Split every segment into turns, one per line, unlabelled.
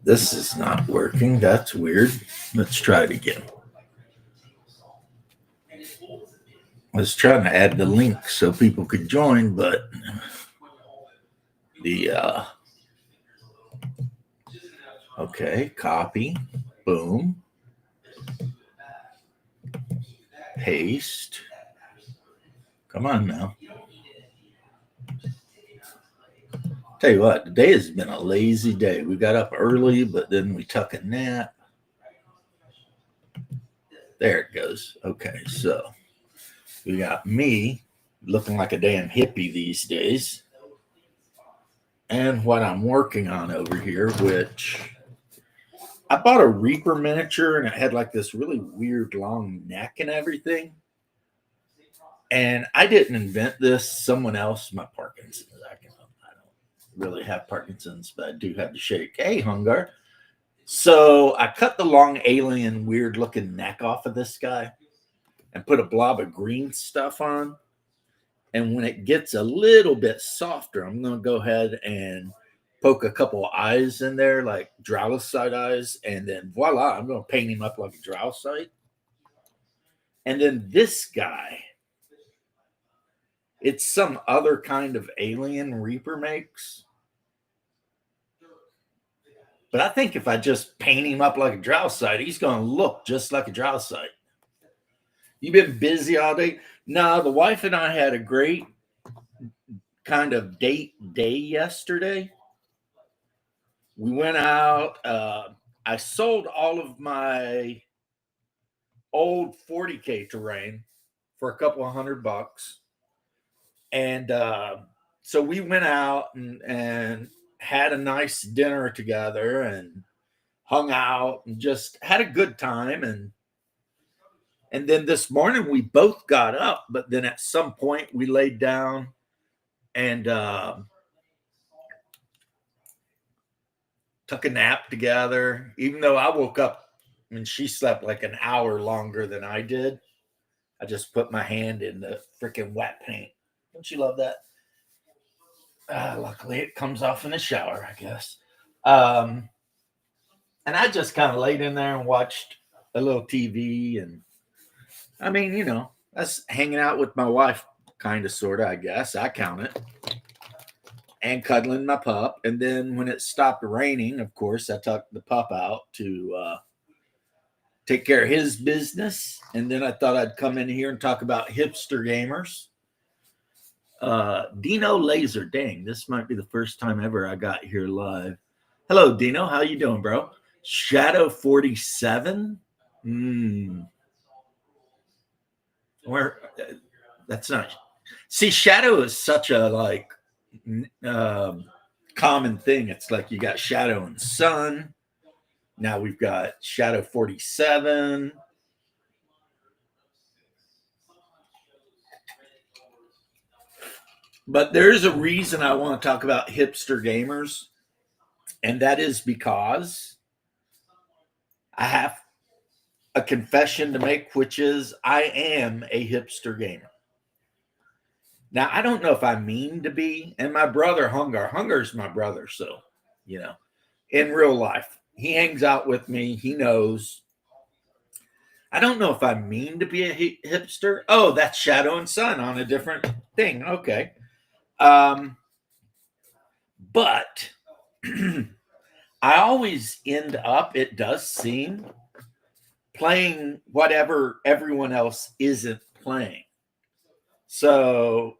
This is not working. That's weird. Let's try it again. I was trying to add the link so people could join, but the okay, copy, boom, paste. Come on now. Tell you what, today has been a lazy day. We got up early, but then we took a nap. There it goes. Okay, so we got me looking like a damn hippie these days. And what I'm working on over here, which I bought a Reaper miniature and it had like this really weird long neck and everything. And I didn't invent this. Someone else, my Parkinson's. I don't really have Parkinson's, but I do have the shake. Hey, Hungar. So I cut the long alien weird looking neck off of this guy and put a blob of green stuff on. And when it gets a little bit softer, I'm going to go ahead and poke a couple of eyes in there, like Drowsite eyes. And then voila, I'm going to paint him up like a Drowsite. And then this guy, it's some other kind of alien Reaper makes. But I think if I just paint him up like a Drowsite, he's going to look just like a Drowsite. You've been busy all day? No, the wife and I had a great kind of date day yesterday. We went out. I sold all of my old 40K terrain for a couple of $100. And so we went out and had a nice dinner together and hung out and just had a good time. And then this morning we both got up, but then at some point we laid down and took a nap together, even though I woke up and she slept like an hour longer than I did. I just put my hand in the freaking wet paint. Don't you love that? Luckily, it comes off in the shower, I guess. And I just kind of laid in there and watched a little TV. And I mean, you know, that's hanging out with my wife, kind of, sort of, I guess. I count it. And cuddling my pup. And then when it stopped raining, of course, I took the pup out to take care of his business. And then I thought I'd come in here and talk about hipster gamers. Dino Laser, dang, this might be the first time ever I got here live. Hello, Dino, how you doing, bro? Shadow 47. Where that's not. See, Shadow is such a like common thing. It's like you got Shadow and Sun. Now we've got Shadow 47. But there's a reason I want to talk about hipster gamers, and that is because I have a confession to make, which is I am a hipster gamer. Now, I don't know if I mean to be, and my brother Hungar's my brother, so, you know, in real life, he hangs out with me, he knows. I don't know if I mean to be a hipster. Oh, that's Shadow and Sun on a different thing. Okay. But I always end up, it does seem, playing whatever everyone else isn't playing. So,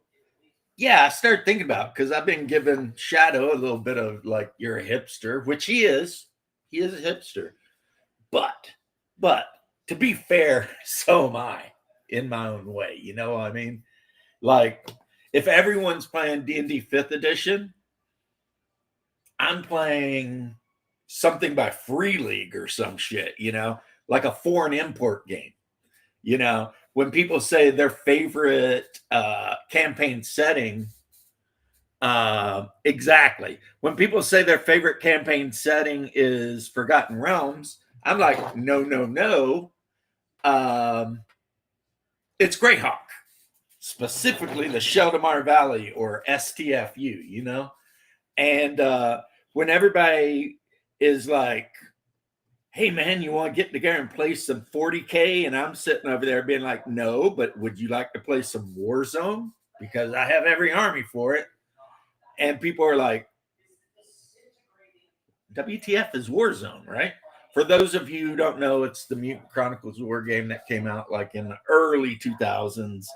yeah, I started thinking about, because I've been giving Shadow a little bit of like, you're a hipster, which he is. He is a hipster. But to be fair, so am I in my own way. You know what I mean? Like, if everyone's playing D&D 5th edition, I'm playing something by Free League or some shit, you know, like a foreign import game. You know, when people say their favorite campaign setting, exactly. When people say their favorite campaign setting is Forgotten Realms, I'm like, no. It's Greyhawk. Specifically the Sheldamar Valley or STFU, you know? And when everybody is like, hey man, you want to get together and play some 40K? And I'm sitting over there being like, no, but would you like to play some Warzone? Because I have every army for it. And people are like, WTF is Warzone, right? For those of you who don't know, it's the Mutant Chronicles War game that came out like in the early 2000s.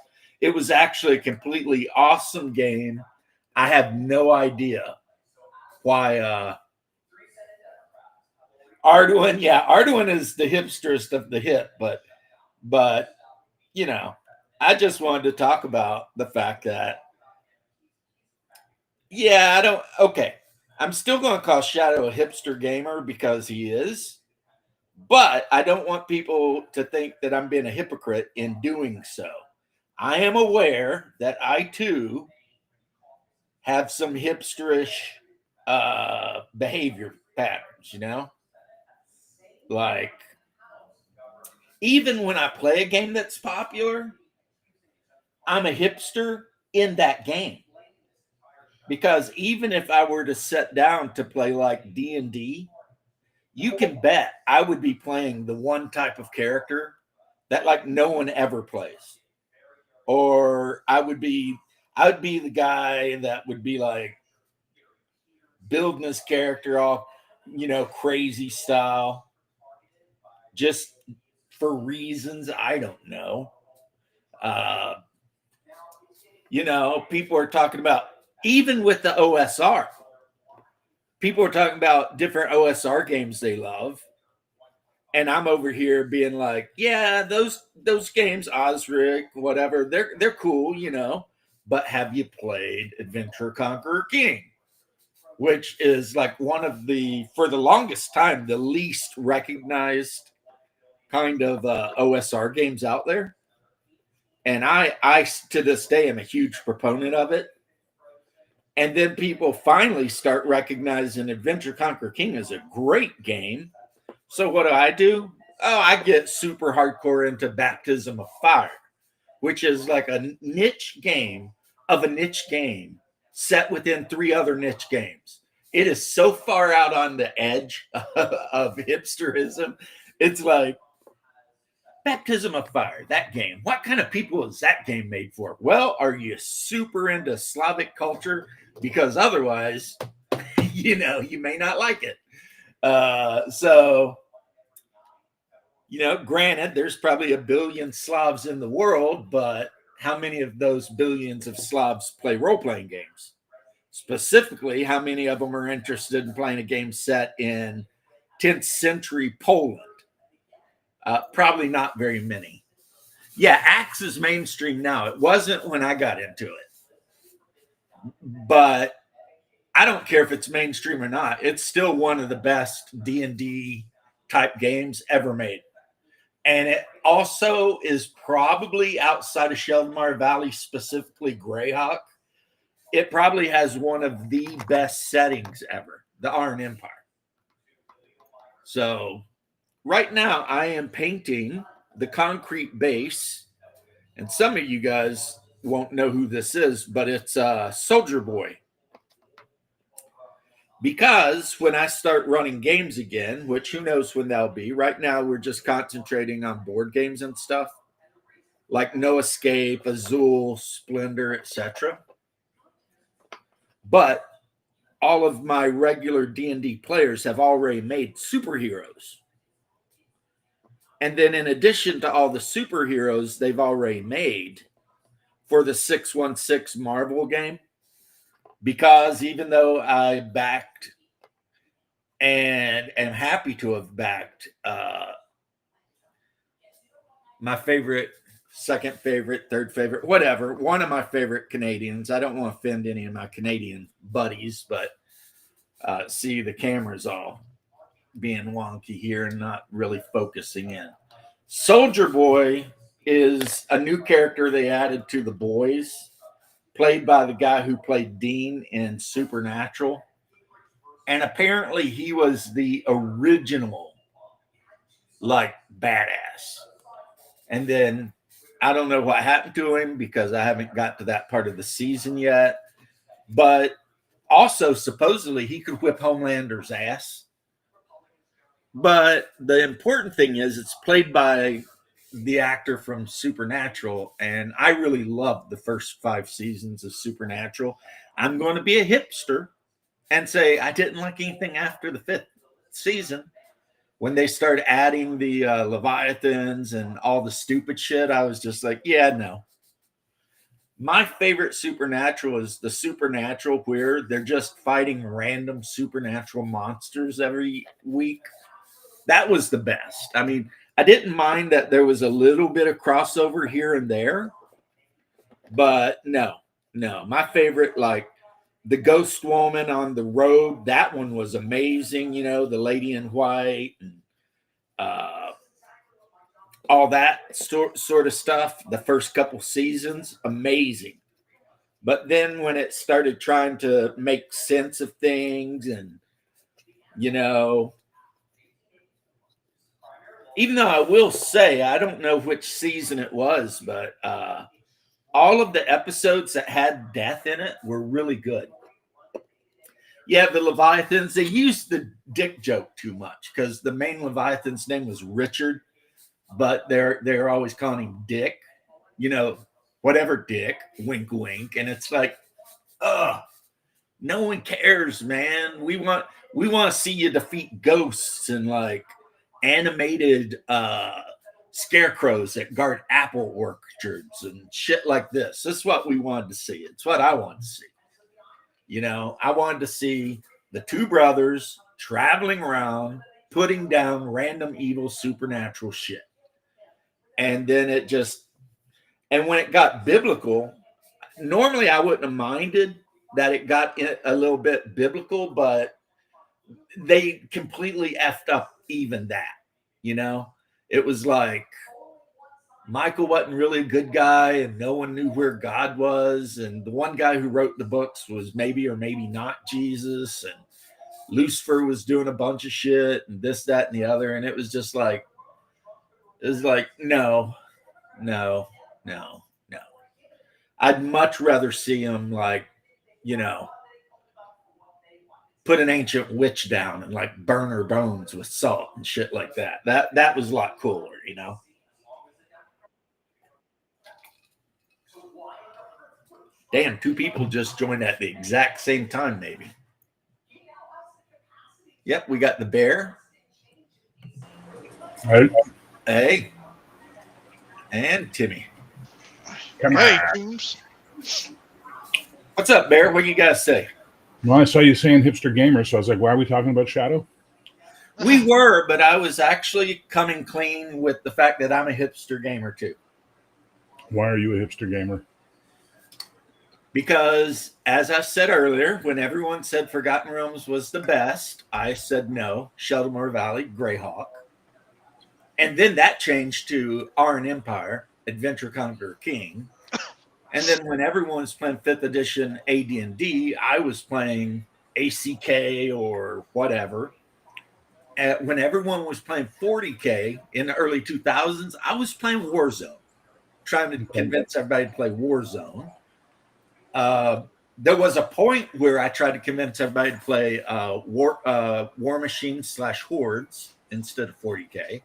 It was actually a completely awesome game. I have no idea why Arduin is the hipsterest of the hip, but you know, I just wanted to talk about the fact that I don't okay. I'm still going to call Shadow a hipster gamer because he is, but I don't want people to think that I'm being a hypocrite in doing so. I am aware that I too have some hipsterish behavior patterns, like even when I play a game that's popular, I'm a hipster in that game. Because even if I were to sit down to play like D&D, you can bet I would be playing the one type of character that like no one ever plays. Or I would be the guy that would be like building his character off, crazy style, just for reasons I don't know. Uh, people are talking about, even with the OSR, people are talking about different OSR games they love. And I'm over here being like, yeah, those games, Osric, whatever, they're cool, But have you played Adventure Conqueror King? Which is like one of the, for the longest time, the least recognized kind of OSR games out there. And I to this day am a huge proponent of it. And then people finally start recognizing Adventure Conquer King as a great game. So what do? Oh, I get super hardcore into Baptism of Fire, which is like a niche game of a niche game set within 3 other niche games. It is so far out on the edge of hipsterism. It's like, Baptism of Fire, that game. What kind of people is that game made for? Well, are you super into Slavic culture? Because otherwise, you may not like it. Granted, there's probably 1 billion Slavs in the world, but how many of those billions of Slavs play role-playing games? Specifically, how many of them are interested in playing a game set in 10th century Poland? Probably not very many. Yeah, Axe is mainstream now. It wasn't when I got into it. But I don't care if it's mainstream or not. It's still one of the best D&D type games ever made. And it also is probably, outside of Sheldon Valley, specifically Greyhawk, it probably has one of the best settings ever, the Iron Empire. So right now I am painting the concrete base, and some of you guys won't know who this is, but it's Soldier Boy. Because when I start running games again, which who knows when that'll be, right now we're just concentrating on board games and stuff like No Escape, Azul, Splendor, etc. But all of my regular D&D players have already made superheroes. And then in addition to all the superheroes they've already made for the 616 Marvel game, because even though I backed and am happy to have backed my favorite, second favorite, third favorite, whatever, one of my favorite Canadians. I don't want to offend any of my Canadian buddies, but see, the camera's all being wonky here and not really focusing in. Soldier Boy is a new character they added to The Boys, played by the guy who played Dean in Supernatural. And apparently he was the original, like, badass. And then I don't know what happened to him because I haven't got to that part of the season yet. But also, supposedly, he could whip Homelander's ass. But the important thing is it's played by the actor from Supernatural, and I really loved the first 5 seasons of Supernatural. I'm going to be a hipster and say I didn't like anything after the 5th season. When they started adding the Leviathans and all the stupid shit, I was just like, yeah, no. My favorite Supernatural is the Supernatural where they're just fighting random supernatural monsters every week. That was the best. I mean, I didn't mind that there was a little bit of crossover here and there, but no, no. My favorite, like the Ghost Woman on the Road, that one was amazing. You know, the Lady in White and uh, all that sort of stuff. The first couple seasons, amazing. But then when it started trying to make sense of things and, you know, even though I will say, I don't know which season it was, but all of the episodes that had death in it were really good. Yeah, the Leviathans, they used the dick joke too much because the main Leviathan's name was Richard, but they're always calling him Dick, you know, whatever Dick, wink wink. And it's like, ugh, no one cares, man. We want to see you defeat ghosts and like animated scarecrows that guard apple orchards and shit like this. This is what we wanted to see. It's what I wanted to see. You know, I wanted to see the two brothers traveling around, putting down random evil supernatural shit. And then it just, and when it got biblical, normally I wouldn't have minded that it got a little bit biblical, but they completely effed up even that. You know, it was like Michael wasn't really a good guy, and no one knew where God was. And the one guy who wrote the books was maybe or maybe not Jesus. And Lucifer was doing a bunch of shit and this, that, and the other. And it was just like, it was like, no, no, no, no. I'd much rather see him like, you know, put an ancient witch down and like burn her bones with salt and shit like that. That was a lot cooler, you know. Damn, two people just joined at the exact same time, maybe. Yep, we got the bear.
Right?
Hey, and Timmy.
Come
Hey,
on.
Coombs.
What's up, Bear? What you guys say?
Well, I saw you saying hipster gamer, so I was like, why are we talking about Shadow?
We were, but I was actually coming clean with the fact that I'm a hipster gamer too.
Why are you a hipster gamer?
Because, as I said earlier, when everyone said Forgotten Realms was the best, I said no, Sheldamore Valley, Greyhawk. And then that changed to Arn Empire, Adventure Conqueror King. And then when everyone was playing 5th edition AD&D, I was playing ACK or whatever. And when everyone was playing 40K in the early 2000s, I was playing Warzone, trying to convince everybody to play Warzone. There was a point where I tried to convince everybody to play War Machine / Hordes instead of 40K.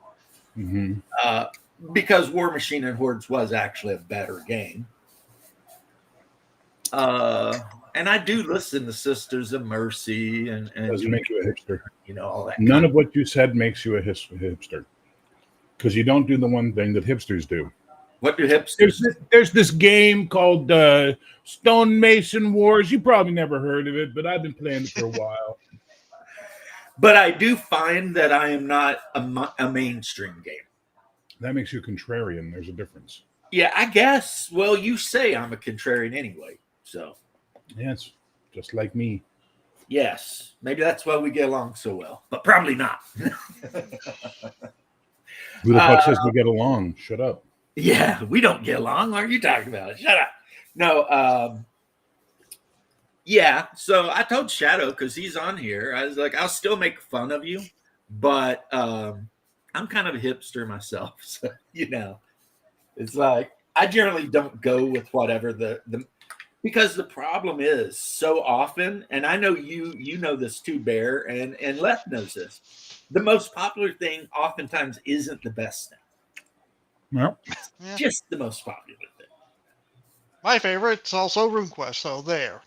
Mm-hmm.
Because War Machine and Hordes was actually a better game. And I do listen to Sisters of Mercy and
Doesn't make you a hipster.
You know, all that.
None of what you said makes you a hipster. Because you don't do the one thing that hipsters do.
What do hipsters do?
There's this game called Stonemason Wars. You probably never heard of it, but I've been playing it for a while.
But I do find that I am not a mainstream gamer.
That makes you contrarian. There's a difference.
Yeah, I guess. Well, you say I'm a contrarian anyway. So,
yes, just like me.
Yes, maybe that's why we get along so well, but probably not.
Who the fuck says we get along? Shut up.
Yeah, we don't get along. What are you talking about? Shut up. No, yeah, so I told Shadow because he's on here. I was like, I'll still make fun of you, but I'm kind of a hipster myself. So, you know, it's like I generally don't go with whatever the Because the problem is so often, and I know you know this too, Bear, and Left knows this. The most popular thing oftentimes isn't the best thing.
Well,
Yeah.
Just the most popular thing.
My favorite's also RuneQuest, so there.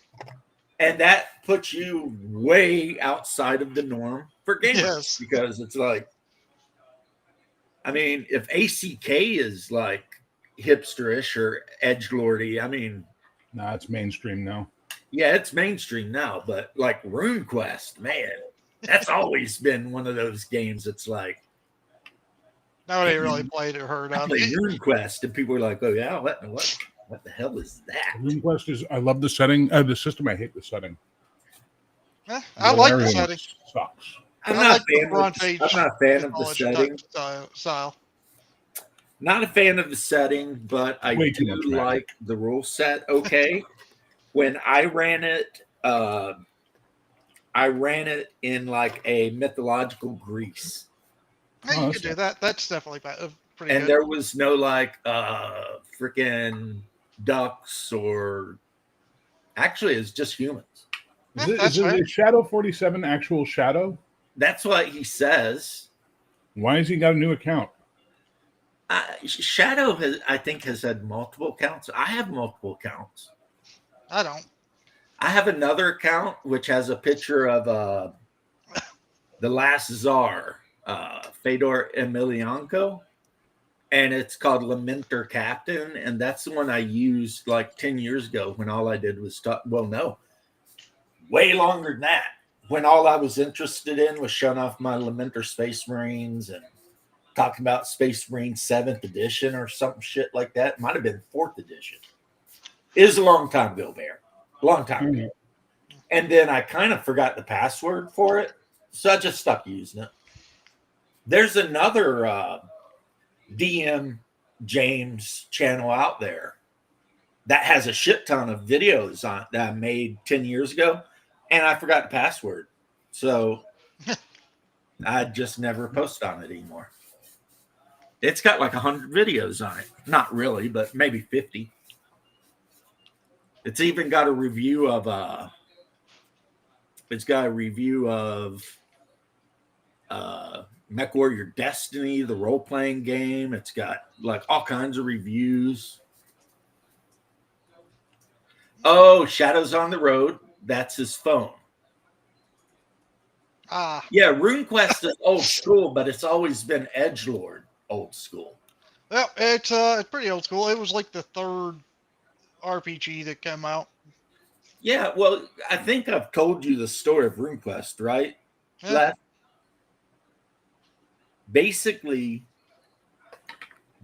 And that puts you way outside of the norm for gamers.
Yes.
Because it's like, I mean, if ACK is like hipsterish or edgelordy, I mean,
nah, it's mainstream now.
yeah, it's mainstream now, but like RuneQuest, man, that's always been one of those games that's like,
Nobody really played or heard
I
of
play
it.
RuneQuest, and people are like, oh yeah, what the hell is that?
RuneQuest is. I love the setting. The system. I hate the setting.
I like the
area
setting.
Sucks.
I'm
I
not
like
a
the
fan
Bronze
of,
Age
I'm not a fan of the
college
setting.
style.
Not a fan of the setting, but I
Way too
do
much magic.
like the rule set. Okay, when I ran it in like a mythological Greece,
Yeah,
Oh,
you
that's
could do
nice.
that. That's definitely pretty
and
good.
there was no like freaking ducks or actually it's just humans.
Is,
Yeah,
it,
that's
is, it,
fair.
is Shadow 47 actual Shadow?
That's what he says.
Why has he got a new account?
Shadow has, I think, has had multiple accounts. I have multiple accounts.
I don't.
I have another account which has a picture of the last czar, Fedor Emelianenko, and it's called Lamenter Captain, and that's the one I used like 10 years ago when all I did was talk. Well, no, way longer than that. When all I was interested in was showing off my Lamenter Space Marines and talking about Space Marine 7th edition or something shit like that. It might have been 4th edition. It was a long time ago, Bear. Long time ago. And then I kind of forgot the password for it. So I just stopped using it. There's another DM James channel out there that has a shit ton of videos on that I made 10 years ago. And I forgot the password. So I just never post on it anymore. It's got like 100 videos on it. Not really, but maybe 50. It's even got a review of Mech Warrior Destiny, the role-playing game. It's got like all kinds of reviews. Oh, Shadows on the Road. That's his phone. Yeah, RuneQuest is old school, but it's always been edgelord old school.
Well, it's pretty old school. It was like the third RPG that came out.
Yeah, well, I think I've told you the story of RuneQuest, right?
Yeah.
Basically,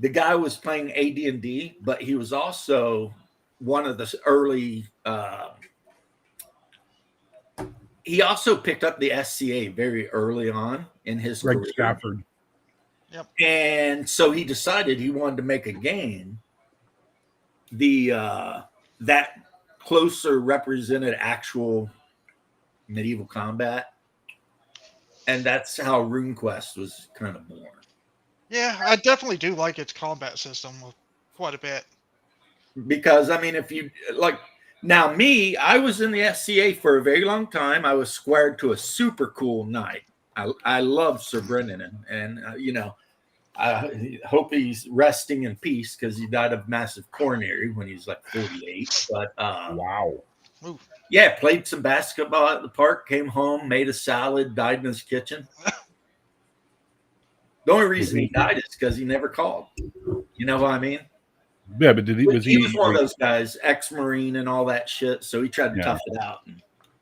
the guy was playing AD&D, but he was also one of the early. He also picked up the SCA very early on in his
Greg
career.
Stafford.
Yep.
And so he decided he wanted to make a game that closer represented actual medieval combat. And that's how RuneQuest was kind of born.
Yeah, I definitely do like its combat system quite a bit.
Because, I mean, if you like, now me, I was in the SCA for a very long time. I was squared to a super cool knight. I love Sir Brennan, and I hope he's resting in peace because he died of massive coronary when he was like 48. But
Wow.
yeah, played some basketball at the park, came home, made a salad, died in his kitchen. The only reason he died is because he never called. You know what I mean?
Yeah, but he
was one of those guys, ex-Marine and all that shit. So he tried to tough it out.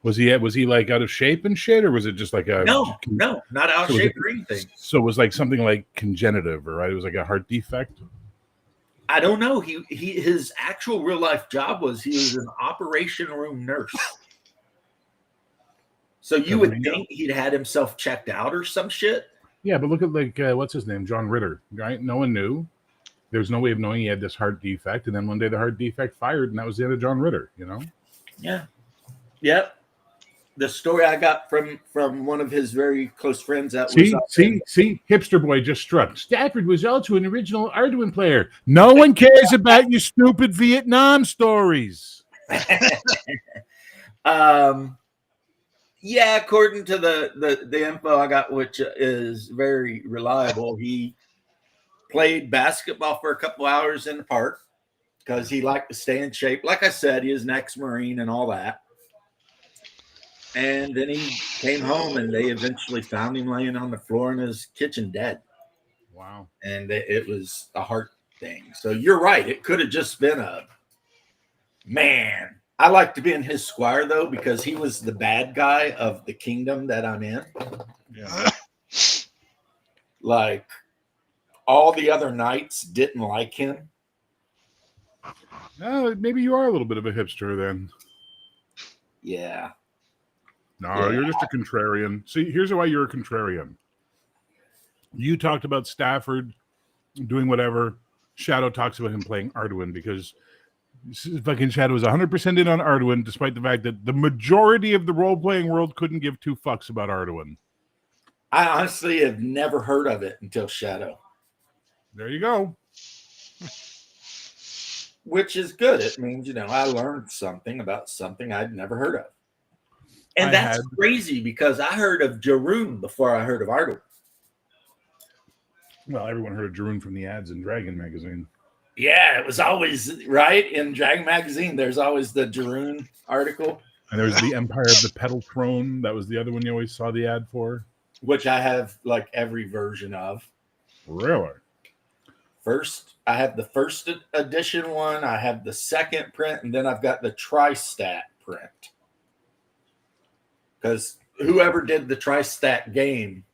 Was he like out of shape and shit, or was it just like a
no, not out of shape or anything?
So it was like something like congenitive, right? It was like a heart defect.
I don't know. His actual real life job was he was an operation room nurse. So you would think he'd had himself checked out or some shit.
Yeah, but look at like what's his name, John Ritter, right? No one knew. There was no way of knowing he had this heart defect, and then one day the heart defect fired, and that was the end of John Ritter. You know?
Yeah. Yep. The story I got from one of his very close friends that
see, hipster boy just struck. Stafford was also an original Arduin player. No one cares about your stupid Vietnam stories.
Yeah, according to the info I got, which is very reliable, he played basketball for a couple hours in the park because he liked to stay in shape. Like I said, he is an ex-Marine and all that. And then he came home, and they eventually found him laying on the floor in his kitchen dead.
Wow.
And it was a heart thing. So you're right. It could have just been a man. I like to be in his squire, though, because he was the bad guy of the kingdom that I'm in.
Yeah.
Like, all the other knights didn't like him.
Maybe you are a little bit of a hipster then.
Yeah.
No,
Yeah.
you're just a contrarian. See, here's why you're a contrarian. You talked about Stafford doing whatever. Shadow talks about him playing Arduin because fucking Shadow is 100% in on Arduin, despite the fact that the majority of the role-playing world couldn't give two fucks about Arduin.
I honestly have never heard of it until Shadow.
There you go.
Which is good. It means, I learned something about something I'd never heard of. And that's crazy because I heard of Jaroon before I heard of Arduin.
Well, everyone heard of Jaroon from the ads in Dragon magazine.
Yeah, it was always, right? In Dragon magazine, there's always the Jaroon article.
And there's the Empire of the Petal Throne. That was the other one you always saw the ad for.
Which I have, like, every version of.
Really?
I have the first edition one. I have the second print. And then I've got the Tri-Stat print. Because whoever did the Tri-Stat game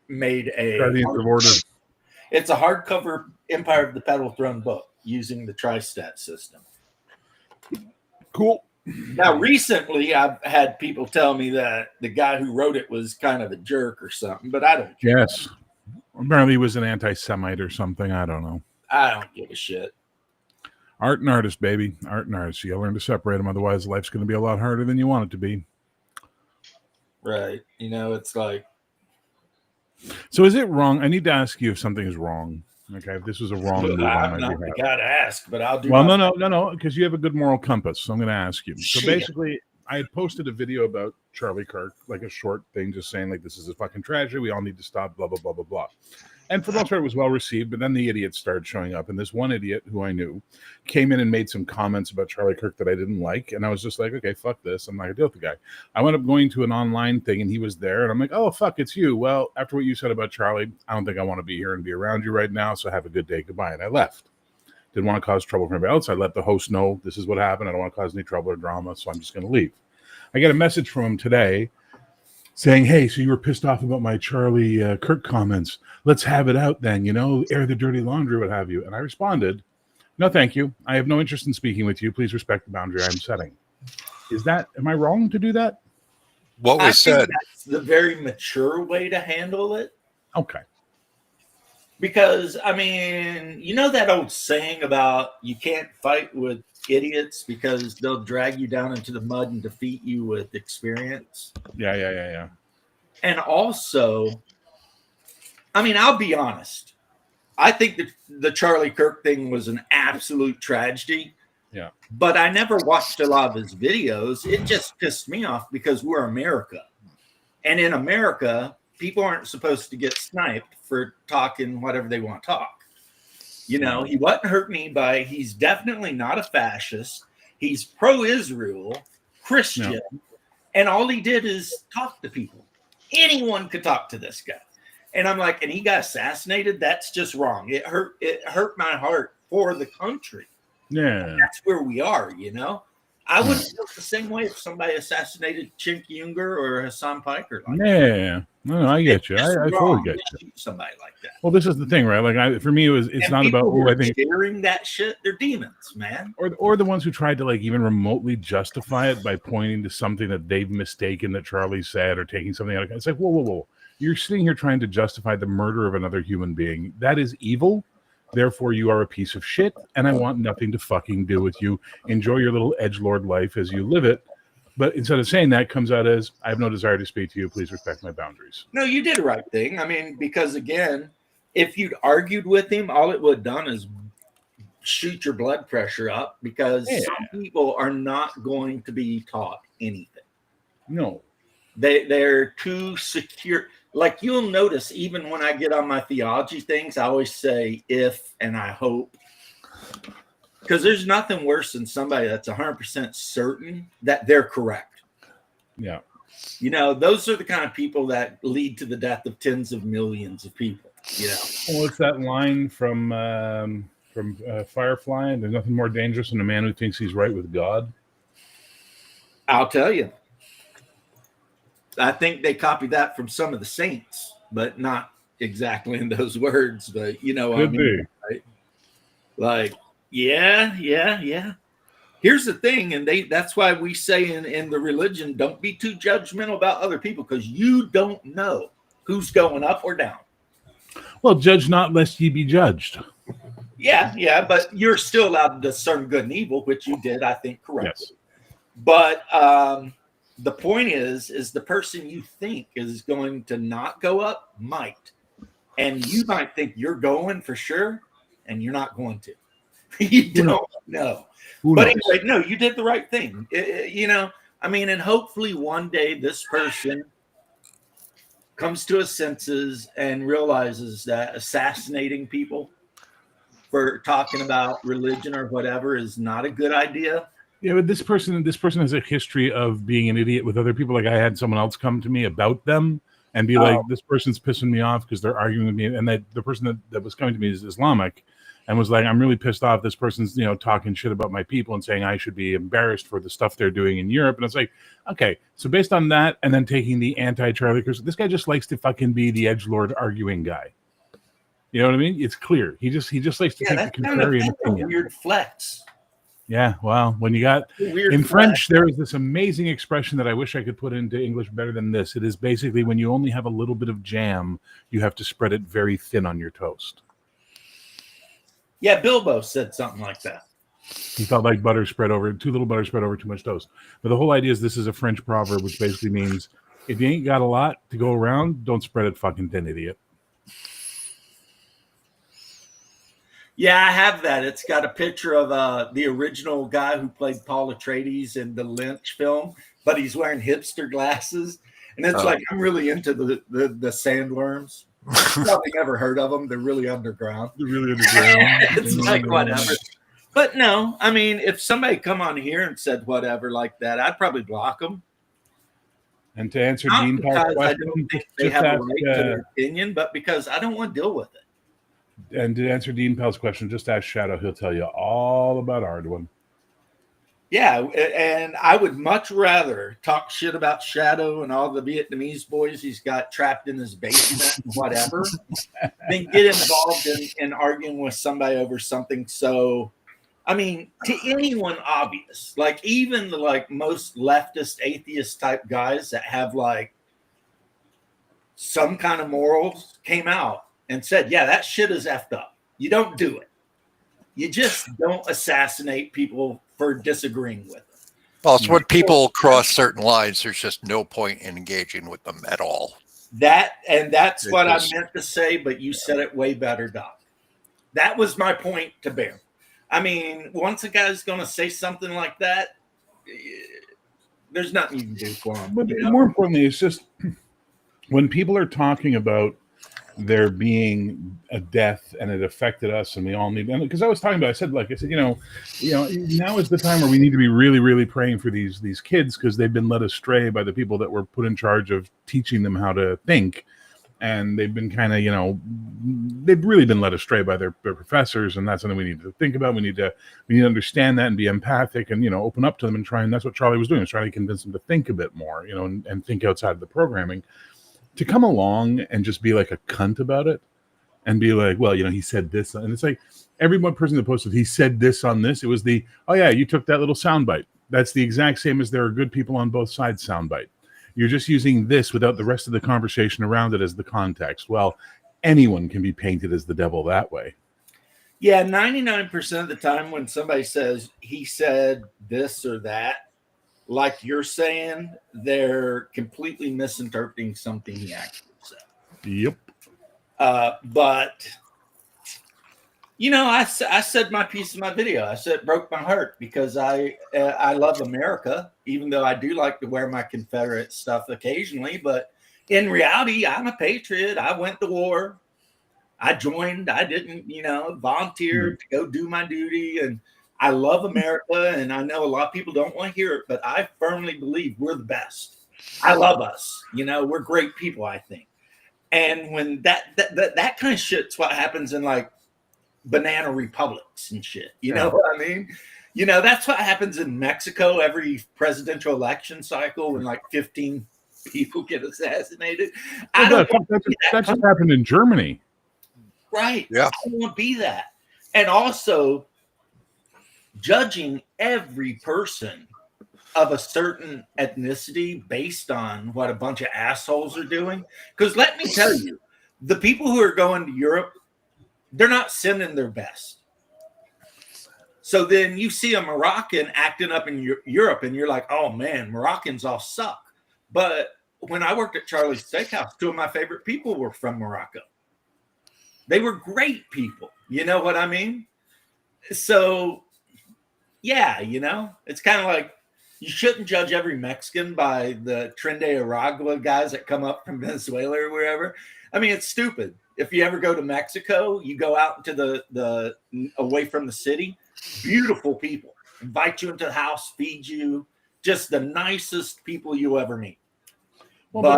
made a...
Guardians of Order.
It's a hardcover Empire of the Petal Throne book using the Tri-Stat system.
Cool.
Now, recently, I've had people tell me that the guy who wrote it was kind of a jerk or something, but I don't care.
Yes. Apparently he was an anti-Semite or something. I don't know.
I don't give a shit.
Art and artist, baby. Art and artist. You gotta learn to separate them. Otherwise, life's going to be a lot harder than you want it to be.
Right. It's like...
So is it wrong? I need to ask you if something is wrong. Okay, if this was a wrong move
I'm
on
not
my
the
behalf.
guy to ask, but I'll do...
Well, no, because you have a good moral compass, so I'm going to ask you. So
Shit.
basically, I had posted a video about Charlie Kirk, like a short thing, just saying, like, this is a fucking tragedy. We all need to stop, blah, blah, blah, blah, blah. And for the most part, it was well received, but then the idiots started showing up, and this one idiot who I knew came in and made some comments about Charlie Kirk that I didn't like, and I was just like, okay, fuck this. I'm not going to deal with the guy. I went up going to an online thing, and he was there, and I'm like, oh, fuck, it's you. Well, after what you said about Charlie, I don't think I want to be here and be around you right now, so have a good day. Goodbye. And I left. Didn't want to cause trouble for anybody else. I let the host know this is what happened. I don't want to cause any trouble or drama, so I'm just going to leave. I got a message from him today saying, hey, so you were pissed off about my Charlie Kirk comments. Let's have it out then, air the dirty laundry, what have you. And I responded, no, thank you. I have no interest in speaking with you. Please respect the boundary I'm setting. Am I wrong to do that?
What was said?
That's the very mature way to handle it.
Okay.
Because, that old saying about you can't fight with idiots because they'll drag you down into the mud and defeat you with experience.
Yeah.
And also, I'll be honest. I think that the Charlie Kirk thing was an absolute tragedy.
Yeah.
But I never watched a lot of his videos. It just pissed me off because we're America. And in America, people aren't supposed to get sniped for talking whatever they want to talk. He wasn't hurting anybody. He's definitely not a fascist. He's pro-Israel, Christian.
No.
And all he did is talk to people. Anyone could talk to this guy. And I'm like, and he got assassinated? That's just wrong. It hurt my heart for the country.
Yeah.
And that's where we are, I would feel the same way if somebody assassinated Cenk Uygur or Hassan Piker.
Yeah. No, I get you. I totally get you.
Shoot somebody like that.
Well, this is the thing, right? Like, for me, it's not about who I think
sharing that shit. They're demons, man.
Or the ones who tried to even remotely justify it by pointing to something that they've mistaken that Charlie said or taking something out of it. It's like, whoa. You're sitting here trying to justify the murder of another human being. That is evil. Therefore, you are a piece of shit, and I want nothing to fucking do with you. Enjoy your little edgelord life as you live it. But instead of saying that, comes out as, I have no desire to speak to you. Please respect my boundaries.
No, you did the right thing. Because, again, if you'd argued with him, all it would have done is shoot your blood pressure up because some people are not going to be taught anything.
No.
They're too secure. Like you'll notice, even when I get on my theology things, I always say if and I hope. Because there's nothing worse than somebody that's 100% certain that they're correct.
Yeah.
You know, those are the kind of people that lead to the death of tens of millions of people. You know.
Well, it's that line from Firefly, and there's nothing more dangerous than a man who thinks he's right with God.
I'll tell you. I think they copied that from some of the saints, but not exactly in those words. But you know what I mean? Right? Like, yeah. Here's the thing, and that's why we say in the religion, don't be too judgmental about other people because you don't know who's going up or down.
Well, judge not lest ye be judged.
Yeah, but you're still allowed to discern good and evil, which you did, I think, correctly.
Yes.
But the point is the person you think is going to not go up might. And you might think you're going for sure, and you're not going to. You don't know. But anyway, no, you did the right thing. You know, I mean, and hopefully one day this person comes to his senses and realizes that assassinating people for talking about religion or whatever is not a good idea.
Yeah, but this person has a history of being an idiot with other people. Like I had someone else come to me about them and be like, this person's pissing me off because they're arguing with me. And that the person that was coming to me is Islamic and was like, I'm really pissed off. This person's, you know, talking shit about my people and saying I should be embarrassed for the stuff they're doing in Europe. And it's like, okay, so based on that and then taking the anti-Charlie Kirk, this guy just likes to fucking be the edgelord arguing guy. You know what I mean? It's clear. He just likes to take the contrarian opinion.
Weird flex.
Yeah, well, when you got
weird
in French, there is this amazing expression that I wish I could put into English better than this. It is basically when you only have a little bit of jam, you have to spread it very thin on your toast.
Yeah, Bilbo said something like that.
He felt like butter spread over too little butter spread over too much toast. But the whole idea is this is a French proverb, which basically means if you ain't got a lot to go around, don't spread it fucking thin, idiot.
Yeah, I have that. It's got a picture of the original guy who played Paul Atreides in the Lynch film, but he's wearing hipster glasses. And it's like, I'm really into the sandworms. Probably never heard of them. They're really underground. It's like whatever. But no, I mean, if somebody come on here and said whatever like that, I'd probably block them.
And to answer
Not
Dean Powell's
because I don't think they have a right to their opinion, but because I don't want to deal with it.
And to answer Dean Pell's question, just ask Shadow. He'll tell you all about Arduin.
Yeah, and I would much rather talk shit about Shadow and all the Vietnamese boys he's got trapped in his basement and whatever than get involved in arguing with somebody over something so, I mean, to anyone obvious. Like even the like most leftist atheist type guys that have like some kind of morals came out and said, yeah, that shit is effed up. You don't do it. You just don't assassinate people for disagreeing with them.
Well, it's when people cross certain lines, there's just no point in engaging with them at all.
That's what I meant to say, but you said it way better, Doc. That was my point to bear. I mean, once a guy's going to say something like that, there's nothing you can do for him.
But more importantly, it's just when people are talking about there being a death and it affected us and we all need, because I said, you know, now is the time where we need to be really, really praying for these kids because they've been led astray by the people that were put in charge of teaching them how to think. And they've been kind of, you know, they've really been led astray by their professors. And that's something we need to think about. We need to understand that and be empathic and, you know, open up to them and try. And that's what Charlie was doing, was trying to convince them to think a bit more, you know, and think outside of the programming. To come along and just be like a cunt about it and be like, well, you know, he said this. And it's like every one person that posted, he said this on this. It was oh yeah, you took that little soundbite. That's the exact same as there are good people on both sides soundbite. You're just using this without the rest of the conversation around it as the context. Well, anyone can be painted as the devil that way.
Yeah, 99% of the time when somebody says he said this or that, like you're saying, they're completely misinterpreting something he actually said.
Yep.
But I said my piece in my video. I said it broke my heart because I love America, even though I do like to wear my Confederate stuff occasionally. But in reality, I'm a patriot. I went to war. I joined. I didn't, volunteer to go do my duty. And I love America. And I know a lot of people don't want to hear it, but I firmly believe we're the best. I love us. We're great people, I think. And when that kind of shit's what happens in like banana republics and shit. You know what I mean? That's what happens in Mexico every presidential election cycle when like 15 people get assassinated.
That just happened in Germany.
Right.
Yeah.
I don't want to be that. And also judging every person of a certain ethnicity based on what a bunch of assholes are doing. Because let me tell you, the people who are going to Europe, they're not sending their best. So then you see a Moroccan acting up in Europe and you're like, oh man, Moroccans all suck. But when I worked at Charlie's Steakhouse, 2 of my favorite people were from Morocco. They were great people. You know what I mean? So yeah, it's kind of like you shouldn't judge every Mexican by the Tren de Aragua guys that come up from Venezuela or wherever. I mean, it's stupid. If you ever go to Mexico, you go out into the away from the city, beautiful people, invite you into the house, feed you, just the nicest people you ever meet.
Well, but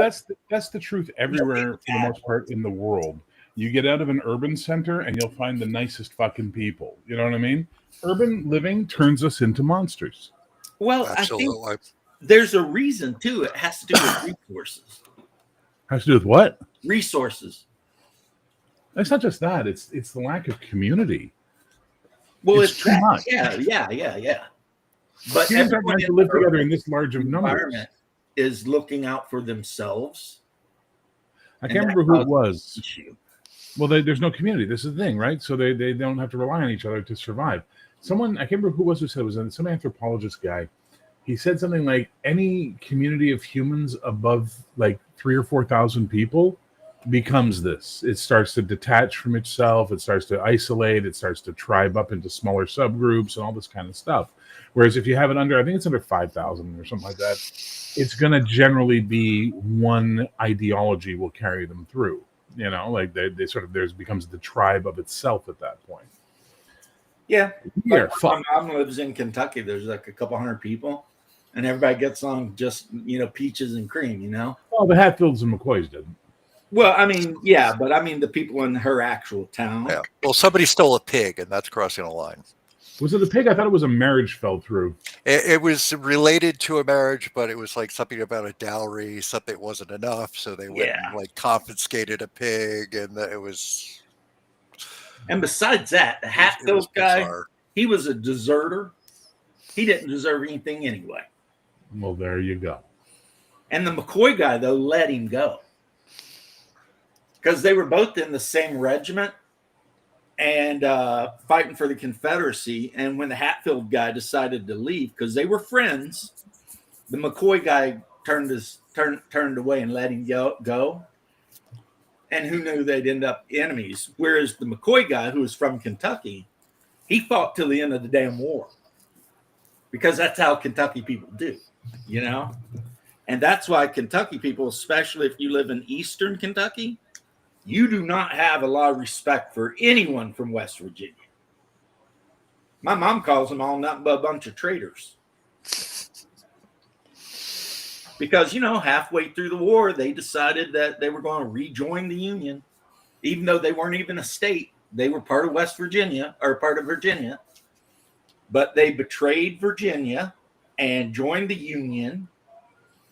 that's the truth everywhere for the most part in the world. You get out of an urban center and you'll find the nicest fucking people. You know what I mean? Urban living turns us into monsters.
Well,
Absolutely.
I think there's a reason too. It has to do with resources.
Has to do with what?
Resources.
It's not just that. It's the lack of community.
Well,
it's too much.
Yeah. But
humans aren't meant to live together in this large of
environment
numbers.
Is looking out for themselves.
I can't remember who it was. Well, there's no community. This is the thing, right? So they don't have to rely on each other to survive. I can't remember who it was some anthropologist guy. He said something like any community of humans above like 3,000 or 4,000 people becomes this. It starts to detach from itself. It starts to isolate. It starts to tribe up into smaller subgroups and all this kind of stuff. Whereas if you have it under, I think it's under 5,000 or something like that, it's going to generally be one ideology will carry them through. Like they sort of becomes the tribe of itself at that point.
Yeah.
My
mom lives in Kentucky. There's like a couple hundred people, and everybody gets on just peaches and cream.
Well, the Hatfields and McCoys didn't.
Well, I mean, yeah, but I mean the people in her actual town.
Yeah. Well, somebody stole a pig, and that's crossing a line.
Was it the pig? I thought it was a marriage fell through.
It was related to a marriage, but it was like something about a dowry. Something wasn't enough, so they went and like confiscated a pig, and it was.
And besides that, the Hatfield guy, he was a deserter. He didn't deserve anything anyway.
Well, there you go.
And the McCoy guy, though, let him go. Because they were both in the same regiment and fighting for the Confederacy. And when the Hatfield guy decided to leave, because they were friends, the McCoy guy turned away and let him go. And who knew they'd end up enemies? Whereas the McCoy guy, who was from Kentucky, he fought till the end of the damn war. Because that's how Kentucky people do, And that's why Kentucky people, especially if you live in eastern Kentucky, you do not have a lot of respect for anyone from West Virginia. My mom calls them all nothing but a bunch of traitors. Because, halfway through the war, they decided that they were going to rejoin the Union, even though they weren't even a state. They were part of West Virginia, or part of Virginia. But they betrayed Virginia and joined the Union.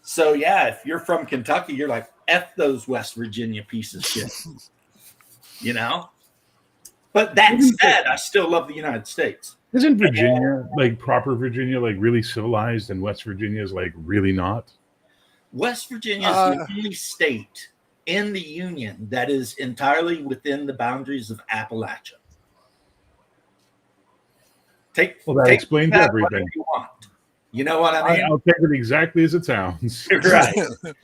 So, yeah, if you're from Kentucky, you're like, F those West Virginia pieces of shit. But that said, I still love the United States.
Isn't Virginia, like proper Virginia, like really civilized, and West Virginia is like really not?
West Virginia is the only state in the Union that is entirely within the boundaries of Appalachia.
That explains everything.
You want. You know what I mean?
I'll take it exactly as it sounds.
Right.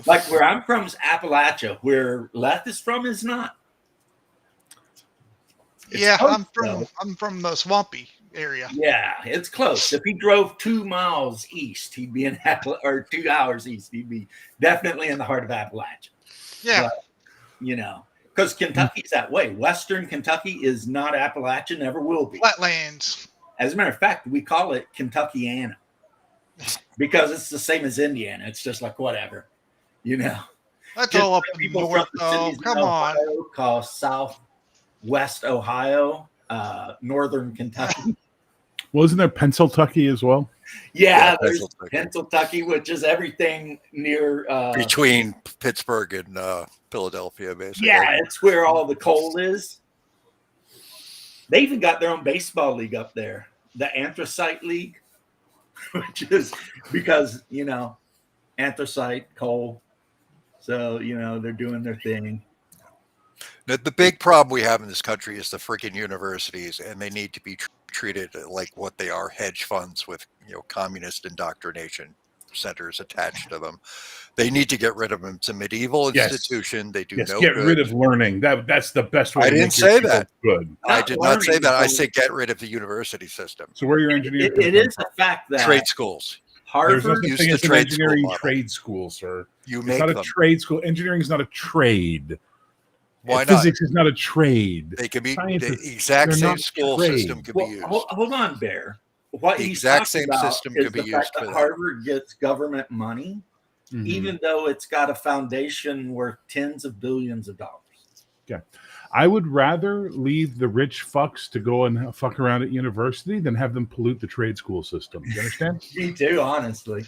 Like where I'm from is Appalachia. Where Leth is from is not. It's
Yeah,
close, though.
I'm from the swampy area.
Yeah, it's close. If he drove 2 miles east, he'd be in or 2 hours east, he'd be definitely in the heart of Appalachia.
Yeah.
But, because Kentucky's that way. Western Kentucky is not Appalachia, never will be.
Flatlands.
As a matter of fact, we call it Kentuckiana because it's the same as Indiana. It's just like whatever,
That's
Just
all up
like
in the
people
north,
from the
though.
cities in
Come on.
Ohio call Southwest Ohio, Northern Kentucky.
Well, isn't there Pennsyltucky as well?
Yeah, there's
Pennsyltucky.
Pennsyltucky, which is everything near
Between Pittsburgh and Philadelphia, basically.
Yeah, it's where all the coal is. They even got their own baseball league up there, the Anthracite League, which is because anthracite coal. So they're doing their thing.
The big problem we have in this country is the freaking universities, and they need to be treated like what they are, hedge funds with communist indoctrination centers attached to them. They need to get rid of them. It's a medieval institution. They do no
get
good.
rid of learning. That's the best way.
I didn't say that.
Good.
I did not say that. I say get rid of the university system.
So where are your engineers?
It is a fact that
Trade schools.
There's
Harvard
no such thing as an engineering trade school, sir.
You
It's
make
not
them.
a trade school. Engineering is not a trade.
Why not?
Physics is not a trade.
They can be
Science
the
is-
exact
they're
same
not
school
trade.
system can
Well,
be used.
hold on, Bear. What
The
he's
exact
talking
same
about
system
is
could be
the
used
fact
for
that
that.
Harvard gets government money,
Mhm.
even though it's got a foundation worth tens of billions of dollars.
I would rather leave the rich fucks to go and fuck around at university than have them pollute the trade school system. You understand?
Me too, honestly.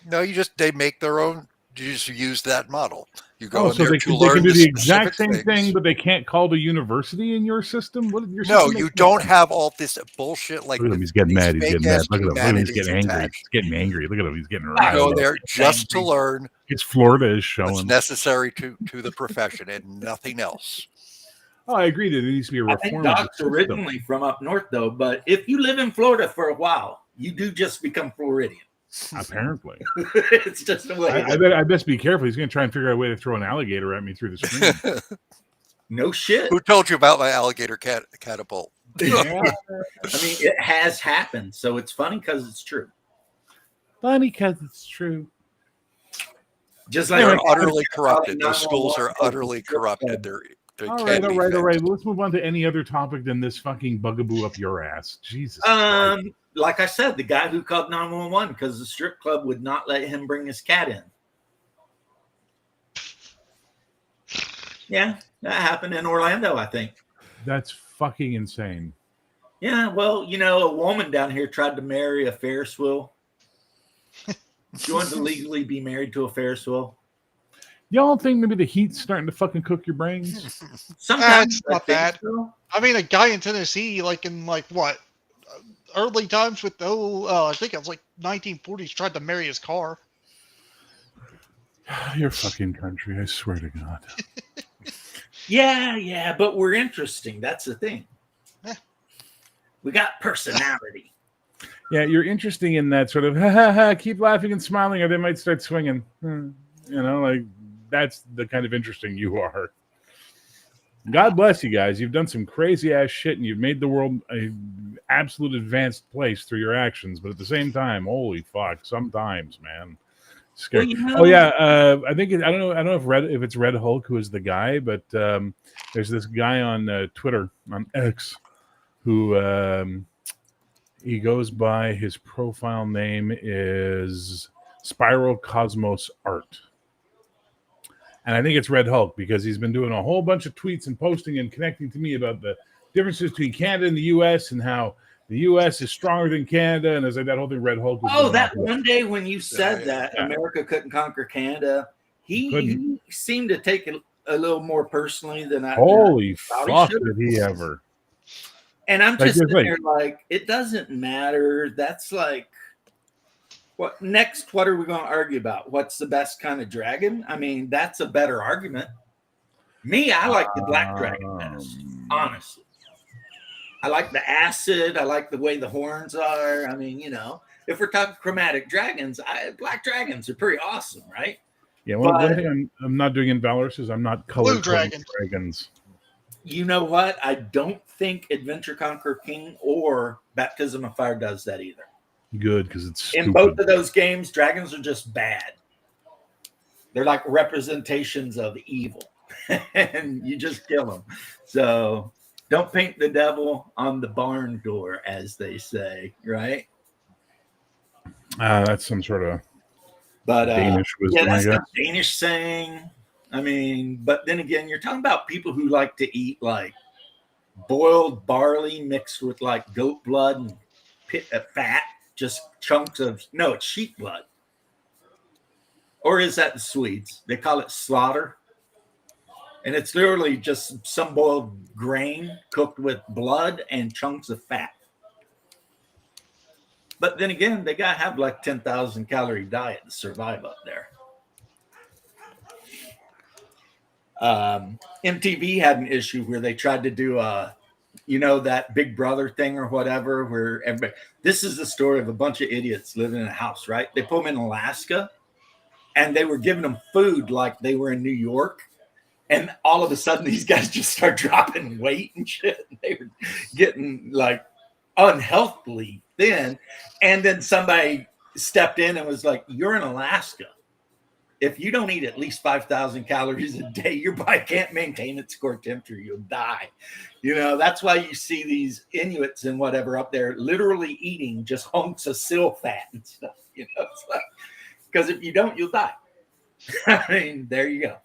No, they make their own. You just use that model. You go in
so
there
they
to
can
learn
do the exact
specific
same
things.
thing, but they can't call it a university in your system. What your
No,
system
you
makes
don't
sense.
have all this bullshit like
Look at him. He's getting
these
mad. He's getting mad.
fake-ass
Look at him. Look at him. He's
humanities
getting angry.
attached.
He's getting angry. Look at him. He's getting
You
riled
go
up.
there just to learn
His Florida is
what's
showing.
necessary to the profession and nothing else.
Oh, I agree that there needs to be a
I think
reform of the
Doc's
system.
originally from up north, though. But if you live in Florida for a while, you do just become Floridian.
Apparently.
It's just the way.
I best be careful. He's going to try and figure out a way to throw an alligator at me through the screen.
No shit.
Who told you about my alligator catapult?
Yeah.
I mean, it has happened, so it's funny because it's true.
Funny because it's true.
Just like
They're
when
utterly
California
corrupted. Those schools are
911
utterly corrupted. They
All
can't
right.
be fixed.
Let's move on to any other topic than this fucking bugaboo up your ass. Jesus Christ.
Like I said, the guy who called 911 because the strip club would not let him bring his cat in. Yeah, that happened in Orlando, I think.
That's fucking insane.
Yeah, well, a woman down here tried to marry a Ferris wheel. She wanted to legally be married to a Ferris wheel.
Y'all think maybe the heat's starting to fucking cook your brains?
Sometimes
It's not
I think
bad.
so.
I mean, a guy in Tennessee, what, early times with the old, I think it was like 1940s, tried to marry his car.
Your fucking country, I swear to God.
Yeah, but we're interesting. That's the thing.
Yeah.
We got personality.
Yeah, you're interesting in that sort of ha ha ha, keep laughing and smiling, or they might start swinging. That's the kind of interesting you are. God bless you guys. You've done some crazy ass shit, and you've made the world an absolute advanced place through your actions. But at the same time, holy fuck, sometimes, man, scary.
Well,
Oh yeah, I think I don't know if it's Red Hulk who is the guy, but there's this guy on Twitter on X who he goes by, his profile name is Spiral Cosmos Art. And I think it's Red Hulk because he's been doing a whole bunch of tweets and posting and connecting to me about the differences between Canada and the U.S. and how the U.S. is stronger than Canada. And there's like that whole thing Red Hulk was
Oh,
going
that
off about.
one day when you said that
Yeah.
America couldn't conquer Canada, he seemed to take it a little more personally than I.
Holy
thought he
fuck,
should.
did he ever?
And I'm
Like,
just sitting
like-
there like, it doesn't matter. That's like, what next? What are we going to argue about? What's the best kind of dragon? I mean, that's a better argument. Me, I like the black dragon best, honestly. I like the acid. I like the way the horns are. I mean, if we're talking chromatic dragons, black dragons are pretty awesome, right?
Yeah, one thing I'm not doing in Valorous is I'm not color
Blue dragons.
dragons.
You know what? I don't think Adventure Conquer King or Baptism of Fire does that either.
Good, because it's
In
stupid.
both of those games, dragons are just bad. They're like representations of evil, and you just kill them. So don't paint the devil on the barn door, as they say, right?
That's some sort of
But
Danish
yeah,
wisdom, I
that's
guess.
the Danish saying. I mean, but then again, you're talking about people who like to eat like boiled barley mixed with like goat blood and fat, just chunks of no, it's sheep blood. Or is that the Swedes? They call it slaughter. And it's literally just some boiled grain cooked with blood and chunks of fat. But then again, they got to have like 10,000 calorie diet to survive up there. MTV had an issue where they tried to do that Big Brother thing or whatever, where everybody, this is the story of a bunch of idiots living in a house, right? They put them in Alaska and they were giving them food like they were in New York. And all of a sudden, these guys just start dropping weight and shit. And they were getting like unhealthily thin. And then somebody stepped in and was like, "You're in Alaska. If you don't eat at least 5,000 calories a day, your body can't maintain its core temperature. You'll die." That's why you see these Inuits and whatever up there literally eating just hunks of seal fat and stuff. Because if you don't, you'll die. I mean, there you go.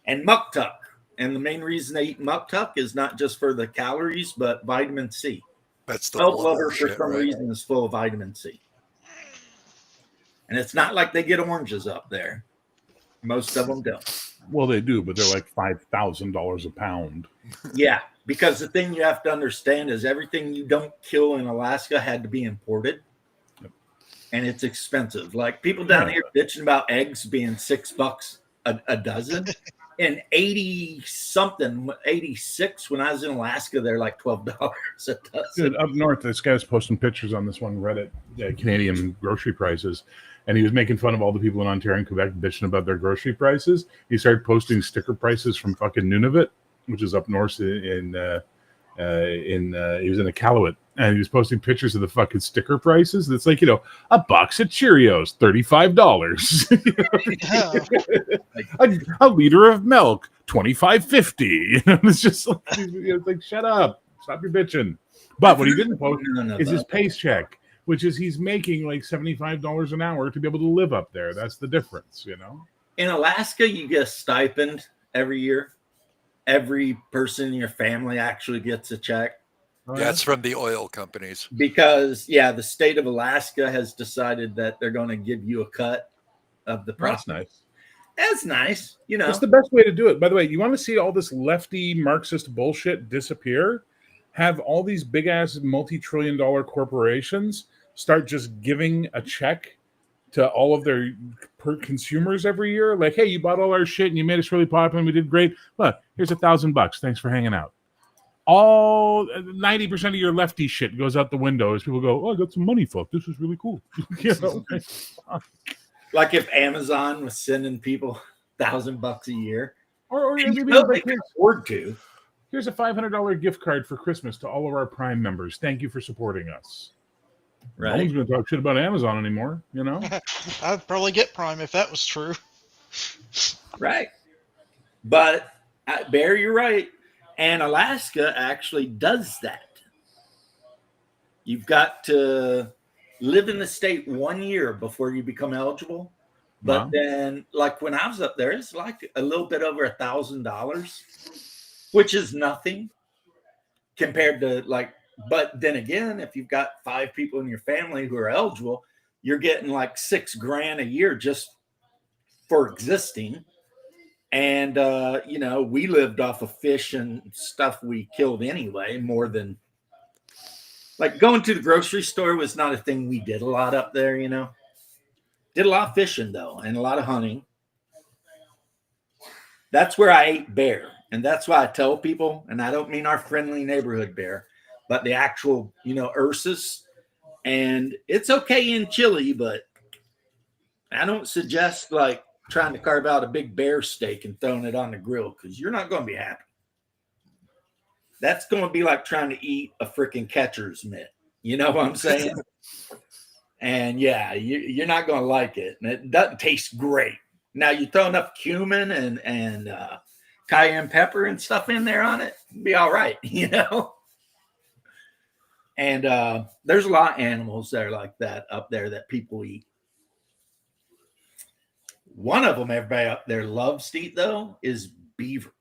And muktuk. And the main reason they eat muktuk is not just for the calories, but vitamin C.
That's the
Elk blubber, for
shit,
some
right?
reason, is full of vitamin C. And it's not like they get oranges up there. Most of them don't.
Well, they do, but they're like $5,000 a pound.
Yeah, because the thing you have to understand is everything you don't kill in Alaska had to be imported.
Yep.
And it's expensive. Like people down here bitching about eggs being $6 a dozen. In 86 when I was in Alaska, they're like $12 a dozen.
Dude, up north, this guy was posting pictures on this one Reddit, Canadian grocery prices, and he was making fun of all the people in Ontario and Quebec bitching about their grocery prices. He started posting sticker prices from fucking Nunavut, which is up north he was in Iqaluit, and he was posting pictures of the fucking sticker prices. That's like, a box of Cheerios, $35. a liter of milk, $25.50. It's just like, it's like, shut up, stop your bitching. But what he didn't post is his paycheck, which is he's making like $75 an hour to be able to live up there. That's the difference,
In Alaska, you get a stipend every year. Every person in your family actually gets a check.
Yeah, it's from the oil companies.
Because, the state of Alaska has decided that they're going to give you a cut of the profit.
That's nice.
That's nice.
It's the best way to do it. By the way, you want to see all this lefty Marxist bullshit disappear? Have all these big-ass multi-trillion-dollar corporations start just giving a check to all of their consumers every year. Like, hey, you bought all our shit and you made us really popular and we did great. Look, here's $1,000. Thanks for hanging out. All 90% of your lefty shit goes out the window as people go, "Oh, I got some money, fuck. This was really cool."
Like if Amazon was sending people $1,000 a year,
or maybe
they can afford to.
Here's a $500 gift card for Christmas to all of our Prime members. Thank you for supporting us.
Right.
No one's going to talk shit about Amazon anymore,
I'd probably get Prime if that was true.
Right. But, Bear, you're right. And Alaska actually does that. You've got to live in the state 1 year before you become eligible. But then, like when I was up there, it's like a little bit over $1,000, which is nothing compared to but then again, if you've got 5 people in your family who are eligible, you're getting like $6,000 a year just for existing. And, we lived off of fish and stuff we killed anyway, more than like going to the grocery store was not a thing we did a lot up there, Did a lot of fishing though, and a lot of hunting. That's where I ate bear. And that's why I tell people, and I don't mean our friendly neighborhood bear, but the actual, Ursus. And it's okay in chili, but I don't suggest like trying to carve out a big bear steak and throwing it on the grill because you're not going to be happy. That's going to be like trying to eat a freaking catcher's mitt. You know what I'm saying? And yeah, you're not going to like it. And it doesn't taste great. Now you throw enough cumin and cayenne pepper and stuff in there on it, it'll be all right, you know? And there's a lot of animals that are like that up there that people eat. One of them everybody up there loves to eat, though, is beaver.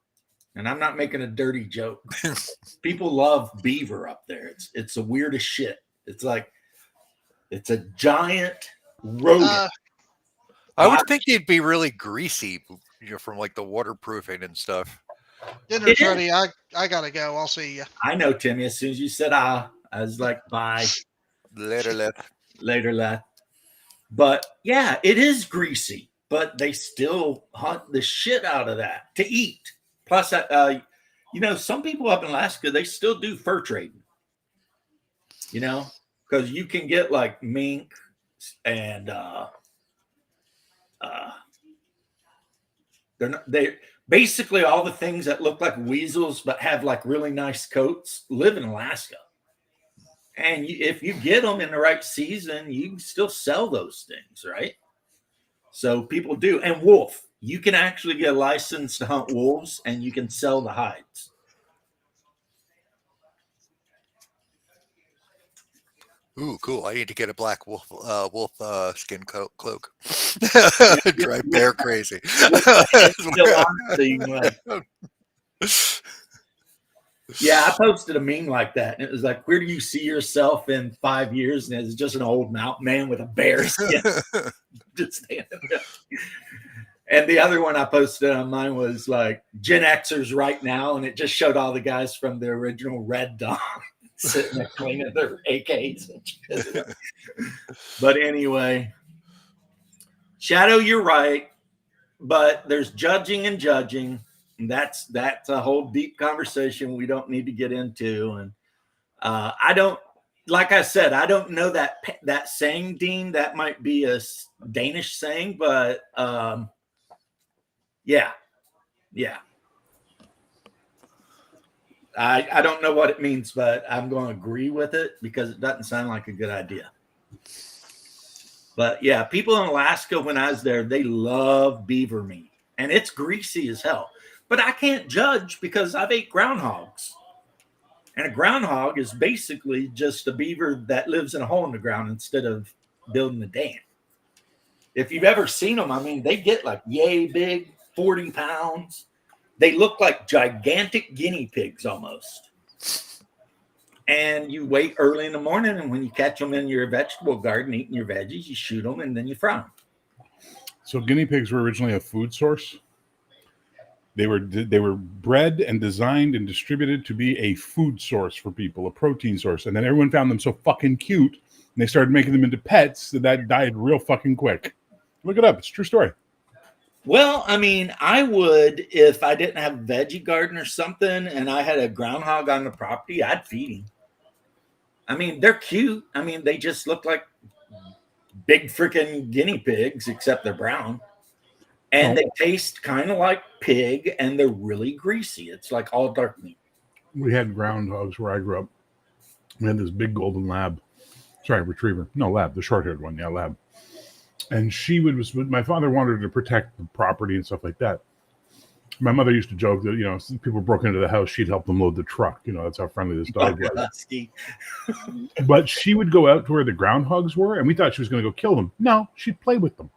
And I'm not making a dirty joke. People love beaver up there. It's the weirdest shit. It's like it's a giant rodent.
I would think they'd be really greasy, from like the waterproofing and stuff.
Dinner's ready. I gotta go. I'll see you.
I know, Timmy. As soon as you said I was like, bye. Later, left. But yeah, it is greasy, but they still hunt the shit out of that to eat. Plus, some people up in Alaska, they still do fur trading, because you can get like mink and they basically all the things that look like weasels but have like really nice coats live in Alaska. And if you get them in the right season, you can still sell those things, right? So people do. And wolf, you can actually get a license to hunt wolves, and you can sell the hides.
Ooh, cool! I need to get a black wolf skin cloak. Drive bear crazy.
Yeah, I posted a meme like that, and it was like, "Where do you see yourself in 5 years?" And it's just an old mountain man with a bear skin, just standing there. And the other one I posted on mine was like Gen Xers right now, and it just showed all the guys from the original Red Dawn sitting there cleaning their AKs and shit. But anyway, Shadow, you're right, but there's judging and judging. That's a whole deep conversation we don't need to get into. And I don't, like I said, I don't know that saying, Dean. That might be a Danish saying, but yeah. I don't know what it means, but I'm going to agree with it because it doesn't sound like a good idea. But yeah, people in Alaska, when I was there, they love beaver meat, and it's greasy as hell. But I can't judge because I've ate groundhogs. And a groundhog is basically just a beaver that lives in a hole in the ground instead of building a dam. If you've ever seen them, I mean, they get like yay big, 40 pounds. They look like gigantic guinea pigs almost. And you wait early in the morning, and when you catch them in your vegetable garden eating your veggies, you shoot them and then you fry them.
So guinea pigs were originally a food source? They were bred and designed and distributed to be a food source for people, a protein source. And then everyone found them so fucking cute, and they started making them into pets that died real fucking quick. Look it up. It's a true story.
Well, I mean, I would, if I didn't have a veggie garden or something and I had a groundhog on the property, I'd feed him. I mean, they're cute. I mean, they just look like big freaking guinea pigs, except they're brown. And they taste kind of like pig, and they're really greasy. It's like all dark meat.
We had groundhogs where I grew up. We had this big golden lab. Sorry, retriever. No, lab. The short-haired one. Yeah, lab. And my father wanted her to protect the property and stuff like that. My mother used to joke that, people broke into the house, she'd help them load the truck. That's how friendly this dog was. But she would go out to where the groundhogs were, and we thought she was going to go kill them. No, she'd play with them.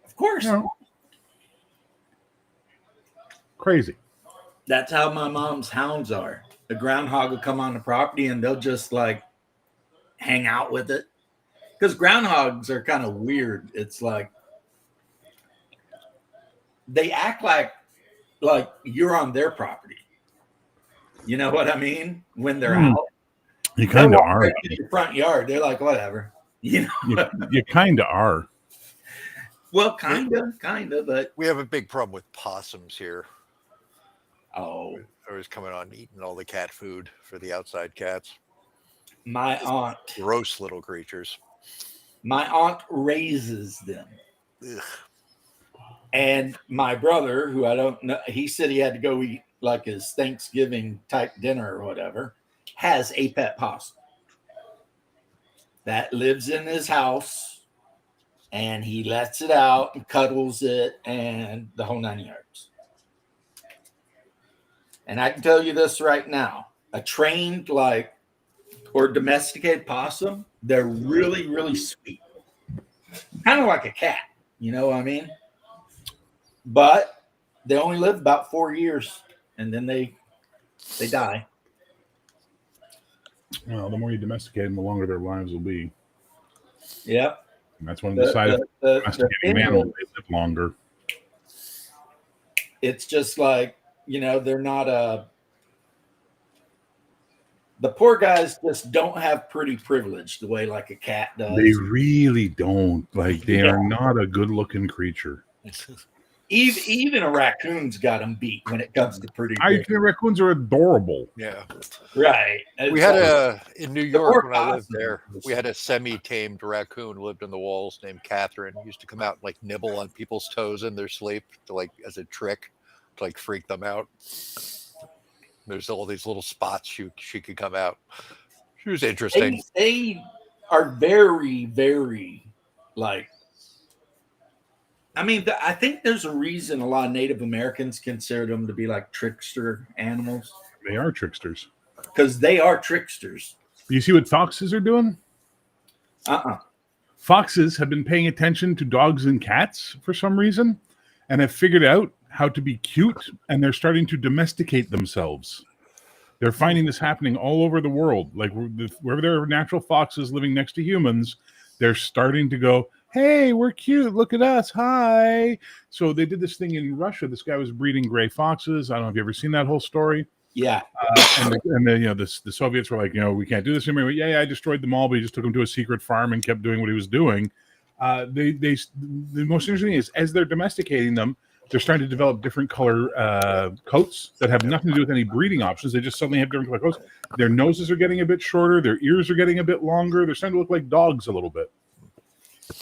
Of course.
Crazy.
That's how my mom's hounds are. The groundhog will come on the property and they'll just like hang out with it. Because groundhogs are kind of weird. It's like they act like you're on their property. You know what I mean? When they're out.
You kind of are.
In your front yard. They're like, whatever. You
kind of are.
Well, kind of, but
we have a big problem with possums here.
Oh,
I was coming on eating all the cat food for the outside cats.
My aunt,
gross little creatures.
My aunt raises them.
Ugh.
And my brother, who I don't know, he said he had to go eat like his Thanksgiving type dinner or whatever, has a pet possum that lives in his house, and he lets it out and cuddles it and the whole 9 yards. And I can tell you this right now, a trained like or domesticated possum, they're really, really sweet. Kind of like a cat, you know what I mean? But they only live about 4 years and then they die.
Well, the more you domesticate them, the longer their lives will be.
Yep.
And that's one of the sides of domesticating animals. They live longer.
It's just like, they're not the poor guys just don't have pretty privilege the way like a cat does.
They really don't. Like, they are not a good-looking creature.
Even a raccoon's got them beat when it comes to pretty.
I think raccoons are adorable.
Yeah,
right.
We had in New York when I lived there. We had a semi-tamed raccoon who lived in the walls named Catherine. He used to come out and like nibble on people's toes in their sleep to like as a trick to like freak them out. There's all these little spots she could come out. She was interesting.
They are very, very like. I mean, I think there's a reason a lot of Native Americans consider them to be like trickster animals.
They are tricksters.
Because they are tricksters.
You see what foxes are doing? Foxes have been paying attention to dogs and cats for some reason and have figured out how to be cute, and they're starting to domesticate themselves. They're finding this happening all over the world. Like wherever there are natural foxes living next to humans, they're starting to go, hey, we're cute. Look at us. Hi. So they did this thing in Russia. This guy was breeding gray foxes. I don't know if you've ever seen that whole story.
Yeah.
And the Soviets were like, we can't do this anymore. Yeah, I destroyed them all, but he just took them to a secret farm and kept doing what he was doing. The most interesting thing is, as they're domesticating them, they're starting to develop different color coats that have nothing to do with any breeding options. They just suddenly have different color coats. Their noses are getting a bit shorter. Their ears are getting a bit longer. They're starting to look like dogs a little bit.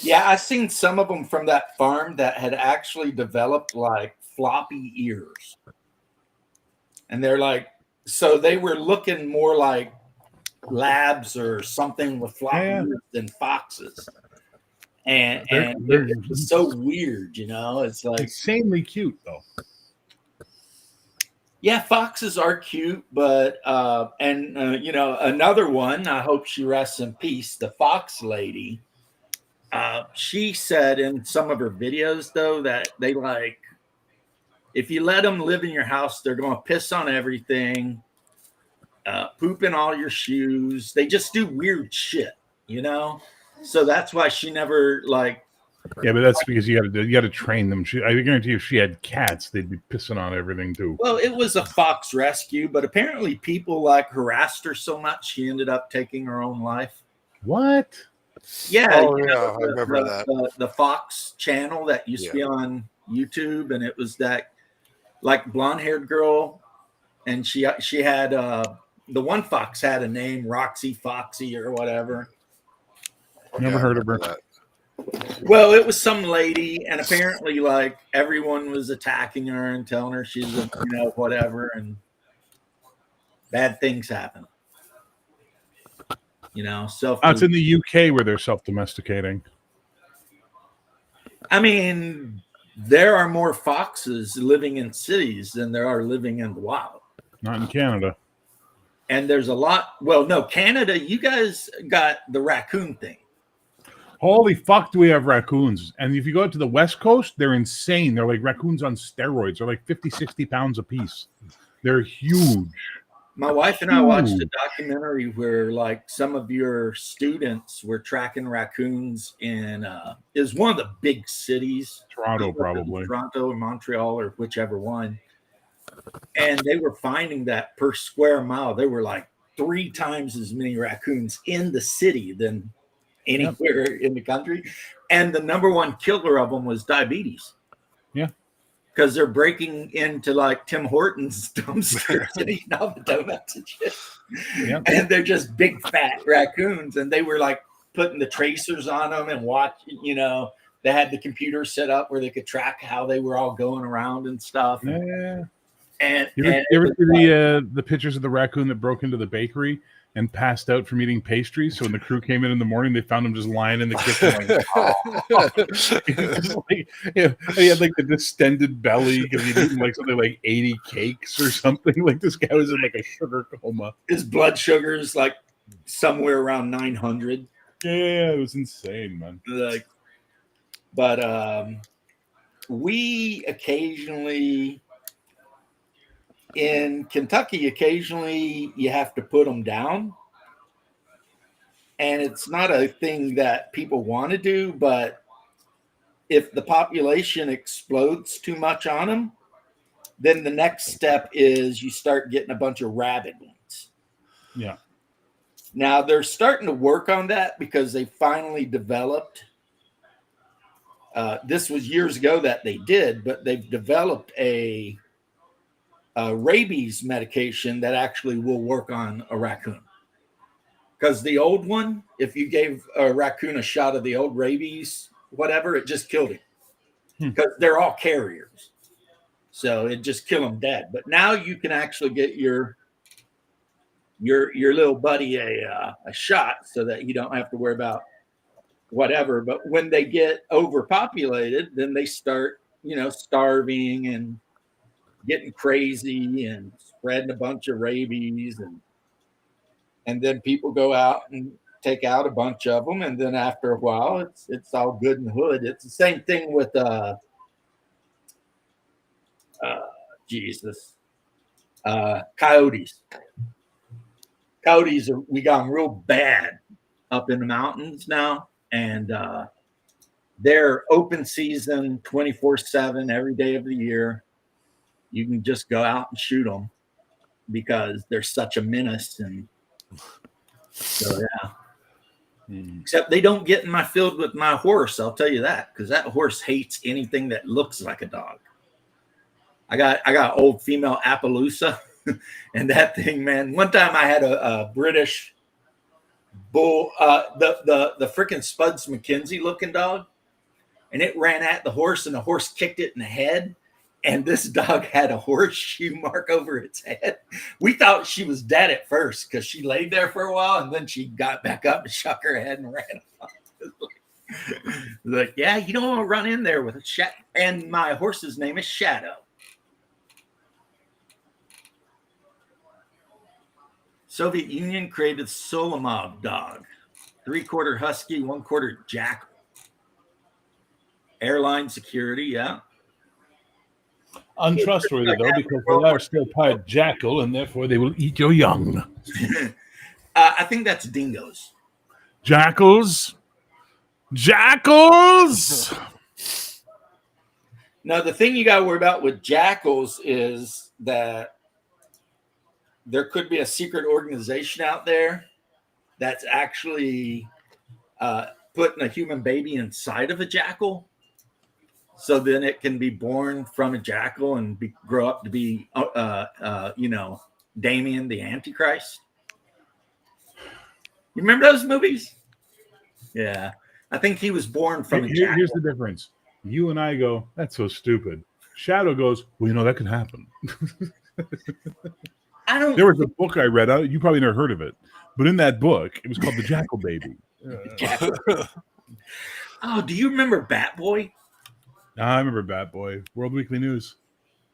Yeah, I've seen some of them from that farm that had actually developed like floppy ears. And they're like, so they were looking more like labs or something with floppy ears than foxes. And it was so weird, It's like
insanely cute, though.
Yeah, foxes are cute, but another one. I hope she rests in peace. The fox lady. She said in some of her videos, though, that they like if you let them live in your house, they're going to piss on everything, poop in all your shoes. They just do weird shit, So that's why she never like.
Yeah, but that's because you got to train them. I guarantee you, if she had cats, they'd be pissing on everything too.
Well, it was a fox rescue, but apparently people like harassed her so much she ended up taking her own life.
What?
Yeah,
I remember that.
The Fox channel that used to be on YouTube, and it was that like blonde-haired girl, and she had the one fox had a name, Roxy Foxy or whatever.
Never heard of her.
Well, it was some lady, and apparently, like everyone was attacking her and telling her she's whatever, and bad things happen.
It's in the UK where they're self-domesticating.
I mean, there are more foxes living in cities than there are living in the wild.
Not in Canada.
And there's a lot. Well, no, Canada, you guys got the raccoon thing.
Holy fuck, do we have raccoons? And if you go out to the West Coast, they're insane. They're like raccoons on steroids. They're like 50, 60 pounds a piece. They're huge.
My wife and I watched a documentary where like some of your students were tracking raccoons in is one of the big cities.
Toronto, probably.
Toronto or Montreal or whichever one. And they were finding that per square mile, there were like 3 times as many raccoons in the city than anywhere in the country. And the number one killer of them was diabetes.
Yeah.
Because they're breaking into like Tim Hortons dumpsters and eating all the donuts and shit. Yep. And they're just big fat raccoons. And they were like putting the tracers on them and watching, they had the computer set up where they could track how they were all going around and stuff.
Yeah.
And,
You
and
ever
it
see
was
the pictures of the raccoon that broke into the bakery and passed out from eating pastries? So when the crew came in the morning, they found him just lying in the kitchen, he had like the distended belly because he'd eaten like something like 80 cakes or something. Like this guy was in like a sugar coma.
his blood sugar is like somewhere around 900.
Yeah, it was insane, man.
Like, but we occasionally in Kentucky, occasionally you have to put them down. And it's not a thing that people want to do, but if the population explodes too much on them, then the next step is you start getting a bunch of rabid ones.
Yeah.
Now they're starting to work on that because they finally developed. This was years ago that they did, but they've developed a rabies medication that actually will work on a raccoon. Because the old one, if you gave a raccoon a shot of the old rabies, whatever, it just killed him. Because they're all carriers. So it just kill them dead. But now you can actually get your little buddy a shot so that you don't have to worry about whatever. But when they get overpopulated, then they start, starving and getting crazy and spreading a bunch of rabies, and then people go out and take out a bunch of them, and then after a while it's all good in the hood. It's the same thing with coyotes. Coyotes we got them real bad up in the mountains now, and they're open season 24/7 every day of the year. You can just go out and shoot them because they're such a menace. And so, yeah. Except they don't get in my field with my horse. I'll tell you that, because that horse hates anything that looks like a dog. I got old female Appaloosa, and that thing, man. One time I had a British bull, the freaking Spuds McKenzie looking dog, and it ran at the horse, and the horse kicked it in the head. And this dog had a horseshoe mark over its head. We thought she was dead at first because she laid there for a while, and then she got back up and shook her head and ran off. Like, yeah, you don't want to run in there with a shadow. And my horse's name is Shadow. Soviet Union created Solomov dog, 3/4 husky, 1/4 jackal. Airline security, yeah.
Untrustworthy, though, because they are still part jackal, and therefore they will eat your young.
I think that's dingoes.
Jackals? Jackals!
Now, the thing you got to worry about with jackals is that there could be a secret organization out there that's actually putting a human baby inside of a jackal. So then it can be born from a jackal and grow up to be, Damien the Antichrist. You remember those movies? Yeah. I think he was born from a jackal.
Here's the difference. You and I go, that's so stupid. Shadow goes, well, that could happen. There was a book I read. You probably never heard of it. But in that book, it was called The Jackal Baby.
Oh, do you remember Bat Boy?
I remember Bat Boy. World Weekly News.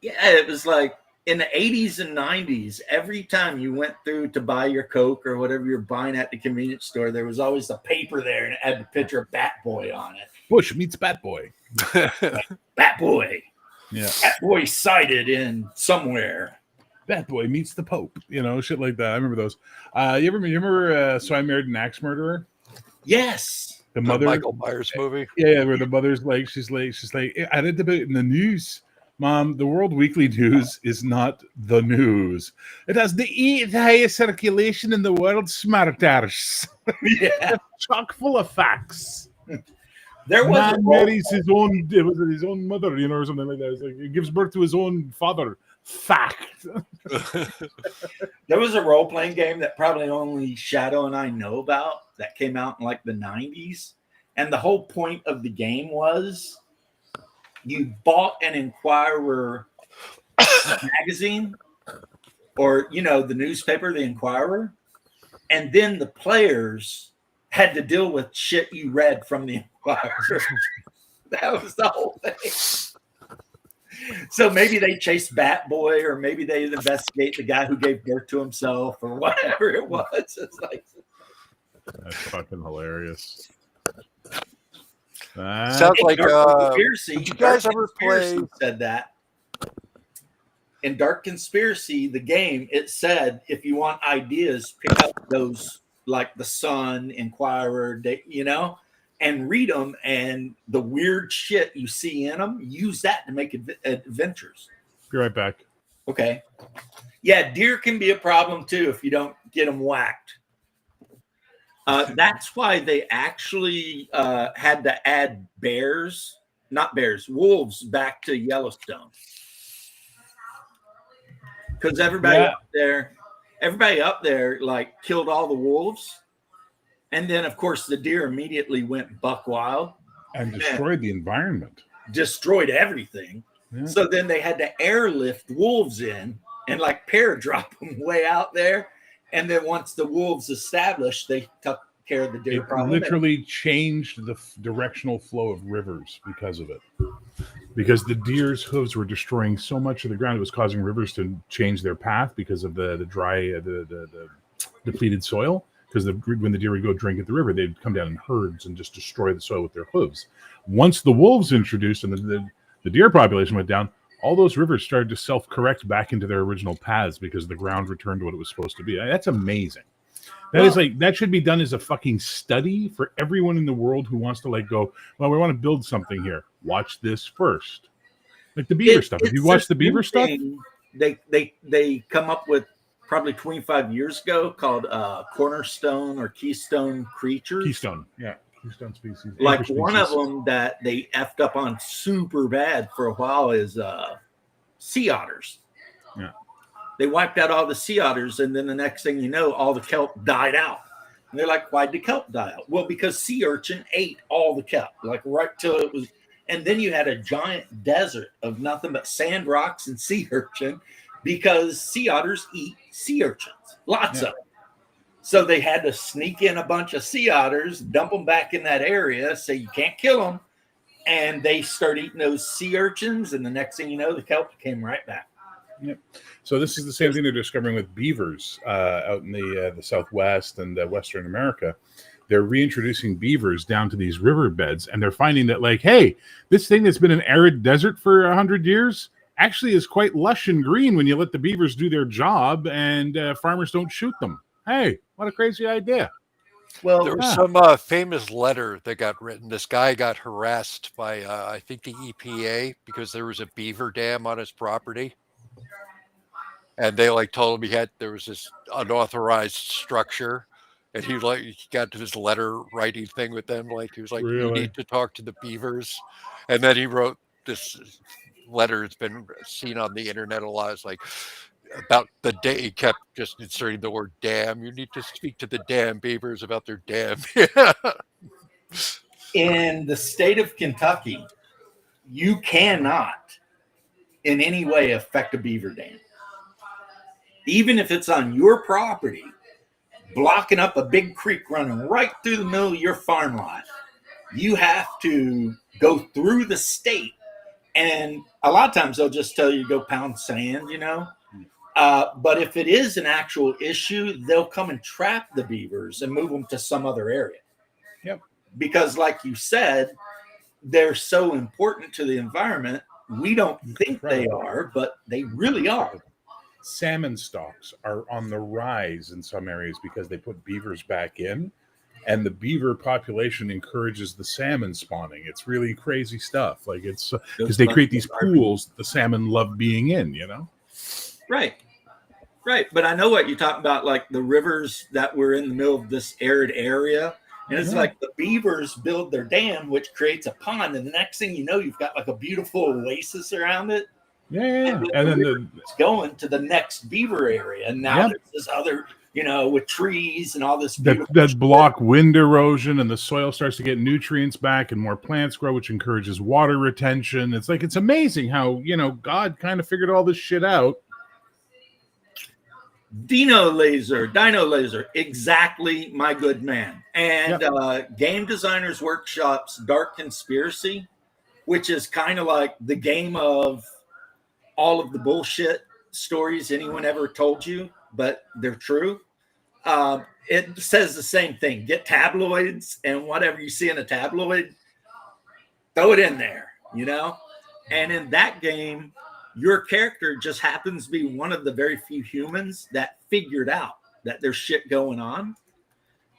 Yeah, it was like in the 80s and 90s, every time you went through to buy your Coke or whatever you're buying at the convenience store, there was always the paper there and it had the picture of Bat Boy on it.
Bush meets Bat Boy.
Bat Boy.
Yeah.
Bat Boy sighted in somewhere.
Bat Boy meets the Pope. Shit like that. I remember those. You remember So I Married an Axe Murderer?
Yes.
The mother,
Michael Myers movie.
Yeah, where the mother's like, she's like, I read about it in the news. Mom, the World Weekly News is not the news. It has the highest circulation in the world, smarters.
Yeah.
Chock full of facts.
There was
Man marries his own mother, or something like that. It's like he gives birth to his own father. Fact.
There was a role-playing game that probably only Shadow and I know about that came out in like the 90s. And the whole point of the game was you bought an Inquirer magazine or, the newspaper, the Inquirer. And then the players had to deal with shit you read from the Inquirer. That was the whole thing. So maybe they chase Bat Boy, or maybe they investigate the guy who gave birth to himself, or whatever it was. It's like,
that's fucking hilarious.
Sounds like
Conspiracy.
did you guys ever
Conspiracy
play?
said that in Dark Conspiracy, the game, it said if you want ideas, pick up those like the Sun, Inquirer, and read them, and the weird shit you see in them, use that to make adventures.
Be right back.
Okay. Yeah, deer can be a problem too if you don't get them whacked. That's why they actually had to add wolves back to Yellowstone. Because everybody up there like killed all the wolves. And then, of course, the deer immediately went buck wild.
And destroyed the environment.
Destroyed everything. Yeah. So then they had to airlift wolves in and like paradrop them way out there. And then once the wolves established, they took care of the deer problem.
It literally changed the directional flow of rivers because of it. Because the deer's hooves were destroying so much of the ground, it was causing rivers to change their path because of the dry, the depleted soil. Because when the deer would go drink at the river, they'd come down in herds and just destroy the soil with their hooves. Once the wolves introduced and the deer population went down, all those rivers started to self-correct back into their original paths because the ground returned to what it was supposed to be. That's amazing. That should be done as a fucking study for everyone in the world who wants to we want to build something here. Watch this first. Like the beaver stuff. Have you watched the beaver stuff?
They come up with probably 25 years ago called Cornerstone or Keystone Creatures.
Keystone species.
Like one of them that they effed up on super bad for a while is sea otters.
Yeah.
They wiped out all the sea otters, and then the next thing you know, all the kelp died out. And they're like, why'd the kelp die out? Well, because sea urchin ate all the kelp, like right till it was. And then you had a giant desert of nothing but sand, rocks, and sea urchin because sea otters eat sea urchins, lots of them. So they had to sneak in a bunch of sea otters, dump them back in that area, say you can't kill them. And they start eating those sea urchins, and the next thing you know, the kelp came right back.
Yep. So this is the same thing they're discovering with beavers out in the Southwest and Western America. They're reintroducing beavers down to these riverbeds, and they're finding that, hey, this thing that's been an arid desert for 100 years actually is quite lush and green when you let the beavers do their job and farmers don't shoot them. Hey, what a crazy idea.
Well, there was some famous letter that got written. This guy got harassed by, I think, the EPA because there was a beaver dam on his property. And they told him there was this unauthorized structure. And he got to his letter writing thing with them. He was like, really? You need to talk to the beavers. And then he wrote this letter. It's been seen on the internet a lot. It's about the day. He kept just inserting the word dam. You need to speak to the dam beavers about their dam.
In the state of Kentucky, you cannot in any way affect a beaver dam. Even if it's on your property, blocking up a big creek running right through the middle of your farm lot, you have to go through the state. And a lot of times they'll just tell you to go pound sand, But if it is an actual issue, they'll come and trap the beavers and move them to some other area.
Yep.
Because like you said, they're so important to the environment. We don't think they are, but they really are.
Salmon stocks are on the rise in some areas because they put beavers back in, and the beaver population encourages the salmon spawning. It's really crazy stuff. It's because they create these pools that the salmon love being in,
Right. But I know what you're talking about, like the rivers that were in the middle of this arid area. And it's like the beavers build their dam, which creates a pond. And the next thing you know, you've got a beautiful oasis around it.
Yeah. And then
it's going to the next beaver area. And now there's this other with trees and all this
that
beautiful
that
shit.
block wind erosion, and the soil starts to get nutrients back and more plants grow, which encourages water retention. It's amazing how God kind of figured all this shit out.
Dino Laser, exactly, my good man. And Game Designers Workshop's Dark Conspiracy, which is kind of like the game of all of the bullshit stories anyone ever told you, but they're true. It says the same thing. Get tabloids, and whatever you see in a tabloid, throw it in there, And in that game, your character just happens to be one of the very few humans that figured out that there's shit going on.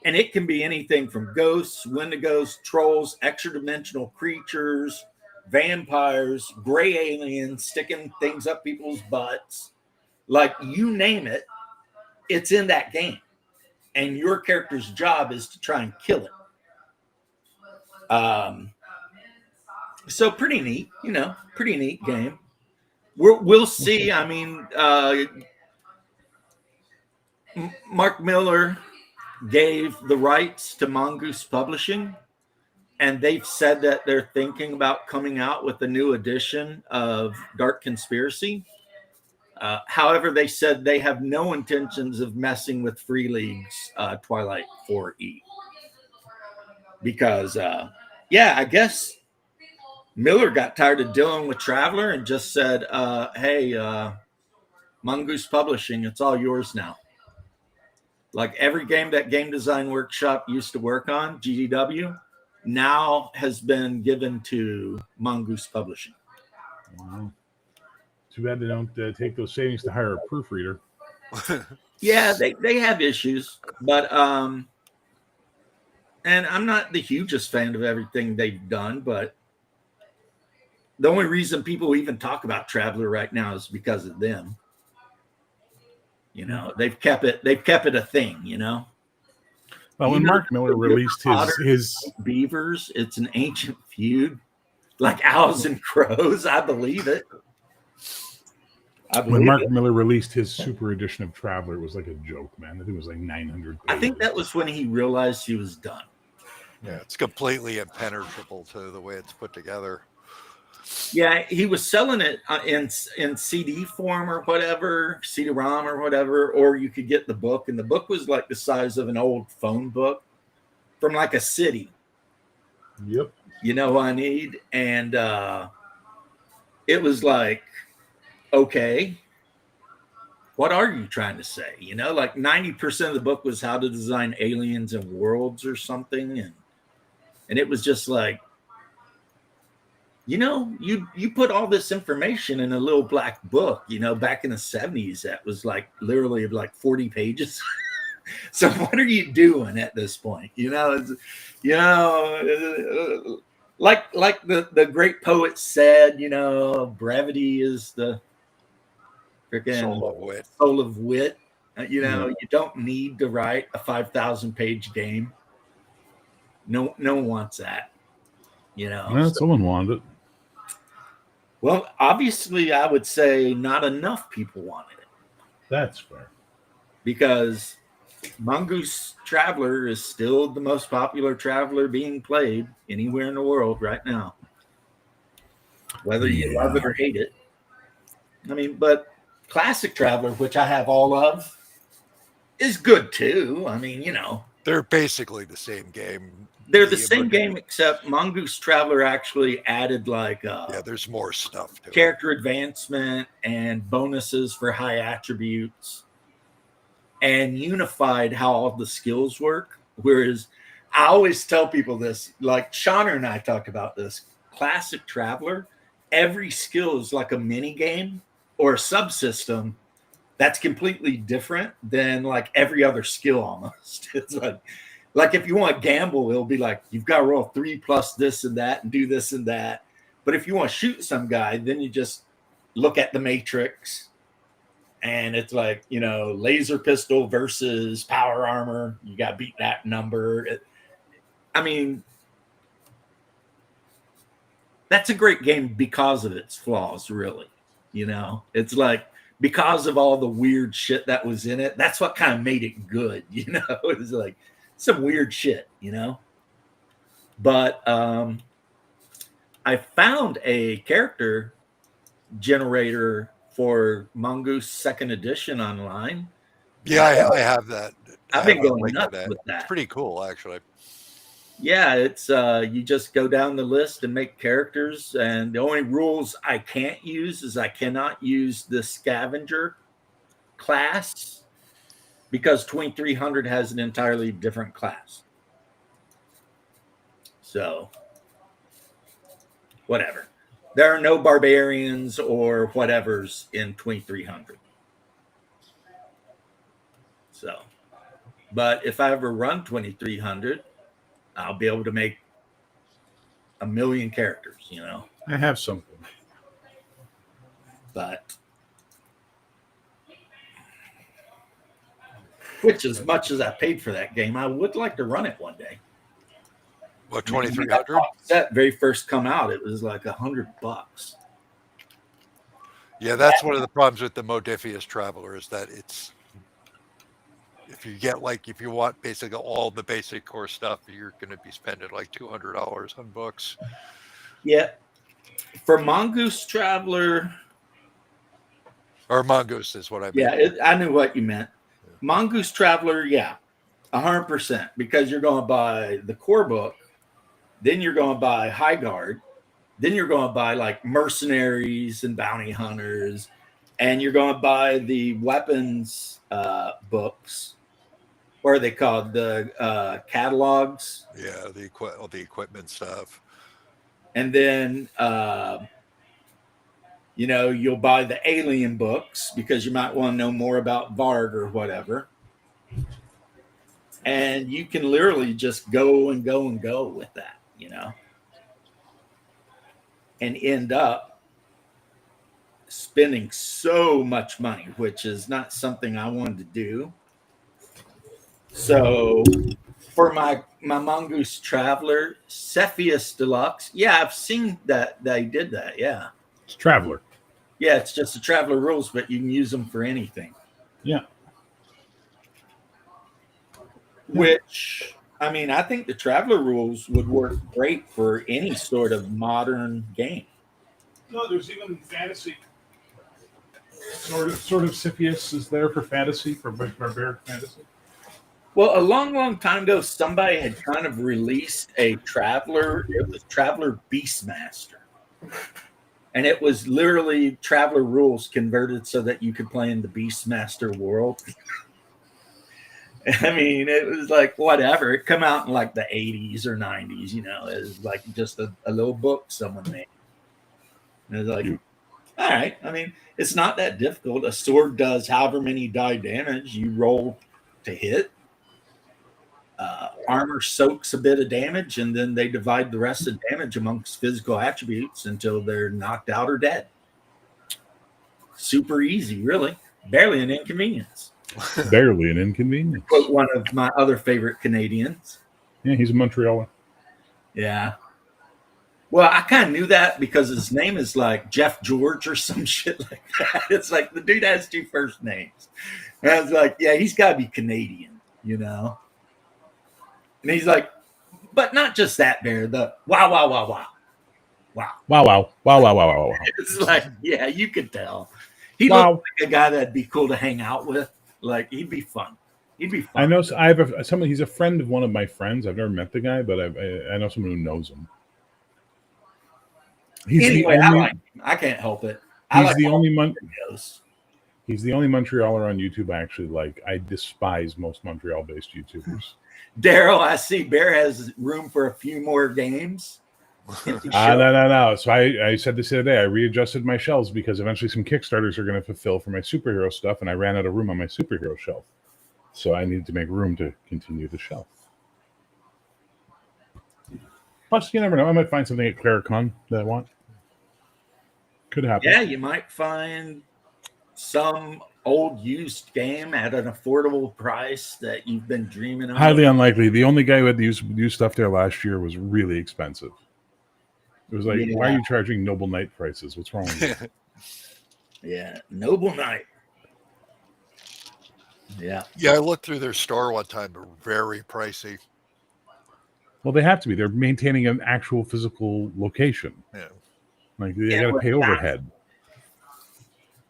And it can be anything from ghosts, wendigos, trolls, extra-dimensional creatures, vampires, gray aliens sticking things up people's butts. Like, you name it, it's in that game. And your character's job is to try and kill it. So pretty neat, pretty neat game. We'll see. I mean, Mark Miller gave the rights to Mongoose Publishing, and they've said that they're thinking about coming out with a new edition of Dark Conspiracy. However, they said they have no intentions of messing with Free League's Twilight 4E. Because, I guess Miller got tired of dealing with Traveler and just said, hey, Mongoose Publishing, it's all yours now. Like every game that Game Design Workshop used to work on, GDW, now has been given to Mongoose Publishing.
Wow. Too bad they don't take those savings to hire a proofreader.
Yeah, they have issues, but and I'm not the hugest fan of everything they've done, but the only reason people even talk about Traveler right now is because of them. They've kept it a thing,
Well, when Mark Miller released his
beavers, it's an ancient feud, like owls and crows. I believe it.
When Mark Miller released his super edition of Traveler, it was like a joke, man. I think it was like 900 pages.
I think that was when he realized he was done.
Yeah, it's completely impenetrable to the way it's put together.
Yeah, he was selling it in CD form or whatever, CD-ROM or whatever, or you could get the book, and the book was like the size of an old phone book from like a city.
Yep.
You know what I need? And it was like, okay, what are you trying to say? Like 90% of the book was how to design aliens and worlds or something, and it was just like, you put all this information in a little black book, back in the 70s, that was like literally like 40 pages. So what are you doing at this point? Like the great poet said, brevity is the freaking soul of wit. You don't need to write a 5,000 page game. No one wants that.
Someone wanted it.
Well, obviously, I would say not enough people wanted it.
That's fair.
Because Mongoose Traveler is still the most popular Traveler being played anywhere in the world right now. Whether you love it or hate it. I mean, but Classic Traveler, which I have all of, is good too. I mean,
They're basically the same game.
They're the same game, except Mongoose Traveler actually added
there's more stuff to
character advancement and bonuses for high attributes, and unified how all the skills work. Whereas I always tell people this, like Shauna and I talked about this. Classic Traveler, every skill is like a mini game or a subsystem that's completely different than like every other skill almost. It's like if you want to gamble, it'll be like, you've got to roll 3 plus this and that and do this and that. But if you want to shoot some guy, then you just look at the matrix and it's like, laser pistol versus power armor. You got to beat that number. I mean, that's a great game because of its flaws, really. It's like because of all the weird shit that was in it. That's what kind of made it good, you know. It was like some weird shit, you know. But I found a character generator for Mongoose Second Edition online.
Yeah, I have that.
I've
I
been
have a
going
link to
nuts
that.
with
It's
that.
pretty cool, actually.
Yeah, it's you just go down the list and make characters, and the only rules I can't use is I cannot use the scavenger class because 2300 has an entirely different class. So, whatever. There are no barbarians or whatevers in 2300. So, but if I ever run 2300, I'll be able to make a million characters, you know.
I have something.
But which, as much as I paid for that game, I would like to run it one day.
What, 2300?
That very first come out, it was like $100.
Yeah, that's one of the problems with the Modifius Traveler is that it's, if you get like, if you want basically all the basic core stuff, you're going to be spending like $200 on books.
Yeah. For Mongoose Traveler.
Or Mongoose is what I mean.
Yeah, I knew what you meant. Mongoose Traveler, yeah, 100%. Because you're going to buy the core book, then you're going to buy High Guard, then you're going to buy like mercenaries and bounty hunters, and you're going to buy the weapons books. What are they called? The catalogs.
Yeah, all the equipment stuff.
And then, you know, you'll buy the alien books because you might want to know more about Varg or whatever. And you can literally just go and go and go with that, you know, and end up spending so much money, which is not something I wanted to do. So for my Mongoose Traveler, Cepheus Deluxe, yeah, I've seen that they did that. Yeah.
It's Traveler.
Yeah, it's just the Traveler rules, but you can use them for anything.
Yeah.
Which, I mean, I think the Traveler rules would work great for any sort of modern game.
No, there's even fantasy. Sort of Cepheus is there for fantasy, for barbaric fantasy.
Well, a long, long time ago, somebody had kind of released a Traveler. It was Traveler Beastmaster. And it was literally Traveler rules converted so that you could play in the Beastmaster world. I mean, it was like whatever. It come out in like the 80s or 90s, you know. It was like just a little book someone made. And it was like, all right. I mean, it's not that difficult. A sword does however many die damage. You roll to hit. Armor soaks a bit of damage, and then they divide the rest of the damage amongst physical attributes until they're knocked out or dead. Super easy, really. Barely an inconvenience.
Barely an inconvenience.
Quote one of my other favorite Canadians.
Yeah, he's a Montrealer.
Yeah. Well, I kind of knew that because his name is like Jeff George or some shit like that. It's like the dude has two first names. And I was like, yeah, he's got to be Canadian, you know? And he's like, but not just that, Bear. The wow, wow, wow, wow. Wow.
Wow, wow. Wow, wow, wow, wow, wow.
It's like, yeah, you could tell. He
Wow.
looked like a guy that'd be cool to hang out with. Like, he'd be fun. He'd be fun.
I know. I have someone. He's a friend of one of my friends. I've never met the guy, but I know someone who knows him. He's
Anyway,
the
I
only,
like him. I can't help it.
He's
like
the only
videos.
He's the only Montrealer on YouTube I actually like. I despise most Montreal-based YouTubers.
Daryl, I see Bear has room for a few more games.
No. So I said this the other day. I readjusted my shelves because eventually some Kickstarters are going to fulfill for my superhero stuff, and I ran out of room on my superhero shelf. So I needed to make room to continue the shelf. Plus, you never know. I might find something at Claricon that I want. Could happen.
Yeah, you might find some old used game at an affordable price that you've been dreaming of.
Highly unlikely. The only guy who had used stuff there last year was really expensive. It was like, why are you charging Noble Knight prices? What's wrong with you?
Yeah, Noble Knight. Yeah.
Yeah, I looked through their store one time. They're very pricey.
Well, they have to be. They're maintaining an actual physical location.
Yeah.
Like they
Yeah,
got to
well,
pay overhead.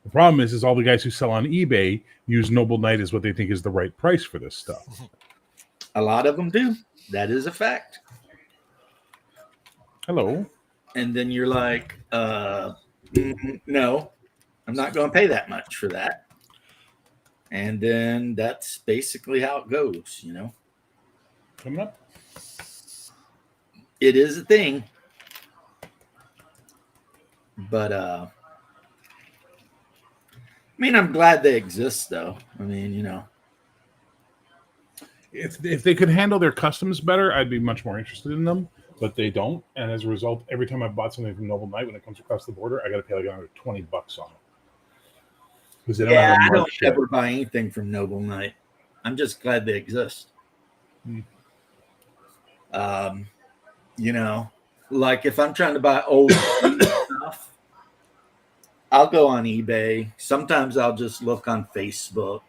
The problem is all the guys who sell on eBay use Noble Knight as what they think is the right price for this stuff.
a lot of them do. That is a fact.
Hello.
And then you're like, no, I'm not going to pay that much for that. And then that's basically how it goes, you know.
Coming up.
It is a thing. But I mean, I'm glad they exist though. I mean, you know.
If they could handle their customs better, I'd be much more interested in them. But they don't, and as a result, every time I've bought something from Noble Knight, when it comes across the border, I got to pay like another $20 on it because they don't have a
I don't
marked ship.
ever buy anything from Noble Knight. I'm just glad they exist. You know, like if I'm trying to buy old stuff, I'll go on eBay. Sometimes I'll just look on Facebook.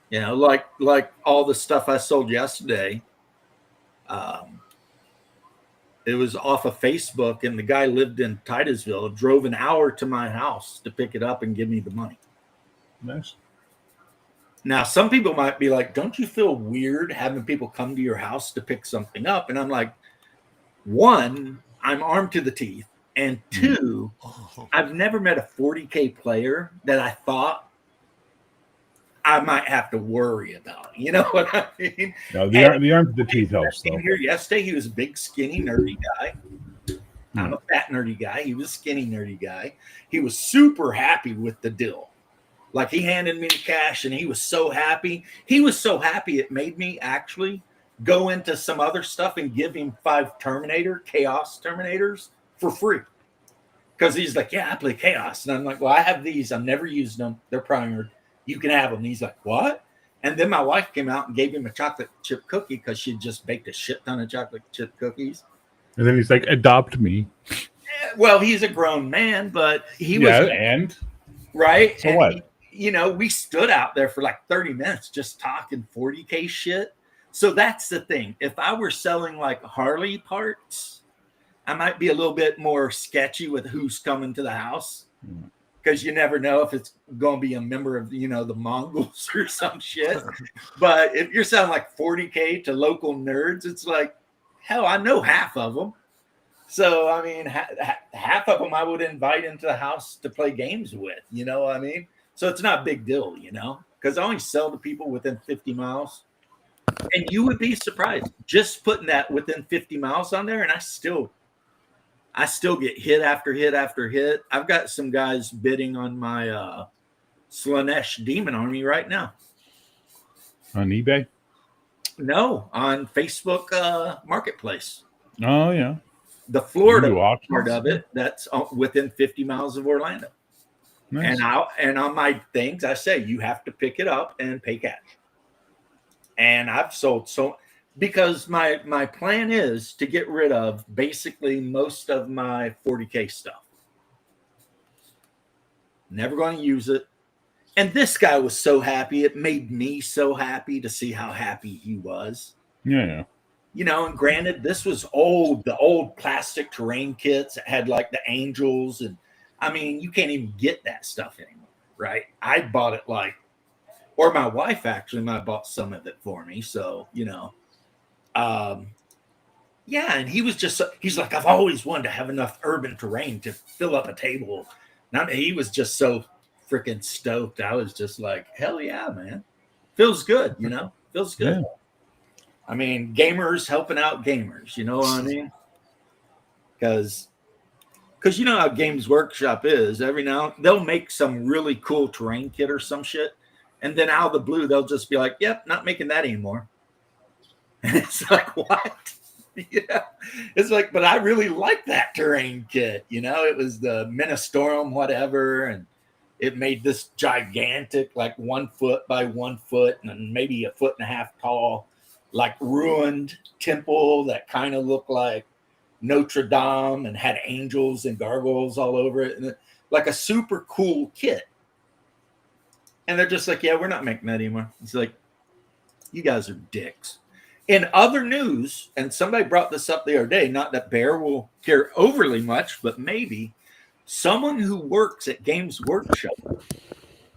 You know, like all the stuff I sold yesterday. It was off of Facebook, and the guy lived in Titusville, drove an hour to my house to pick it up and give me the money.
Nice.
Now, some people might be like, don't you feel weird having people come to your house to pick something up? And I'm like, one, I'm armed to the teeth. And two, I've never met a 40K player that I thought I might have to worry about. You know what I mean?
No, the arm to the teeth helps, though.
Here yesterday, he was a big, skinny, nerdy guy. I'm a fat, nerdy guy. He was a skinny, nerdy guy. He was super happy with the deal. Like, he handed me the cash, and he was so happy. He was so happy it made me actually go into some other stuff and give him 5 Chaos Terminators for free. Because he's like, yeah, I play Chaos. And I'm like, well, I have these. I've never used them. They're primed. You can have them. And he's like, what? And then my wife came out and gave him a chocolate chip cookie because she just baked a shit ton of chocolate chip cookies.
And then he's like, adopt me.
Well, he's a grown man, but he was.
Yeah, and?
Right?
So
and
what?
We stood out there for like 30 minutes just talking 40K shit. So that's the thing. If I were selling like Harley parts, I might be a little bit more sketchy with who's coming to the house. Because you never know if it's going to be a member of, the Mongols or some shit. But if you're selling like 40K to local nerds, it's like, hell, I know half of them. So, I mean, half of them I would invite into the house to play games with, you know what I mean? So it's not a big deal, because I only sell to people within 50 miles. And you would be surprised just putting that within 50 miles on there. And I still get hit after hit after hit. I've got some guys bidding on my Slanesh Demon Army right now.
On eBay?
No, on Facebook Marketplace.
Oh, yeah.
The Florida
auctions?
part of it, that's within 50 miles of Orlando.
Nice.
And on my things, I say you have to pick it up and pay cash. And I've sold because my plan is to get rid of basically most of my 40K stuff. Never going to use it. And this guy was so happy. It made me so happy to see how happy he was.
Yeah.
And granted, this was the old plastic terrain kits that had like the angels. And I mean, you can't even get that stuff anymore, right? I bought it or my wife actually might have bought some of it for me. So, and he was he's like, I've always wanted to have enough urban terrain to fill up a table. And he was just so freaking stoked. I was just like, hell yeah, man. Feels good, feels good. Yeah. I mean, gamers helping out gamers, you know what I mean? Because you know how Games Workshop is. Every now they'll make some really cool terrain kit or some shit. And then out of the blue, they'll just be like, yep, not making that anymore. And it's like, what? It's like, but I really like that terrain kit. It was the Ministorum, whatever. And it made this gigantic, like 1 foot by 1 foot and maybe 1.5 feet tall, like ruined temple that kind of looked like Notre Dame and had angels and gargoyles all over it. And like a super cool kit. And they're just like, yeah, we're not making that anymore. It's like, you guys are dicks. In other news, and somebody brought this up the other day, not that Bear will care overly much, but maybe someone who works at Games Workshop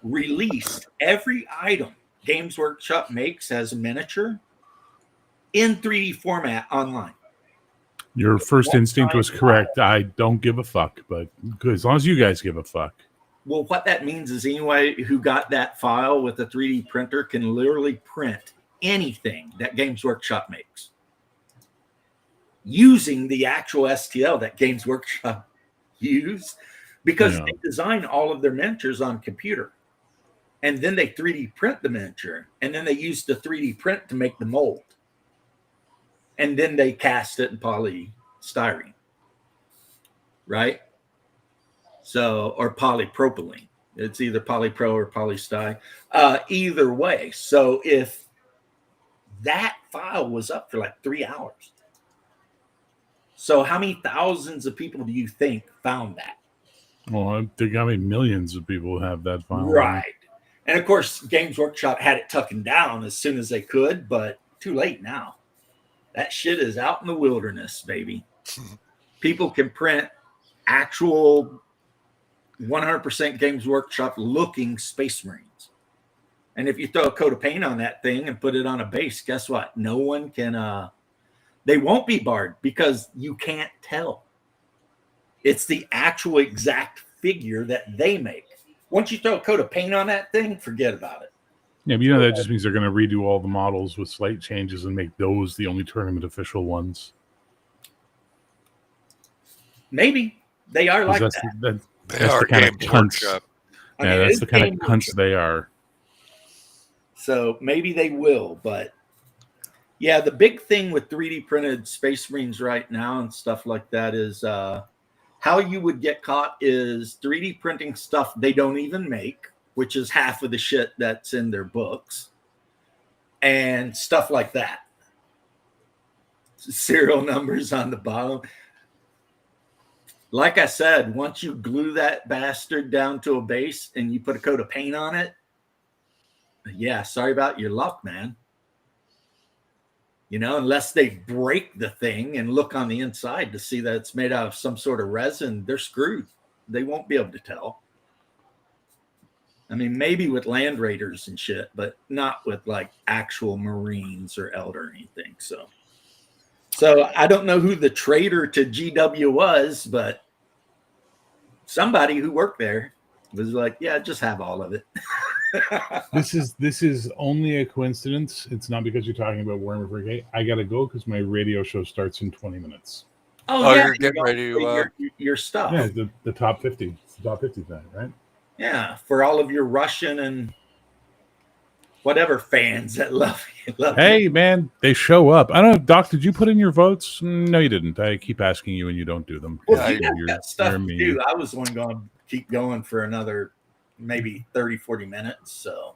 released every item Games Workshop makes as a miniature in 3D format online.
Your first instinct was correct. I don't give a fuck, but good, as long as you guys give a fuck.
Well, what that means is anybody who got that file with a 3D printer can literally print anything that Games Workshop makes using the actual STL that Games Workshop use, because they design all of their miniatures on computer. And then they 3D print the miniature, and then they use the 3D print to make the mold. And then they cast it in polystyrene, right? So, or polypropylene. It's either polypro or polysty. Either way. So if that file was up for like 3 hours, so how many thousands of people do you think found that?
Well, I think how many millions of people have that file.
Right. And of course, Games Workshop had it tucking down as soon as they could, but too late now. That shit is out in the wilderness, baby. People can print actual 100% Games Workshop looking Space Marines. And if you throw a coat of paint on that thing and put it on a base, guess what? No one can, they won't be barred because you can't tell. It's the actual exact figure that they make. Once you throw a coat of paint on that thing, forget about it.
Yeah, but you know that just means they're going to redo all the models with slight changes and make those the only tournament official ones.
Maybe they are like
that's
that.
They are
the kind of
Games
cunts.
Workshop.
Yeah, that's the kind of cunts they are.
So maybe they will, but yeah, the big thing with 3D printed Space Marines right now and stuff like that is how you would get caught is 3D printing stuff they don't even make, which is half of the shit that's in their books, and stuff like that. Serial numbers on the bottom. Like I said, once you glue that bastard down to a base and you put a coat of paint on it, yeah, sorry about your luck, man. You know, unless they break the thing and look on the inside to see that it's made out of some sort of resin, they're screwed. They won't be able to tell. I mean, maybe with Land Raiders and shit, but not with like actual Marines or Elder or anything. So I don't know who the traitor to GW was, but somebody who worked there was like, yeah, just have all of it.
This is only a coincidence. It's not because you're talking about Warhammer Brigade. I gotta go because my radio show starts in 20 minutes.
Oh yeah,
you're getting ready to
your stuff.
Yeah, the top 50. It's the top 50 thing, right?
Yeah, for all of your Russian and whatever fans that love you.
Hey, man, they show up. I don't know, Doc, did you put in your votes? No, you didn't. I keep asking you and you don't do them.
Well, you got that stuff to do. I was one going to keep going for another maybe 30, 40 minutes. So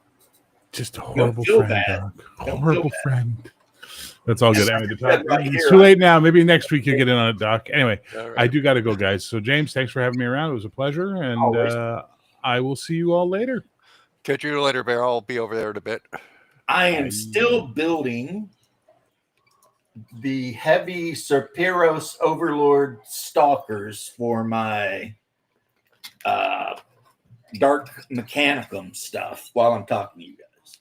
just a horrible friend, Doc. Horrible friend. That's all good. Anyway, it's too late now. Maybe next week you'll get in on it, Doc. Anyway, right. I do got to go, guys. So, James, thanks for having me around. It was a pleasure. And I will see you all later.
Catch you later, Bear. I'll be over there in a bit.
I am still building the heavy Serpiros Overlord Stalkers for my Dark Mechanicum stuff while I'm talking to you guys.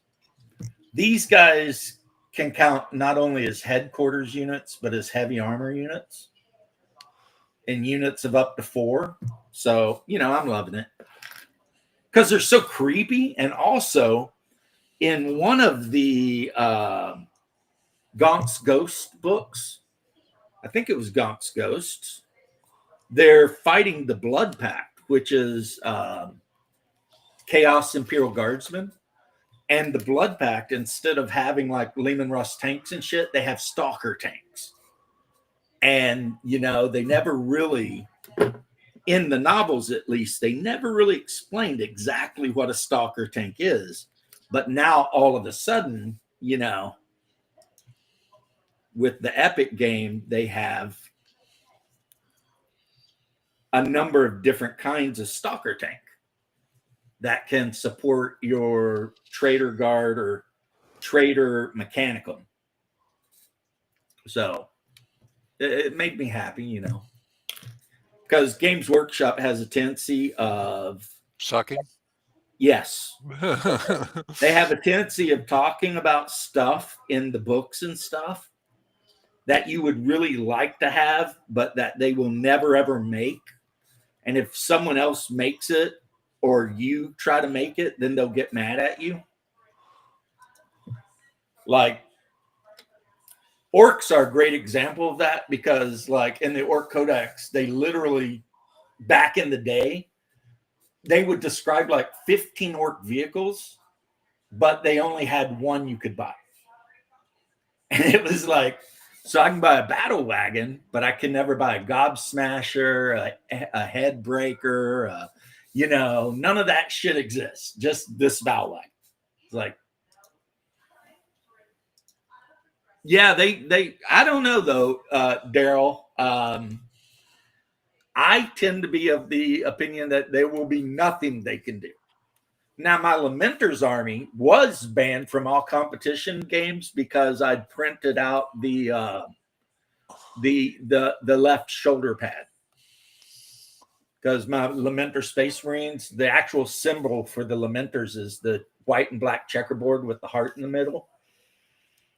These guys can count not only as headquarters units, but as heavy armor units and units of up to 4. So, you know, I'm loving it because they're so creepy. And also in one of the Gonk's Ghost books, I think it was Gonk's Ghosts, they're fighting the Blood Pact, which is Chaos Imperial Guardsmen. And the Blood Pact, instead of having like Lehman Russ tanks and shit, they have Stalker tanks. And, you know, they never really, in the novels at least, they never really explained exactly what a Stalker tank is. But now all of a sudden, you know, with the Epic game, they have a number of different kinds of stalker tank that can support your trader guard or trader mechanicum. So it made me happy, you know, because Games Workshop has a tendency of
Sucking.
yes, they have a tendency of talking about stuff in the books and stuff that you would really like to have, but that they will never ever make. And if someone else makes it or you try to make it, then they'll get mad at you. Like orcs are a great example of that because, like, in the Orc Codex, they literally, back in the day, they would describe like 15 orc vehicles, but they only had one you could buy. And it was like, so I can buy a battle wagon, but I can never buy a gobsmasher, a head breaker, you know, none of that shit exists. Just this battle wagon. It's like, yeah, they I don't know though, Daryl. I tend to be of the opinion that there will be nothing they can do. Now, my Lamenter's army was banned from all competition games because I'd printed out the left shoulder pad. Because my Lamenter Space Marines, the actual symbol for the Lamenters is the white and black checkerboard with the heart in the middle.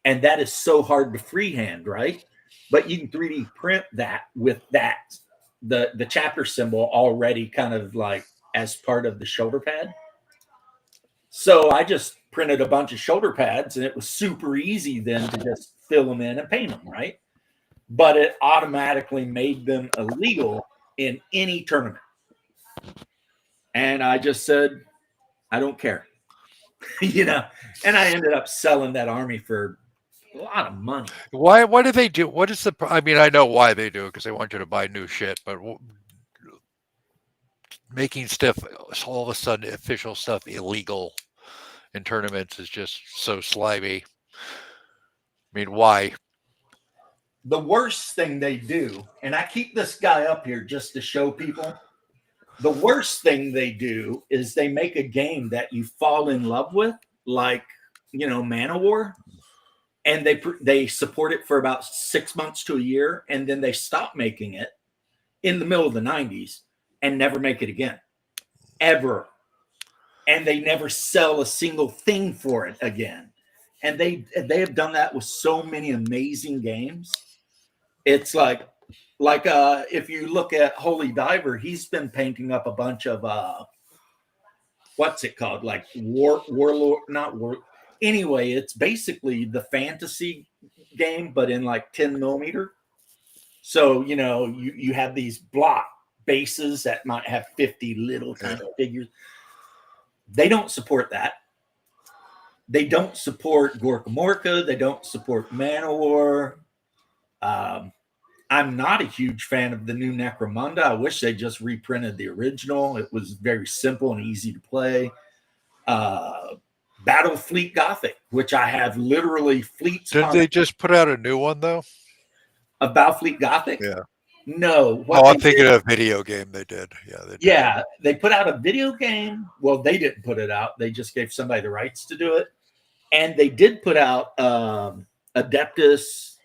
And that is so hard to freehand, right? But you can 3D print that with that, the chapter symbol already kind of like as part of the shoulder pad. So I just printed a bunch of shoulder pads and it was super easy then to just fill them in and paint them, right? But it automatically made them illegal in any tournament. And I just said, I don't care. You know, and I ended up selling that army for a lot of money.
Why do they do? What is the? I mean, I know why they do it because they want you to buy new shit. But making stuff all of a sudden official stuff illegal in tournaments is just so slimy. I mean, why?
The worst thing they do, and I keep this guy up here just to show people. The worst thing they do is they make a game that you fall in love with, like, you know, Man of War. And they support it for about 6 months to a year, and then they stop making it in the middle of the 90s and never make it again, ever. And they never sell a single thing for it again. And they have done that with so many amazing games. It's like if you look at Holy Diver, he's been painting up a bunch of what's it called, like warlord, not war. Anyway, it's basically the fantasy game, but in like 10 millimeter. So, you know, you have these block bases that might have 50 little tiny figures. They don't support that. They don't support Gorka Morka. They don't support Man of War. I'm not a huge fan of the new Necromunda. I wish they just reprinted the original. It was very simple and easy to play. Battlefleet Gothic, which I have literally fleets.
Didn't they just put out a new one though?
A Battlefleet Gothic?
Yeah.
No.
I'm thinking of a video game they did. Yeah.
They put out a video game. Well, they didn't put it out. They just gave somebody the rights to do it. And they did put out Adeptus.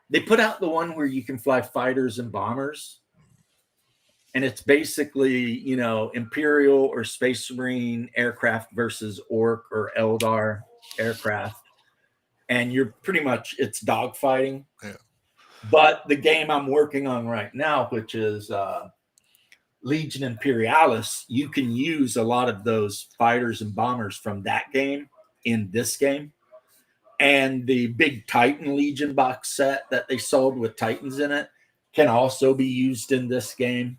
They put out the one where you can fly fighters and bombers. And it's basically, you know, Imperial or Space Marine aircraft versus Orc or Eldar aircraft. And you're pretty much, it's dogfighting.
Yeah.
But the game I'm working on right now, which is Legion Imperialis, you can use a lot of those fighters and bombers from that game in this game. And the big Titan Legion box set that they sold with Titans in it can also be used in this game.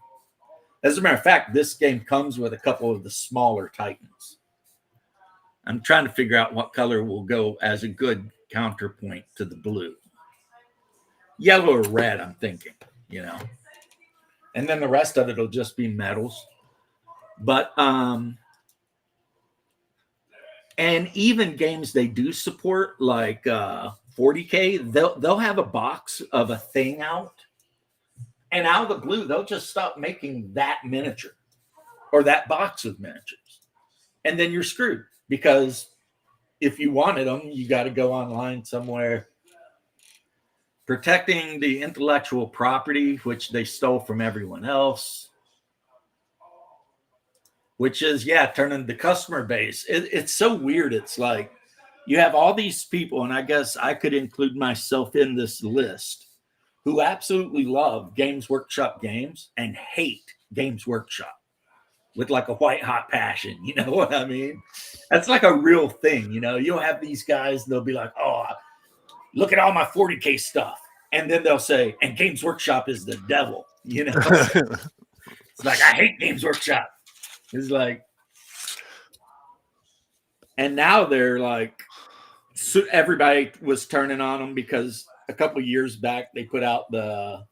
As a matter of fact, this game comes with a couple of the smaller Titans. I'm trying to figure out what color will go as a good counterpoint to the blue. Yellow or red, I'm thinking, you know. And then the rest of it will just be metals. But and even games they do support, like 40K, they'll have a box of a thing out And out of the blue, they'll just stop making that miniature or that box of miniatures. And then you're screwed because if you wanted them, you got to go online somewhere. Protecting the intellectual property, which they stole from everyone else, which is, turning the customer base. It's so weird. It's like you have all these people, and I guess I could include myself in this list, who absolutely love Games Workshop games and hate Games Workshop with like a white hot passion. You know what I mean? That's like a real thing. You know, you'll have these guys, they'll be like, oh, look at all my 40K stuff. And then they'll say, and Games Workshop is the devil. You know, it's like, I hate Games Workshop. It's like, and now they're like, so everybody was turning on them because a couple of years back they put out the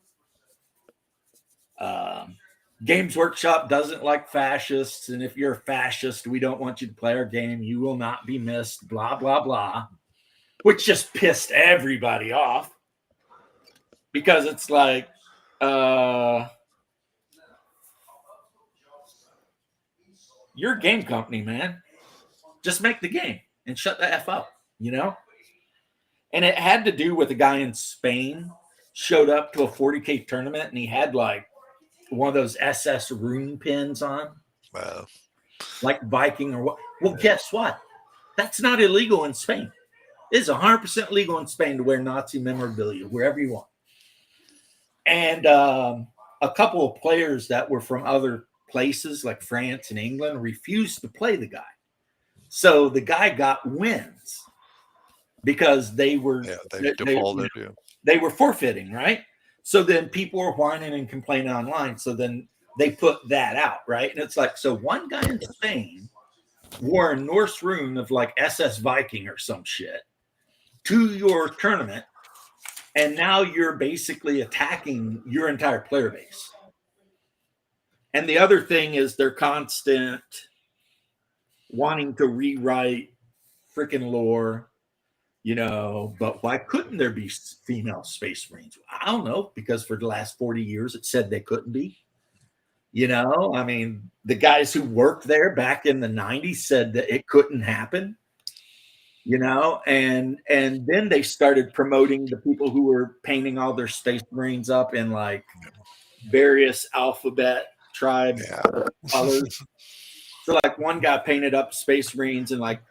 Games Workshop doesn't like fascists, and if you're a fascist, we don't want you to play our game. You will not be missed. Blah blah blah, which just pissed everybody off because it's like, you're a game company, man. Just make the game and shut the F up, you know? And it had to do with a guy in Spain showed up to a 40K tournament and he had like one of those SS rune pins on.
Wow.
Like Viking or what? Well, guess what? That's not illegal in Spain. It's 100% legal in Spain to wear Nazi memorabilia wherever you want. And a couple of players that were from other places like France and England refused to play the guy. So the guy got wins because they were they were forfeiting, right? So then people were whining and complaining online. So then they put that out, right? And it's like, so one guy in Spain wore a Norse rune of like SS Viking or some shit to your tournament, and now you're basically attacking your entire player base. And the other thing is they're constant wanting to rewrite freaking lore, you know, but why couldn't there be female space marines? I don't know, because for the last 40 years it said they couldn't be. You know, I mean, the guys who worked there back in the 90s said that it couldn't happen, you know, and then they started promoting the people who were painting all their space marines up in like various alphabet tribe colors. So like one guy painted up space marines in like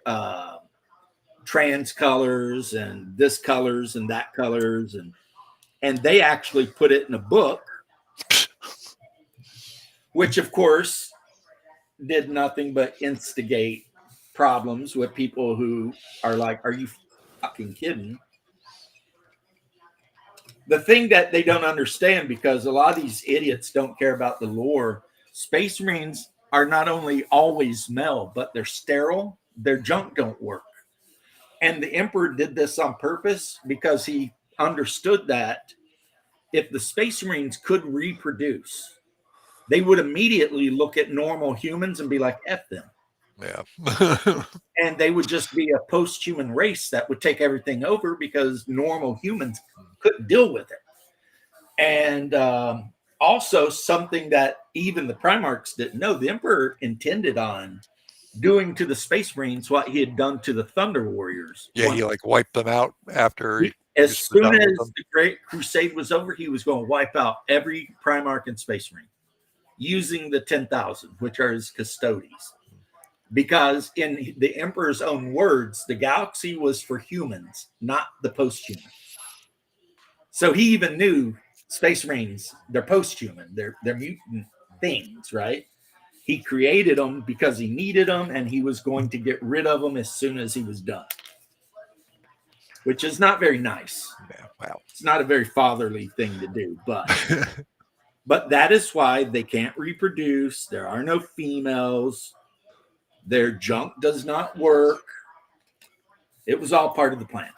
trans colors and this colors and that colors, and they actually put it in a book, which of course did nothing but instigate problems with people who are like, are you fucking kidding? The thing that they don't understand, because a lot of these idiots don't care about the lore, space marines are not only always male, but they're sterile. Their junk don't work. And the emperor did this on purpose because he understood that if the space marines could reproduce, they would immediately look at normal humans and be like, F them.
Yeah.
And they would just be a post-human race that would take everything over because normal humans couldn't deal with it. And also something that even the Primarchs didn't know, the Emperor intended on doing to the Space Marines what he had done to the Thunder Warriors.
Yeah, he like wiped them out after.
As soon as the Great Crusade was over, he was going to wipe out every Primarch and Space Marine using the 10,000, which are his custodies. Because in the Emperor's own words, the galaxy was for humans, not the post-human. So he even knew Space Marines, they're post-human, they're mutant things, right? He created them because he needed them, and he was going to get rid of them as soon as he was done. Which is not very nice.
Yeah, wow.
It's not a very fatherly thing to do, but that is why they can't reproduce. There are no females. Their junk does not work. It was all part of the plan.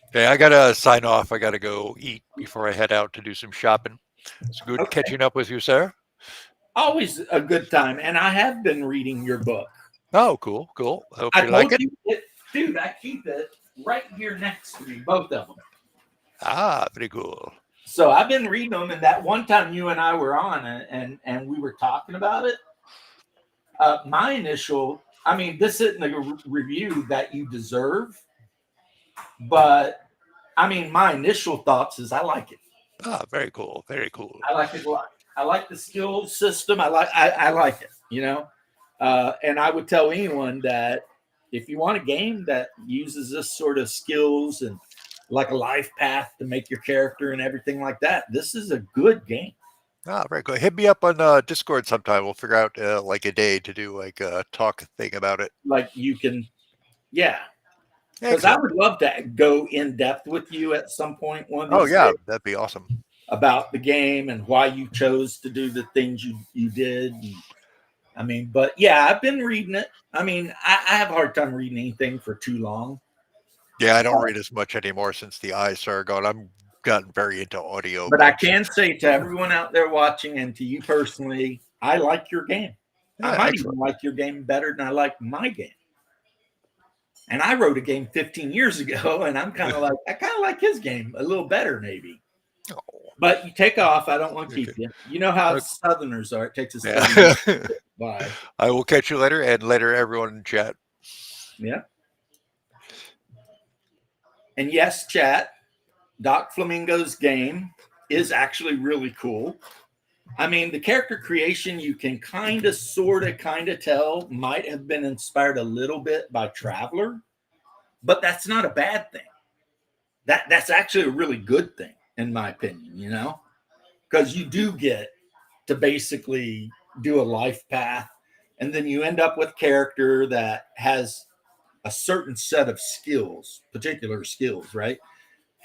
Okay, I gotta sign off. I gotta go eat before I head out to do some shopping. It's good catching up with you, sir.
Always a good time, and I have been reading your book.
Oh, cool. I hope
I
you like it.
Dude, I keep it right here next to me, both of them.
Ah, very cool.
So I've been reading them, and that one time you and I were on, and we were talking about it. My initial, I mean, this isn't a review that you deserve, but I mean, my initial thoughts is I like it.
Ah, very cool. Very cool.
I like it a lot. I like the skill system. I like it, you know. And I would tell anyone that if you want a game that uses this sort of skills and like a life path to make your character and everything like that, this is a good game.
Ah, very cool. Hit me up on Discord sometime. We'll figure out like a day to do like a talk thing about it.
Like you can, yeah. Because I would love to go in depth with you at some point one of these days
that'd be awesome.
about the game and why you chose to do the things you did. And, I mean, but yeah, I've been reading it. I mean, I have a hard time reading anything for too long.
Yeah, I don't read as much anymore since the eyes started going. I'm gotten very into audio.
But I can say to everyone out there watching and to you personally, I like your game.
Yeah,
I might even like your game better than I like my game. And I wrote a game 15 years ago, and I'm kind of like, I kind of like his game a little better, maybe.
Oh.
But you take off. I don't want to keep you. You know how Southerners are. It takes us 30 minutes to get by.
I will catch you later, and later everyone in chat.
Yeah. And yes, chat, Doc Flamingo's game is actually really cool. I mean, the character creation you can kind of, sort of tell might have been inspired a little bit by Traveler, but that's not a bad thing. That's actually a really good thing, in my opinion, you know, because you do get to basically do a life path, and then you end up with a character that has a certain set of skills, particular skills, right?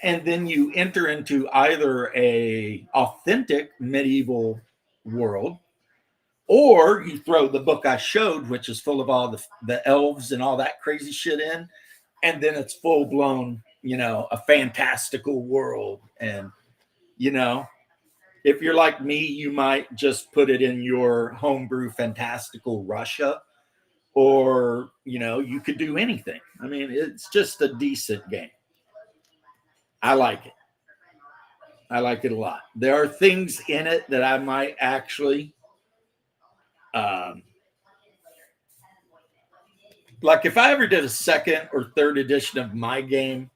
And then you enter into either a authentic medieval world, or you throw the book I showed, which is full of all the elves and all that crazy shit in, and then it's full blown, you know, a fantastical world. And, you know, if you're like me, you might just put it in your homebrew fantastical Russia, or, you know, you could do anything. I mean, it's just a decent game. I like it. I like it a lot. There are things in it that I might actually, like if I ever did a second or third edition of my game,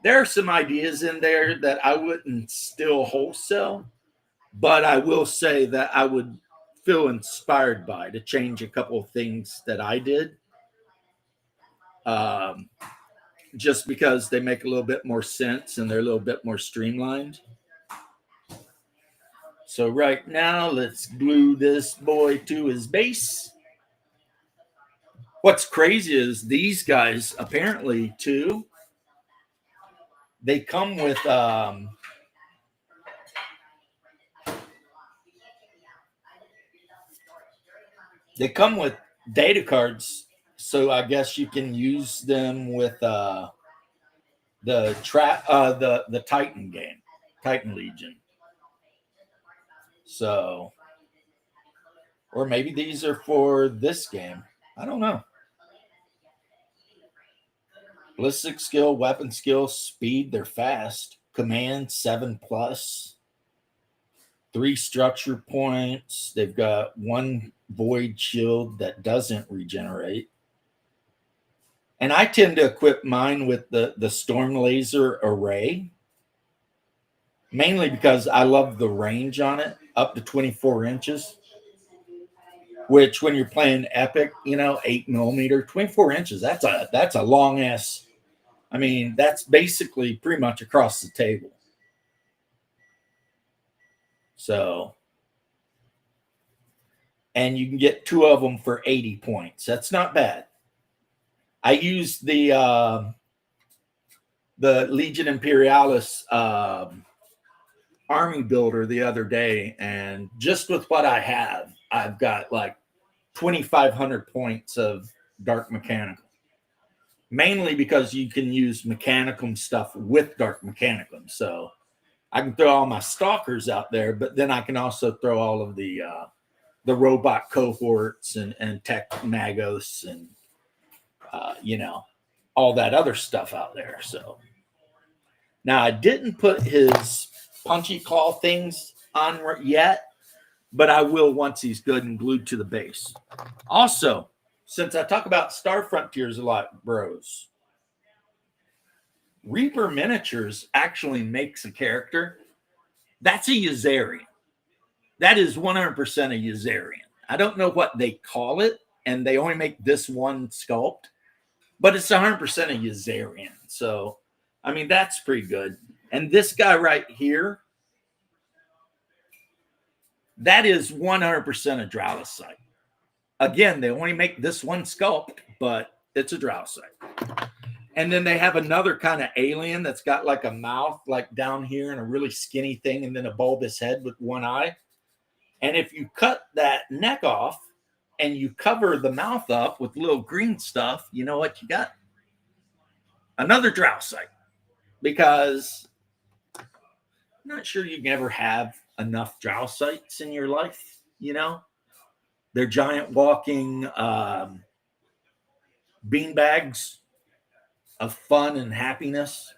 there are some ideas in there that I wouldn't still wholesale, but I will say that I would feel inspired by to change a couple of things that I did. Just because they make a little bit more sense and they're a little bit more streamlined. So right now, let's glue this boy to his base. What's crazy is these guys apparently too, they come with data cards, so I guess you can use them with the Titan game, Titan Legion. So, or maybe these are for this game. I don't know. Ballistic skill, weapon skill, speed, they're fast. Command 7+. 3 structure points. They've got 1 void shield that doesn't regenerate. And I tend to equip mine with the storm laser array, mainly because I love the range on it, up to 24 inches. Which, when you're playing epic, you know, 8mm, 24 inches, that's a long ass. I mean, that's basically pretty much across the table. So, and you can get 2 of them for 80 points. That's not bad. I used the Legion Imperialis army builder the other day, and just with what I have, I've got like 2,500 points of Dark Mechanicum. Mainly because you can use Mechanicum stuff with Dark Mechanicum. So I can throw all my stalkers out there, but then I can also throw all of the robot cohorts and tech magos and you know, all that other stuff out there. So now I didn't put his punchy claw things on yet, but I will once he's good and glued to the base. Also, since I talk about Star Frontiers a lot, bros, Reaper Miniatures actually makes a character. That's a Yazarian. That is 100% a Yazarian. I don't know what they call it, and they only make this one sculpt, but it's 100% a Yazarian. So, I mean, that's pretty good. And this guy right here, that is 100% a Drowsite. Again, they only make this one sculpt, but it's a Drowsite. And then they have another kind of alien that's got like a mouth like down here and a really skinny thing and then a bulbous head with one eye. And if you cut that neck off and you cover the mouth up with little green stuff, you know what you got? Another Drowsite. Because I'm not sure you can ever have enough Drowsites in your life, you know? They're giant walking beanbags of fun and happiness.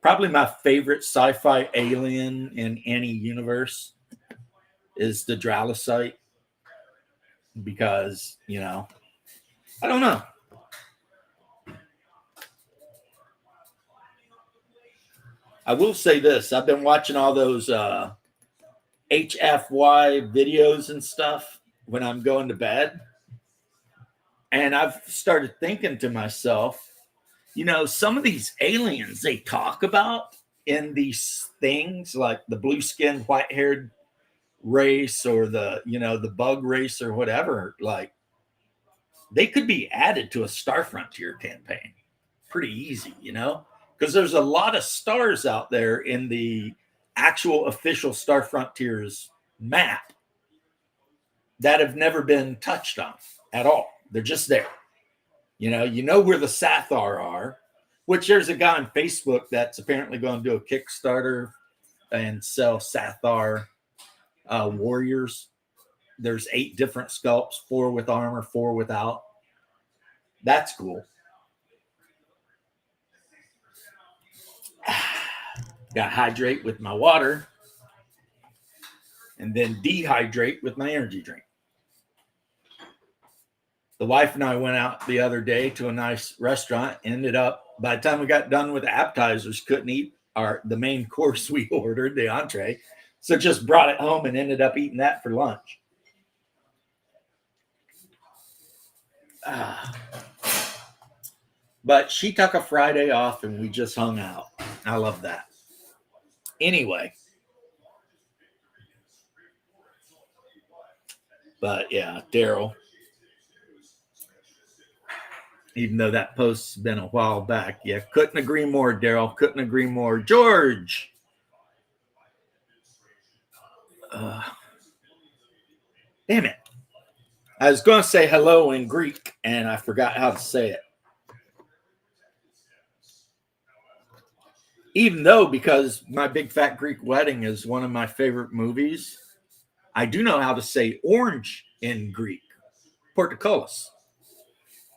Probably my favorite sci-fi alien in any universe is the Drowsite, because, you know, I don't know. I will say this. I've been watching all those HFY videos and stuff when I'm going to bed. And I've started thinking to myself, you know, some of these aliens they talk about in these things, like the blue skinned, white haired race or the, you know, the bug race or whatever, like they could be added to a Star Frontier campaign pretty easy, you know, because there's a lot of stars out there in the actual official Star Frontiers map that have never been touched on at all. They're just there. You know where the Sathar are, which there's a guy on Facebook that's apparently going to do a Kickstarter and sell Sathar warriors. There's 8 different sculpts, 4 with armor, 4 without. That's cool. Got hydrate with my water and then dehydrate with my energy drink. The wife and I went out the other day to a nice restaurant. Ended up, by the time we got done with the appetizers, couldn't eat the main course we ordered, the entree. So just brought it home and ended up eating that for lunch. But she took a Friday off and we just hung out. I love that. Anyway. But yeah, Daryl. Even though that post's been a while back. Yeah, couldn't agree more, Daryl. Couldn't agree more. George. Damn it. I was going to say hello in Greek, and I forgot how to say it. Even though, because My Big Fat Greek Wedding is one of my favorite movies, I do know how to say orange in Greek. Portikolos.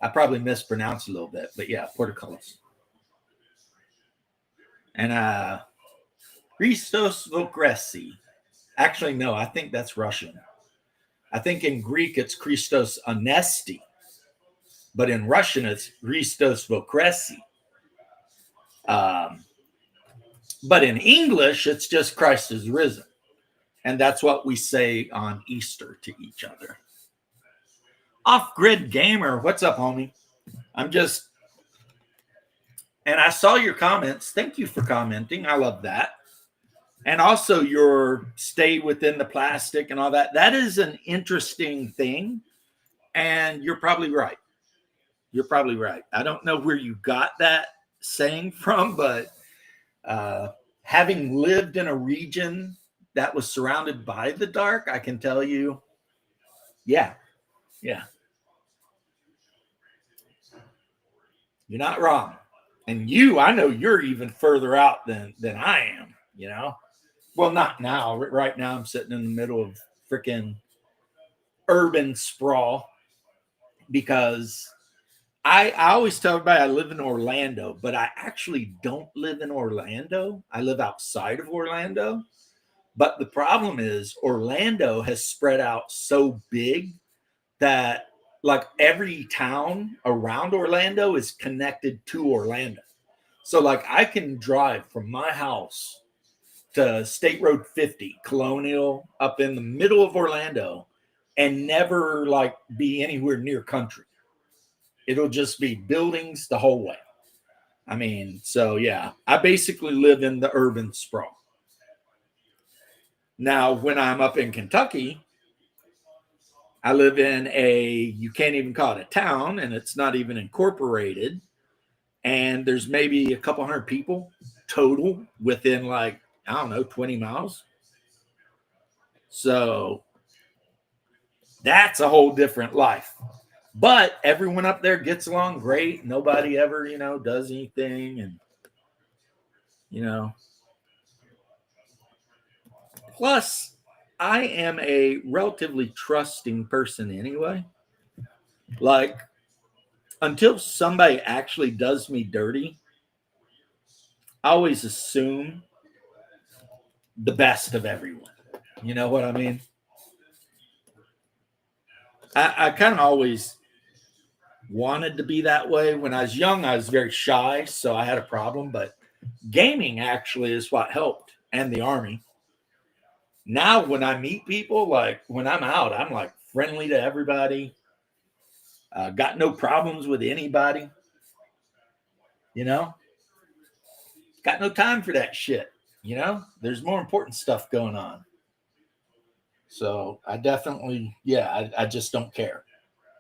I probably mispronounced a little bit, but yeah, portikolos. And Christos Vokresi. Actually, no, I think that's Russian. I think in Greek it's Christos Anesti, but in Russian it's Christos Vokresi. But in English, it's just Christ is risen. And that's what we say on Easter to each other. Off-Grid Gamer, what's up, homie? And I saw your comments. Thank you for commenting. I love that. And also your stay within the plastic and all that. That is an interesting thing. And you're probably right. You're probably right. I don't know where you got that saying from, but having lived in a region that was surrounded by the dark, I can tell you, yeah. You're not wrong. And I know you're even further out than I am, you know? Well, not now. Right now, I'm sitting in the middle of freaking urban sprawl because I always tell everybody I live in Orlando, but I actually don't live in Orlando. I live outside of Orlando. But the problem is Orlando has spread out so big that like every town around Orlando is connected to Orlando. So like I can drive from my house to State Road 50, Colonial, up in the middle of Orlando, and never like be anywhere near country. It'll just be buildings the whole way. I mean, so yeah, I basically live in the urban sprawl. Now, when I'm up in Kentucky, I live in you can't even call it a town, and it's not even incorporated. And there's maybe a couple hundred people total within like, I don't know, 20 miles. So that's a whole different life. But everyone up there gets along great. Nobody ever, does anything. And, plus, I am a relatively trusting person anyway. Like, until somebody actually does me dirty, I always assume the best of everyone. You know what I mean? I kind of always wanted to be that way. When I was young, I was very shy, so I had a problem. But gaming actually is what helped, and the army. Now, when I meet people, like when I'm out, I'm like friendly to everybody. Got no problems with anybody. Got no time for that shit. There's more important stuff going on. So I definitely, I just don't care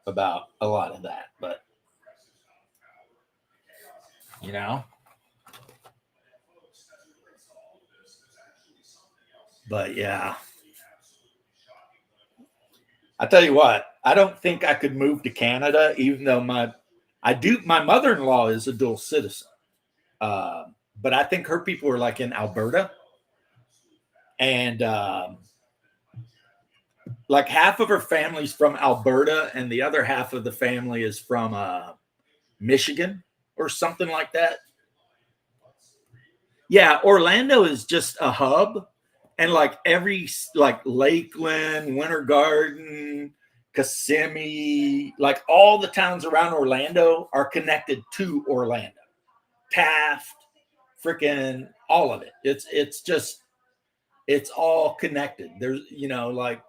about a lot of that. But yeah. I tell you what, I don't think I could move to Canada, even though my mother-in-law is a dual citizen. But I think her people are like in Alberta. And like half of her family's from Alberta and the other half of the family is from Michigan or something like that. Yeah, Orlando is just a hub. And like Lakeland, Winter Garden, Kissimmee, like all the towns around Orlando are connected to Orlando. Taft, freaking all of it. It's all connected. There's, like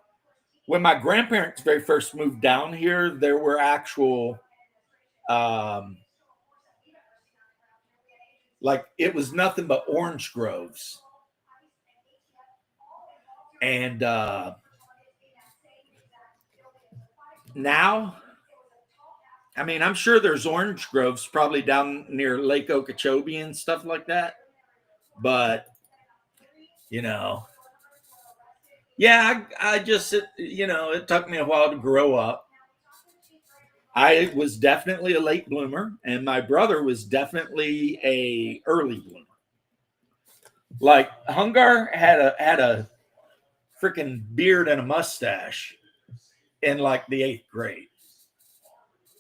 when my grandparents very first moved down here, there were actual, like it was nothing but orange groves. And now, I mean, I'm sure there's orange groves probably down near Lake Okeechobee and stuff like that. But, I just, it took me a while to grow up. I was definitely a late bloomer, and my brother was definitely a early bloomer. Like Hungar had a freaking beard and a mustache in like the 8th grade.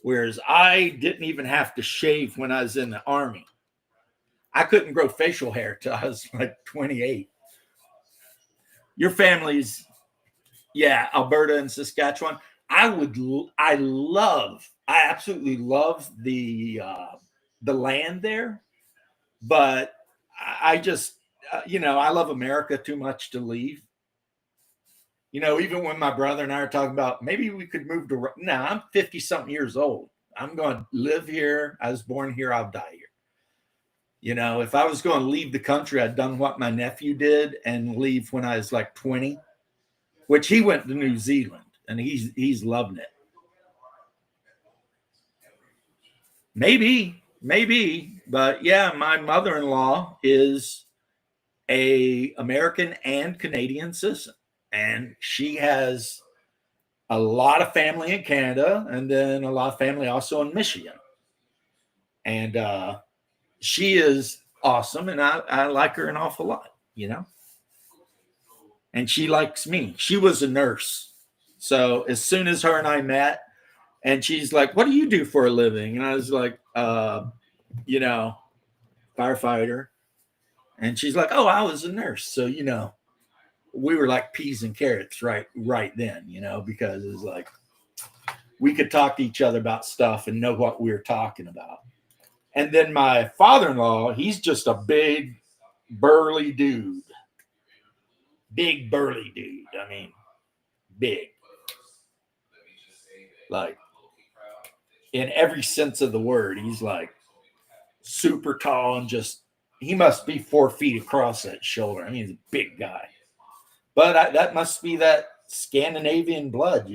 Whereas I didn't even have to shave when I was in the army. I couldn't grow facial hair till I was like 28. Your family's, Alberta and Saskatchewan. I absolutely love the land there, but I just, I love America too much to leave. Even when my brother and I are talking about maybe we could move to, I'm 50 something years old. I'm going to live here. I was born here. I'll die here. If I was going to leave the country, I'd done what my nephew did and leave when I was like 20, which he went to New Zealand and he's loving it. Maybe, but yeah, my mother-in-law is a American and Canadian citizen. And she has a lot of family in Canada and then a lot of family also in Michigan. And she is awesome. And I like her an awful lot, And she likes me. She was a nurse. So as soon as her and I met, And she's like, what do you do for a living? And I was like, firefighter. And she's like, oh, I was a nurse. So, we were like peas and carrots right then, because it's like we could talk to each other about stuff and know what we were talking about. And then my father-in-law, he's just a big burly dude. Big burly dude. I mean, big. Like, in every sense of the word, he's like super tall and he must be 4 feet across that shoulder. I mean, he's a big guy. But that must be that Scandinavian blood,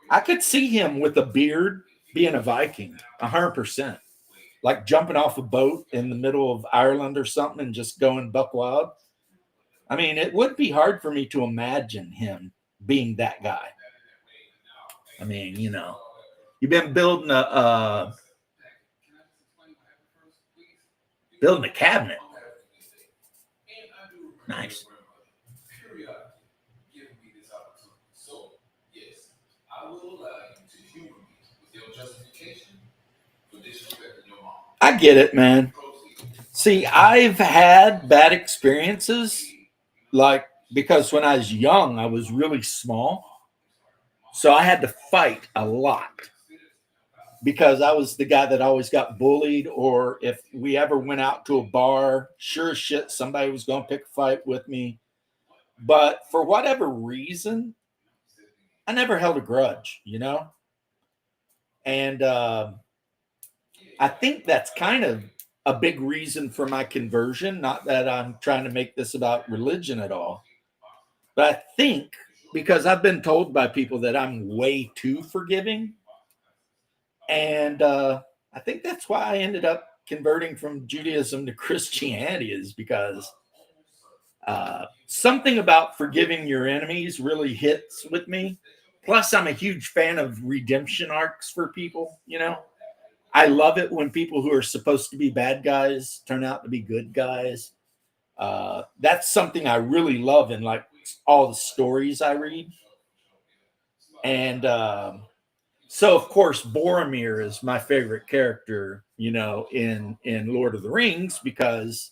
I could see him with a beard being a Viking, 100%. Like jumping off a boat in the middle of Ireland or something and just going buck wild. I mean, it would be hard for me to imagine him being that guy. I mean, you've been building a cabinet. Nice. I get it, man. See, I've had bad experiences, like because when I was young, I was really small. So I had to fight a lot because I was the guy that always got bullied, or if we ever went out to a bar, sure as shit, somebody was going to pick a fight with me. But for whatever reason, I never held a grudge, And I think that's kind of a big reason for my conversion. Not that I'm trying to make this about religion at all, but I think because I've been told by people that I'm way too forgiving. And I think that's why I ended up converting from Judaism to Christianity, is because something about forgiving your enemies really hits with me. Plus, I'm a huge fan of redemption arcs for people, I love it when people who are supposed to be bad guys turn out to be good guys. That's something I really love in like all the stories I read. And so, of course, Boromir is my favorite character, in Lord of the Rings, because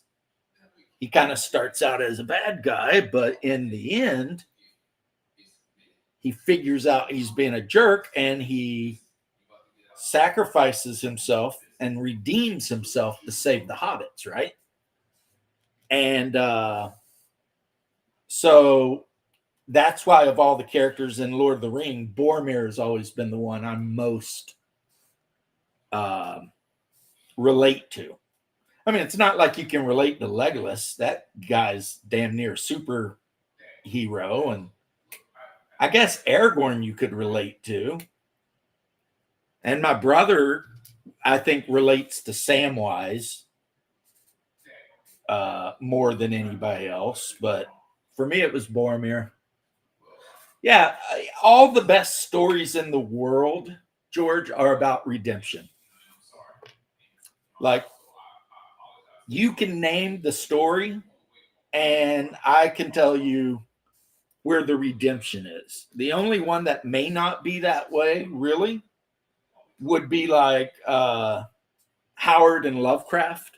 he kind of starts out as a bad guy, but in the end, he figures out he's being a jerk and he sacrifices himself and redeems himself to save the hobbits, right? And so that's why of all the characters in Lord of the Ring, Boromir has always been the one I'm most relate to. I mean, it's not like you can relate to Legolas. That guy's damn near super hero. And I guess Aragorn you could relate to. And my brother, I think, relates to Samwise more than anybody else. But for me, it was Boromir. Yeah, all the best stories in the world, George, are about redemption. Like, you can name the story, and I can tell you where the redemption is. The only one that may not be that way, really, would be like Howard and Lovecraft.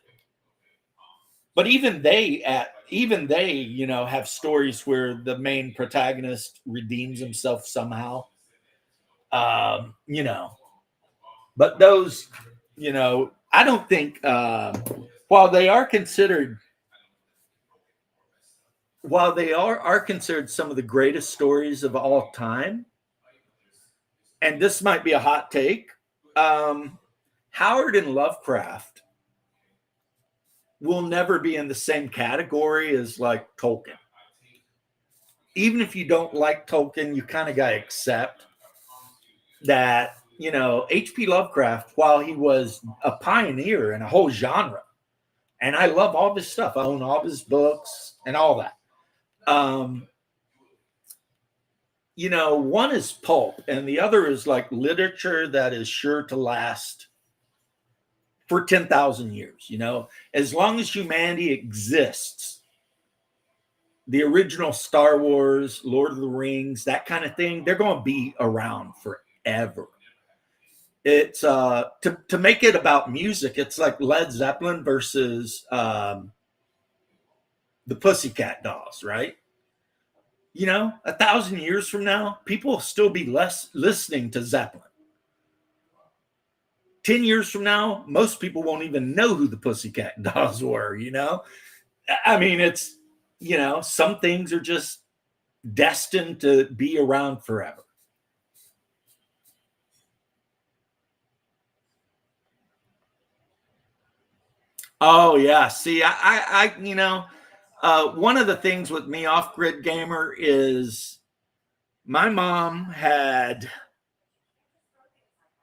But even they, have stories where the main protagonist redeems himself somehow. But those, I don't think, while they are considered some of the greatest stories of all time, and this might be a hot take, Howard and Lovecraft will never be in the same category as like Tolkien. Even if you don't like Tolkien, you kind of got to accept that, H.P. Lovecraft, while he was a pioneer in a whole genre, and I love all of his stuff, I own all of his books and all that. One is pulp and the other is like literature that is sure to last for 10,000 years. As long as humanity exists, the original Star Wars, Lord of the Rings, that kind of thing, they're going to be around forever. It's to make it about music, it's like Led Zeppelin versus the Pussycat Dolls, right? 1,000 years from now, people will still be less listening to Zeppelin. 10 years from now, most people won't even know who the Pussycat Dolls were, I mean, it's, some things are just destined to be around forever. Oh yeah. See, one of the things with me, Off Grid Gamer, is my mom had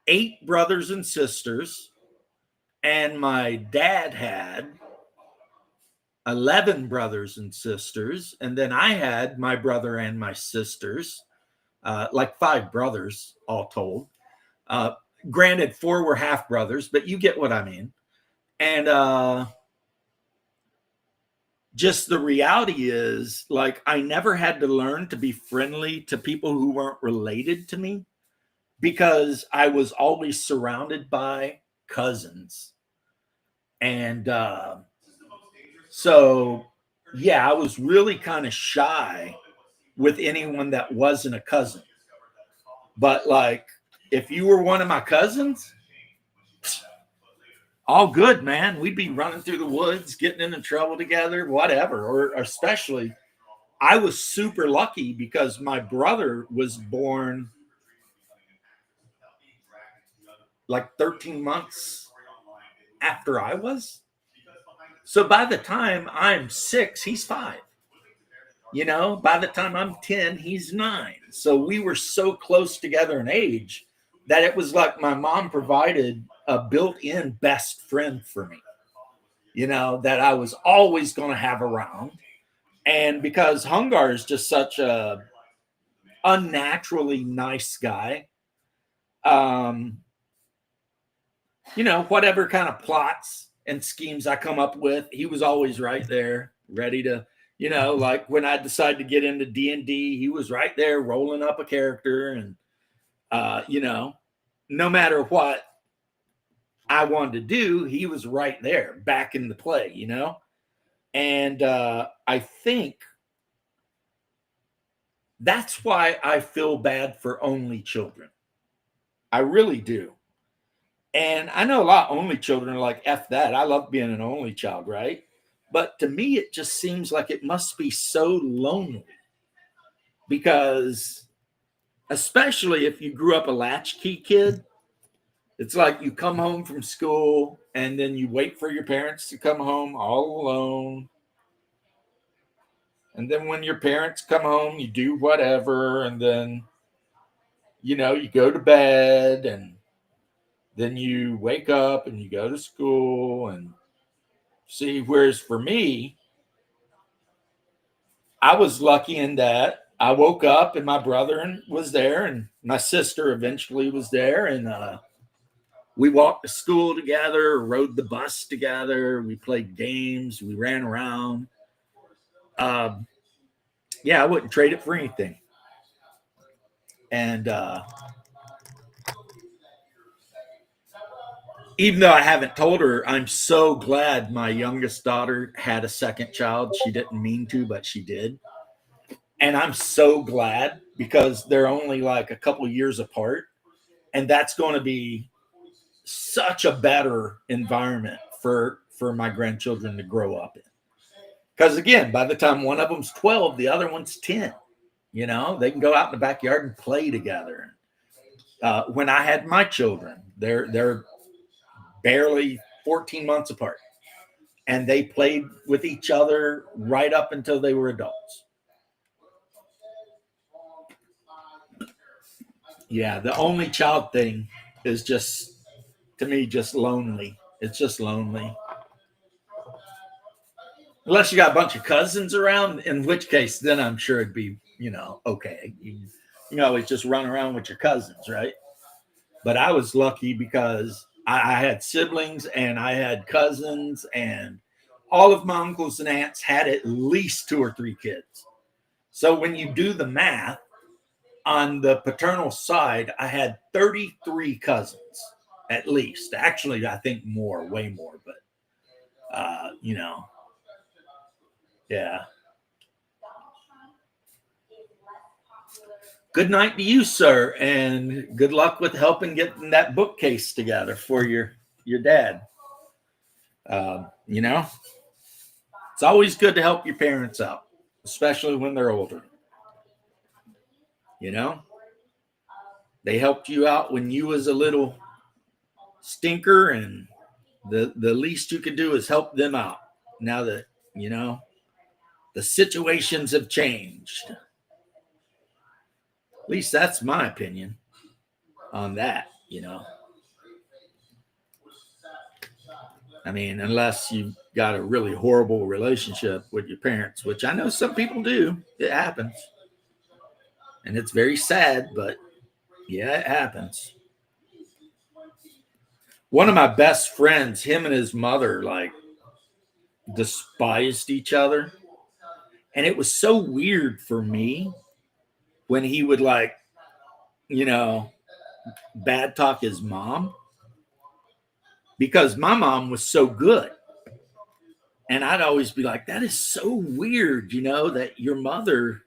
8 brothers and sisters, and my dad had 11 brothers and sisters, and then I had my brother and my sisters, like 5 brothers all told. Granted, 4 were half brothers, but you get what I mean. And just the reality is, like, I never had to learn to be friendly to people who weren't related to me, because I was always surrounded by cousins. And so, yeah, I was really kind of shy with anyone that wasn't a cousin. But, like, if you were one of my cousins, all good, man. We'd be running through the woods, getting into trouble together, whatever. Or especially, I was super lucky because my brother was born like 13 months after I was. So by the time I'm 6, he's 5. By the time I'm 10, he's 9. So we were so close together in age that it was like my mom provided a built-in best friend for me, that I was always going to have around. And because Hungar is just such a unnaturally nice guy, whatever kind of plots and schemes I come up with, he was always right there, ready to, like when I decided to get into D&D, he was right there rolling up a character. And, no matter what I wanted to do, he was right there back in the play, And I think that's why I feel bad for only children. I really do. And I know a lot of only children are like, F that. I love being an only child, right? But to me, it just seems like it must be so lonely, because especially if you grew up a latchkey kid, it's like you come home from school and then you wait for your parents to come home all alone. And then when your parents come home, you do whatever. And then, you go to bed, and then you wake up and you go to school and see. Whereas for me, I was lucky in that I woke up and my brother was there, and my sister eventually was there. And we walked to school together, rode the bus together. We played games. We ran around. Yeah, I wouldn't trade it for anything. And even though I haven't told her, I'm so glad my youngest daughter had a second child. She didn't mean to, but she did. And I'm so glad, because they're only like a couple years apart. And that's going to be such a better environment for my grandchildren to grow up in. Because again, by the time one of them's 12, the other one's 10. They can go out in the backyard and play together. When I had my children, they're barely 14 months apart, and they played with each other right up until they were adults. Yeah, the only child thing is just, to me, just lonely. It's just lonely. Unless you got a bunch of cousins around, in which case, then I'm sure it'd be, okay. You always just run around with your cousins, right? But I was lucky because I had siblings and I had cousins, and all of my uncles and aunts had at least 2 or 3 kids. So when you do the math, on the paternal side, I had 33 cousins at least. Actually, I think more, way more, but yeah. Good night to you, sir, and good luck with helping getting that bookcase together for your dad. It's always good to help your parents out, especially when they're older. They helped you out when you was a little stinker, and the least you could do is help them out. Now that the situations have changed. At least that's my opinion on that. I mean, unless you've got a really horrible relationship with your parents, which I know some people do. It happens. And it's very sad, but yeah, it happens. One of my best friends, him and his mother, like, despised each other. And it was so weird for me when he would, like, bad talk his mom, because my mom was so good. And I'd always be like, that is so weird, that your mother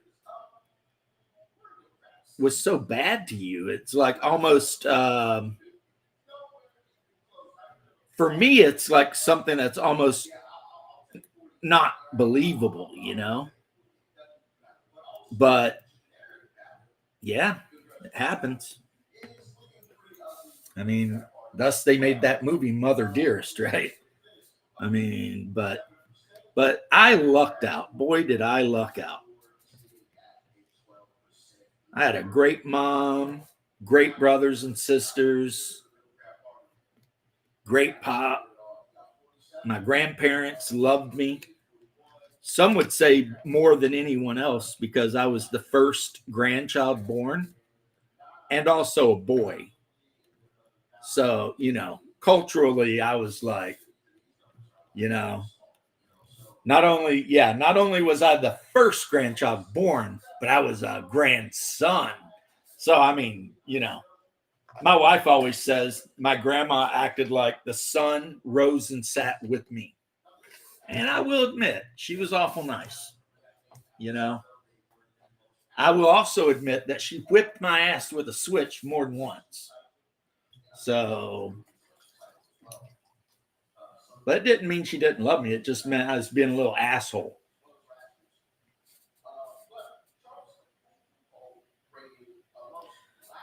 was so bad to you. It's like almost, for me, it's like something that's almost not believable, But yeah, it happens. I mean, thus they made that movie Mother Dearest, right? I mean, but I lucked out. Boy, did I luck out. I had a great mom, great brothers and sisters, great pop. My grandparents loved me. Some would say more than anyone else, because I was the first grandchild born and also a boy. So, culturally, I was like, not only was I the first grandchild born, but I was a grandson. So, I mean, my wife always says my grandma acted like the sun rose and sat with me. And I will admit, she was awful nice. I will also admit that she whipped my ass with a switch more than once. So, but it didn't mean she didn't love me. It just meant I was being a little asshole.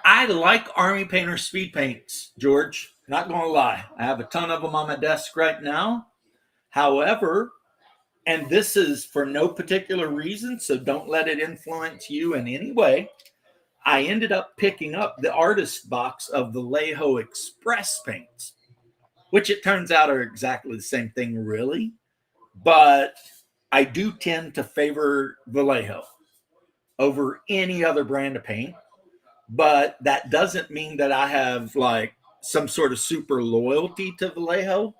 I like Army Painter speed paints, George. Not going to lie. I have a ton of them on my desk right now. However, and this is for no particular reason, so don't let it influence you in any way, I ended up picking up the artist box of Vallejo Express paints, which it turns out are exactly the same thing, really. But I do tend to favor Vallejo over any other brand of paint. But that doesn't mean that I have like some sort of super loyalty to Vallejo.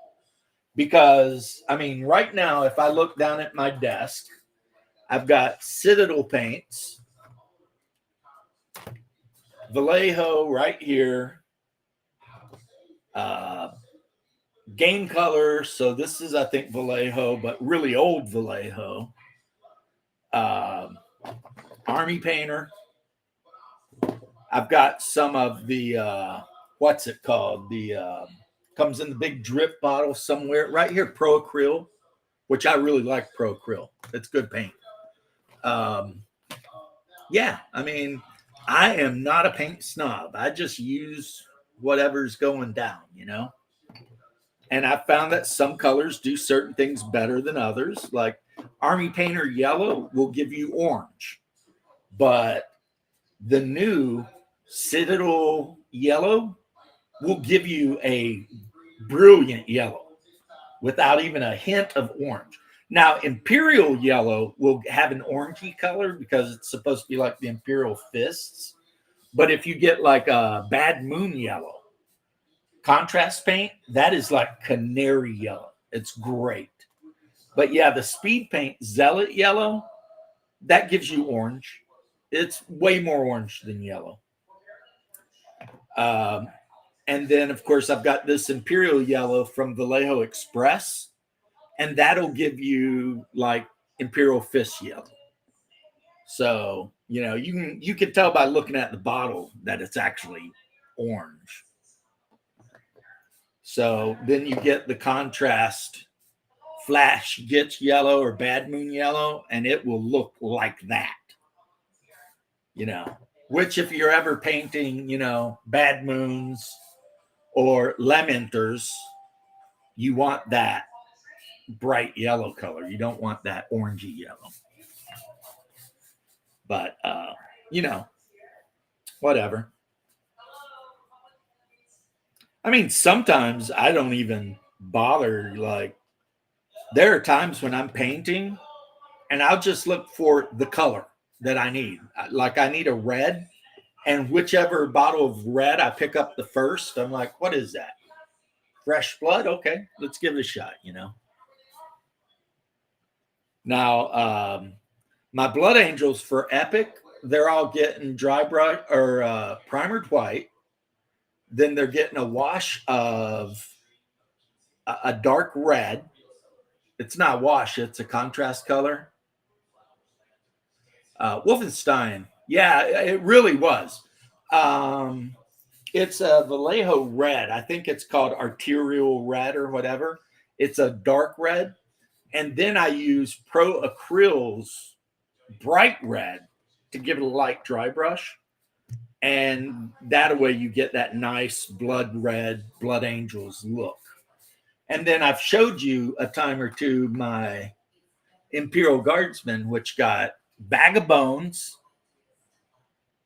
Because, I mean, right now, if I look down at my desk, I've got Citadel paints, Vallejo right here, Game Color. So this is, I think, Vallejo, but really old Vallejo. Army Painter. I've got some of the, what's it called? The comes in the big drip bottle somewhere. Right here, Pro Acryl, which I really like Pro Acryl. It's good paint. Yeah, I mean, I am not a paint snob. I just use whatever's going down, And I found that some colors do certain things better than others. Like Army Painter Yellow will give you orange. But the new Citadel Yellow will give you a brilliant yellow without even a hint of orange. Now, Imperial Yellow will have an orangey color because it's supposed to be like the Imperial Fists. But if you get like a Bad Moon Yellow contrast paint, that is like canary yellow. It's great. But yeah, the speed paint Zealot yellow, that gives you orange. It's way more orange than yellow. And then, of course, I've got this Imperial yellow from Vallejo Express, and that'll give you like Imperial Fist yellow. So, you can tell by looking at the bottle that it's actually orange. So then you get the contrast flash gets yellow or bad moon yellow, and it will look like that. Which if you're ever painting, bad moons or lamenters, you want that bright yellow color. You don't want that orangey yellow. But whatever. I mean, sometimes I don't even bother. Like, there are times when I'm painting and I'll just look for the color that I need. Like, I need a red, and whichever bottle of red I pick up the first, I'm like, what is that? Fresh blood? Okay, let's give it a shot, Now, my Blood Angels for Epic, they're all getting dry brush or primered white. Then they're getting a wash of a dark red. It's not a wash, it's a contrast color. Wolfenstein. Yeah, it really was. It's a Vallejo red. I think it's called arterial red or whatever. It's a dark red. And then I use Pro Acryl's bright red to give it a light dry brush. And that way you get that nice blood red, Blood Angels look. And then I've showed you a time or two my Imperial Guardsman, which got Bag of Bones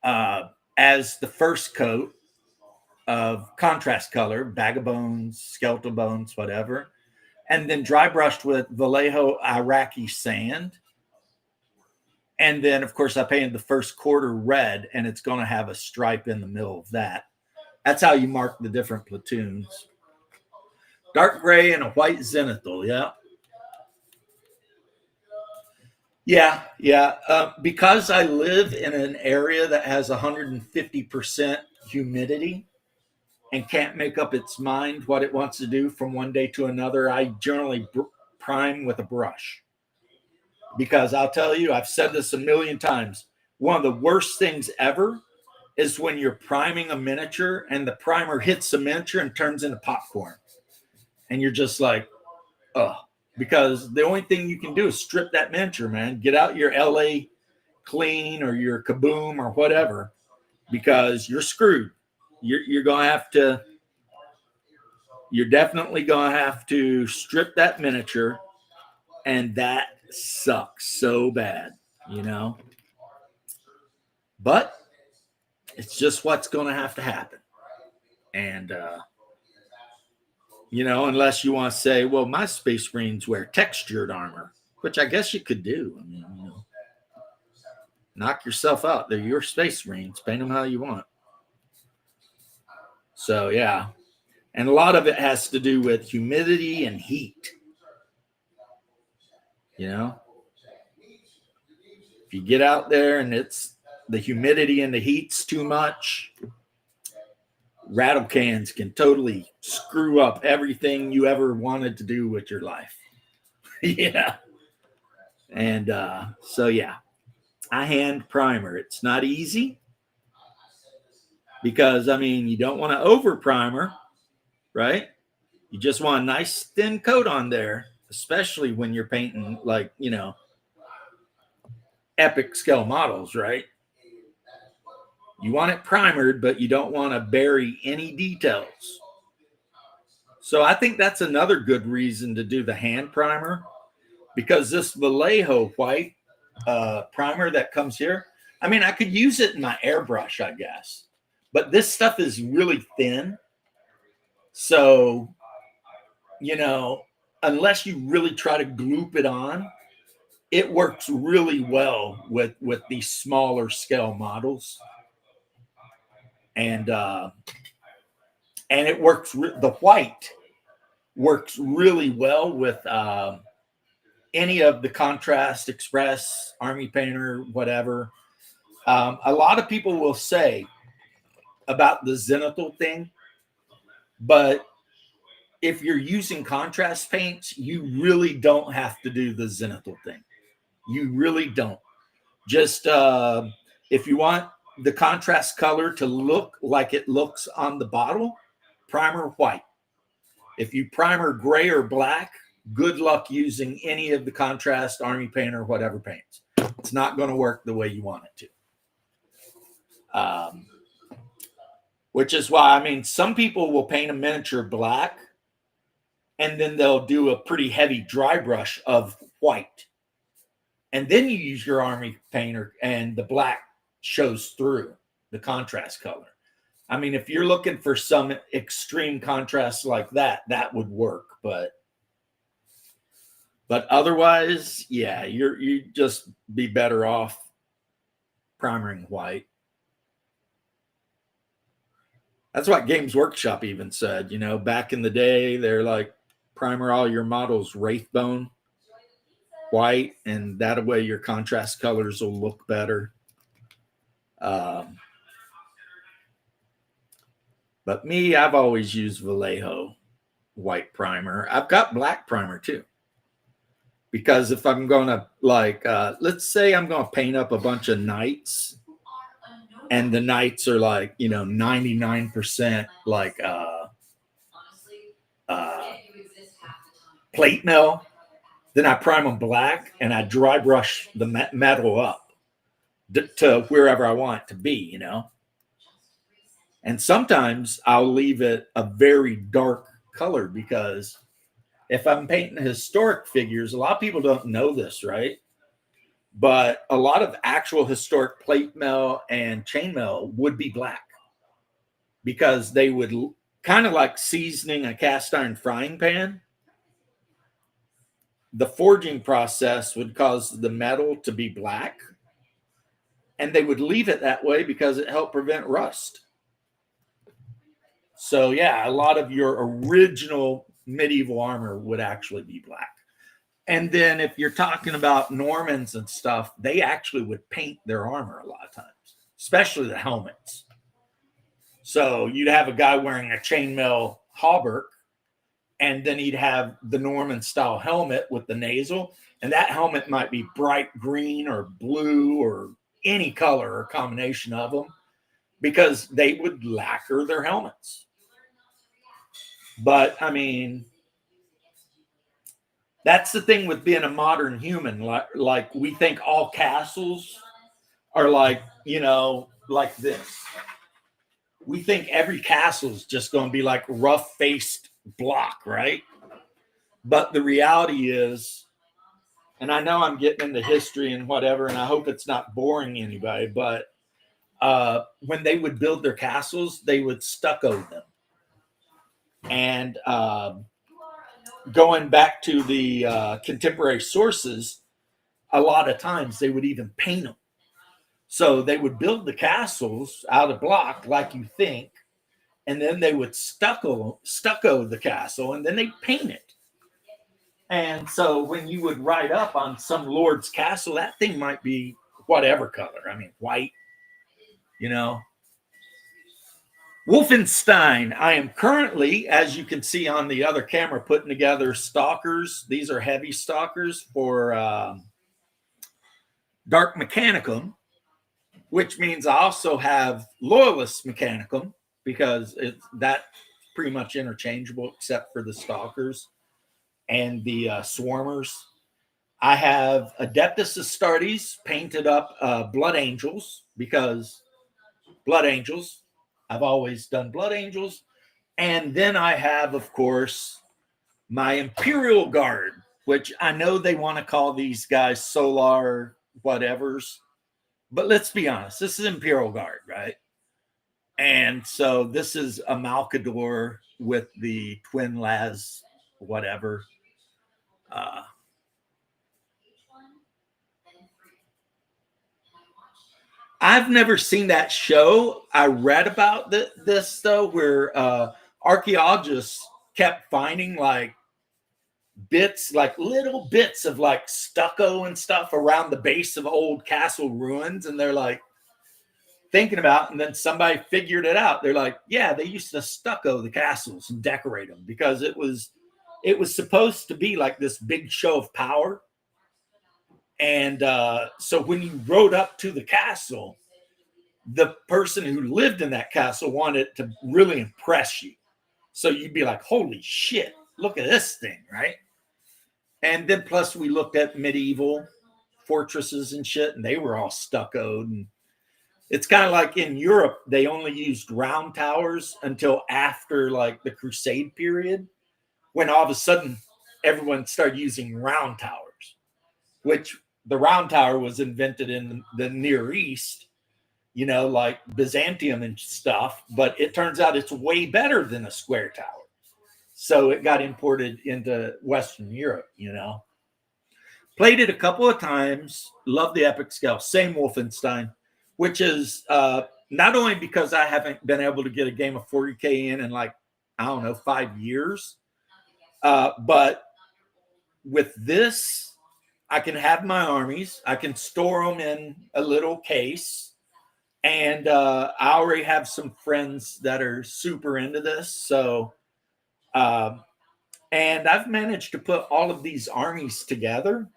as the first coat of contrast color, Bag of Bones, Skeletal Bones, whatever. And then dry brushed with Vallejo Iraqi sand. And then, of course, I painted the first quarter red, and it's going to have a stripe in the middle of that. That's how you mark the different platoons. Dark gray and a white zenithal, yeah. Yeah. Because I live in an area that has 150% humidity and can't make up its mind what it wants to do from one day to another, I generally prime with a brush. Because I'll tell you, I've said this a million times, one of the worst things ever is when you're priming a miniature and the primer hits the miniature and turns into popcorn. And you're just like, oh, because the only thing you can do is strip that miniature, man. Get out your LA Clean or your Kaboom or whatever, because you're screwed. You're definitely going to have to strip that miniature, and that sucks so bad, But it's just what's going to have to happen. And, unless you want to say, well, my Space Marines wear textured armor, which I guess you could do. I mean, knock yourself out. They're your Space Marines. Paint them how you want. So, yeah. And a lot of it has to do with humidity and heat. If you get out there and it's the humidity and the heat's too much, rattle cans can totally screw up everything you ever wanted to do with your life. Yeah. And so, yeah, I hand primer. It's not easy because, you don't want to over primer, right? You just want a nice thin coat on there, especially when you're painting like, epic scale models, right? You want it primered, but you don't want to bury any details. So I think that's another good reason to do the hand primer, because this Vallejo white primer that comes here, I could use it in my airbrush, I guess, but this stuff is really thin. So, unless you really try to gloop it on, it works really well with these smaller scale models. And it works, the white works really well with any of the Contrast Express, Army Painter, whatever, a lot of people will say about the zenithal thing, but if you're using contrast paints, you really don't have to do the zenithal thing. You really don't. Just if you want the contrast color to look like it looks on the bottle, primer white. If you primer gray or black, good luck using any of the contrast Army Painter, whatever paints. It's not going to work the way you want it to. Which is why, I mean, some people will paint a miniature black and then they'll do a pretty heavy dry brush of white. And then you use your Army Painter and the black shows through the contrast color. I mean, if you're looking for some extreme contrast like that, that would work. But otherwise, yeah, you just be better off primering white. That's what Games Workshop even said, you know, back in the day, they're like, primer all your models Wraithbone white, and that way your contrast colors will look better. But me, I've always used Vallejo white primer. I've got black primer too. Because if I'm going to, like, let's say I'm going to paint up a bunch of knights, and the knights are like, you know, 99% like plate mill, then I prime them black and I dry brush the metal up to wherever I want it to be, you know. And sometimes I'll leave it a very dark color, because if I'm painting historic figures, a lot of people don't know this, right? But a lot of actual historic plate mail and chain mail would be black, because they would kind of like seasoning a cast iron frying pan. The forging process would cause the metal to be black, and they would leave it that way because it helped prevent rust. So yeah, a lot of your original medieval armor would actually be black. And then if you're talking about Normans and stuff, they actually would paint their armor a lot of times, especially the helmets. So you'd have a guy wearing a chainmail hauberk, and then he'd have the Norman style helmet with the nasal, and that helmet might be bright green or blue or any color or combination of them, because they would lacquer their helmets. But I mean, that's the thing with being a modern human. Like we think all castles are like, you know, like this. We think every castle is just going to be like rough-faced block, right? But the reality is, and I know I'm getting into history and whatever, and I hope it's not boring anybody, but when they would build their castles, they would stucco them. And going back to the contemporary sources, a lot of times they would even paint them. So they would build the castles out of block like you think, and then they would stucco the castle, and then they paint it. And so when you would ride up on some lord's castle, that thing might be whatever color. I mean, white, you know. Wolfenstein. I am currently, as you can see on the other camera, putting together stalkers. These are heavy stalkers for Dark Mechanicum, which means I also have Loyalist Mechanicum, because that's pretty much interchangeable except for the stalkers and the swarmers. I have Adeptus Astartes painted up Blood Angels, because Blood Angels, I've always done Blood Angels. And then I have, of course, my Imperial Guard, which I know they want to call these guys Solar whatevers. But let's be honest, this is Imperial Guard, right? And so this is a Malcador with the twin las whatever. I've never seen that show. I read about this though, where archaeologists kept finding like bits, like little bits of like stucco and stuff around the base of old castle ruins. And they're like thinking about, and then somebody figured it out. They're like, yeah, they used to stucco the castles and decorate them because it was supposed to be like this big show of power. And so when you rode up to the castle, the person who lived in that castle wanted to really impress you. So you'd be like, holy shit, look at this thing, right? And then plus we looked at medieval fortresses and shit, and they were all stuccoed. And it's kind of like in Europe, they only used round towers until after like the Crusade period, when all of a sudden everyone started using round towers, which the round tower was invented in the Near East, you know, like Byzantium and stuff, but it turns out it's way better than a square tower. So it got imported into Western Europe, you know. Played it a couple of times, love the epic scale, same Wolfenstein, which is not only because I haven't been able to get a game of 40K in like, I don't know, 5 years, but with this, I can have my armies, I can store them in a little case, and I already have some friends that are super into this. So, and I've managed to put all of these armies together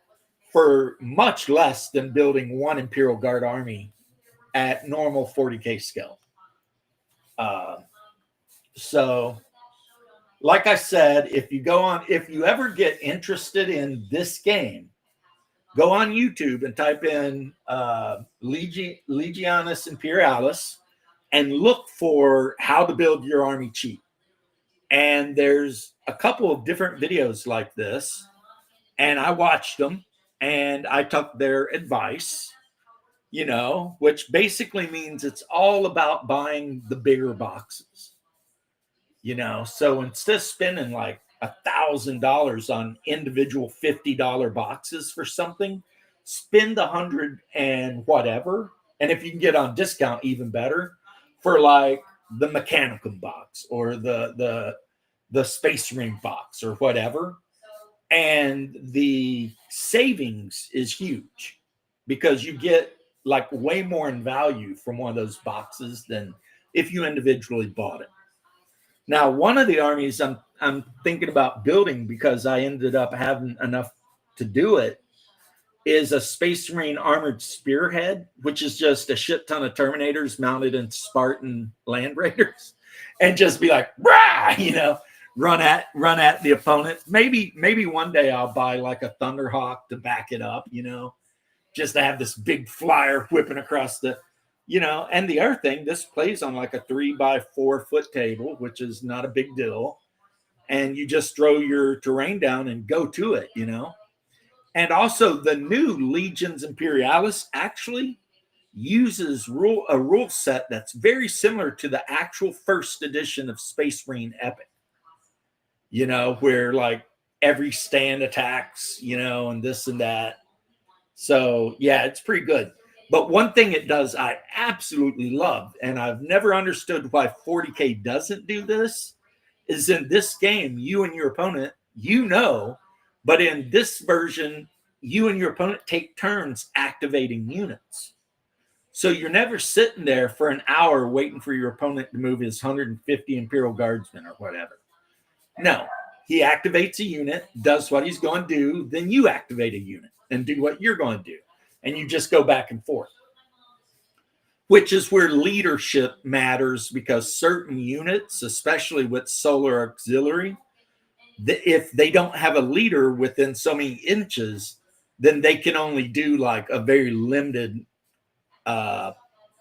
for much less than building one Imperial Guard army at normal 40K scale. So, like I said, if you ever get interested in this game, go on YouTube and type in Legionis Imperialis and look for how to build your army cheap. And there's a couple of different videos like this, and I watched them and I took their advice, you know, which basically means it's all about buying the bigger boxes, you know. So instead of spending like $1,000 on individual $50 boxes for something, spend 100 and whatever. And if you can get on discount, even better, for like the Mechanicum box or the Space Marine box or whatever. And the savings is huge because you get like way more in value from one of those boxes than if you individually bought it. Now, one of the armies I'm thinking about building, because I ended up having enough to do it, is a Space Marine armored spearhead, which is just a shit ton of Terminators mounted in Spartan Land Raiders, and just be like, rah, you know, run at the opponent. Maybe one day I'll buy like a Thunderhawk to back it up, you know, just to have this big flyer whipping across the, you know. And the other thing, this plays on like a 3x4 foot table, which is not a big deal. And you just throw your terrain down and go to it, you know. And also the new Legions Imperialis actually uses a rule set that's very similar to the actual first edition of Space Marine Epic, you know, where like every stand attacks, you know, and this and that. So yeah, it's pretty good. But one thing it does I absolutely love, and I've never understood why 40K doesn't do this, is in this game, you and your opponent, you know, but in this version, you and your opponent take turns activating units. So you're never sitting there for an hour waiting for your opponent to move his 150 Imperial Guardsmen or whatever. No, he activates a unit, does what he's going to do, then you activate a unit and do what you're going to do. And you just go back and forth, which is where leadership matters, because certain units, especially with Solar Auxiliary, if they don't have a leader within so many inches, then they can only do like a very limited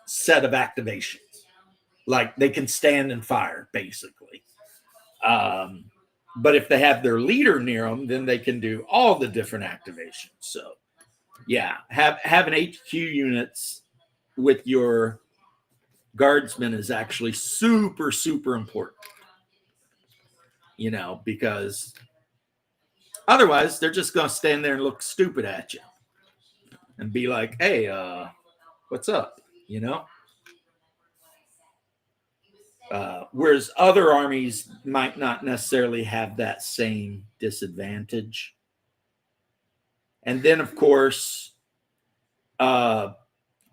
set of activations. Like they can stand and fire, basically. But if they have their leader near them, then they can do all the different activations. So yeah, having HQ units with your guardsmen is actually super, super important, you know, because otherwise they're just going to stand there and look stupid at you and be like, hey, what's up, you know? Whereas other armies might not necessarily have that same disadvantage. And then, of course, all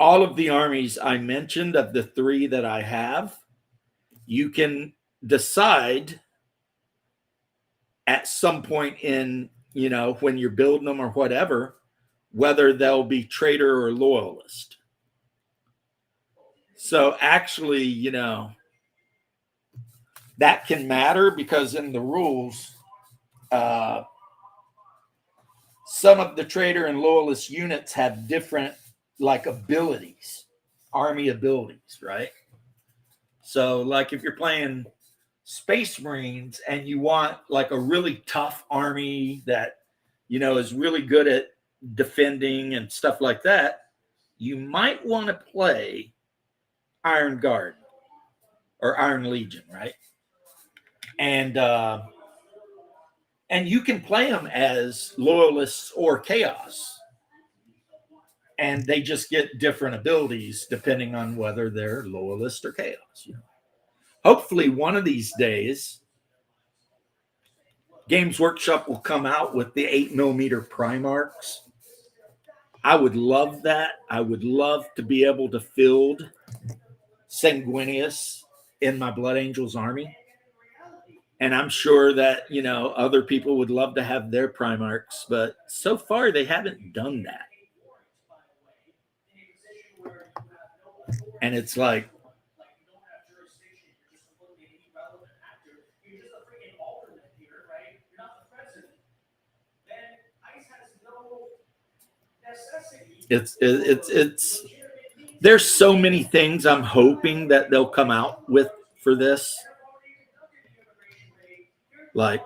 of the armies I mentioned, of the 3 that I have, you can decide at some point in, when you're building them or whatever, whether they'll be traitor or loyalist. So actually, that can matter, because in the rules, some of the traitor and loyalist units have different abilities, army abilities, right? So like if you're playing Space Marines and you want a really tough army that is really good at defending and stuff like that, you might want to play Iron Guard or Iron Legion, right? And you can play them as loyalists or chaos, and they just get different abilities depending on whether they're loyalist or chaos. Hopefully one of these days Games Workshop will come out with the 8mm Primarchs. I would love that. I would love to be able to field Sanguinius in my Blood Angels army. And I'm sure that, other people would love to have their Primarchs, but so far they haven't done that. And it's like, it's there's so many things I'm hoping that they'll come out with for this. I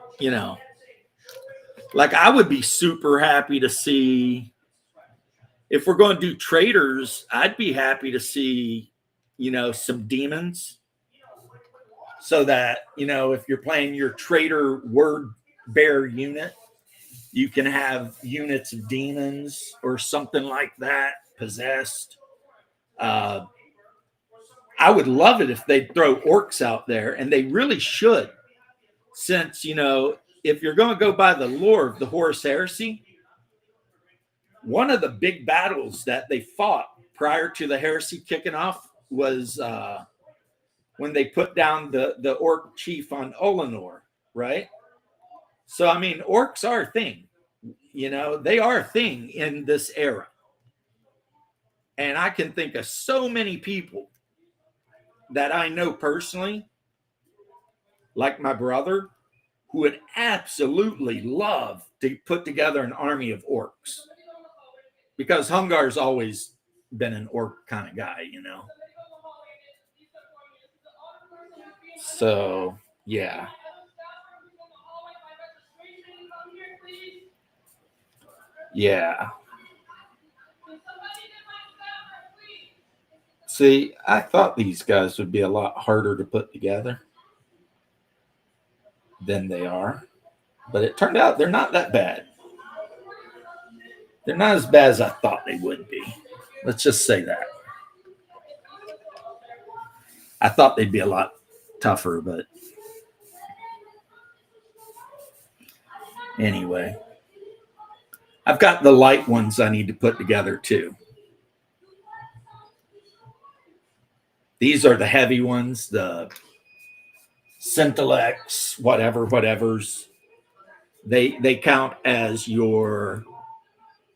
would be super happy to see, if we're going to do traitors, I'd be happy to see, some demons, so that, if you're playing your traitor word bearer unit, you can have units of demons or something like that, possessed. I would love it if they'd throw orcs out there, and they really should, since, if you're going to go by the lore of the Horus Heresy, one of the big battles that they fought prior to the heresy kicking off was when they put down the orc chief on Olenor, right? So, I mean, orcs are a thing. They are a thing in this era. And I can think of so many people that I know personally, like my brother, who would absolutely love to put together an army of orcs. Because Hungar's always been an orc kind of guy, So, yeah. Yeah. See, I thought these guys would be a lot harder to put together than they are. But it turned out they're not that bad. They're not as bad as I thought they would be. Let's just say that. I thought they'd be a lot tougher, but anyway. I've got the light ones I need to put together too. These are the heavy ones, the Centilex, whatevers. They count as your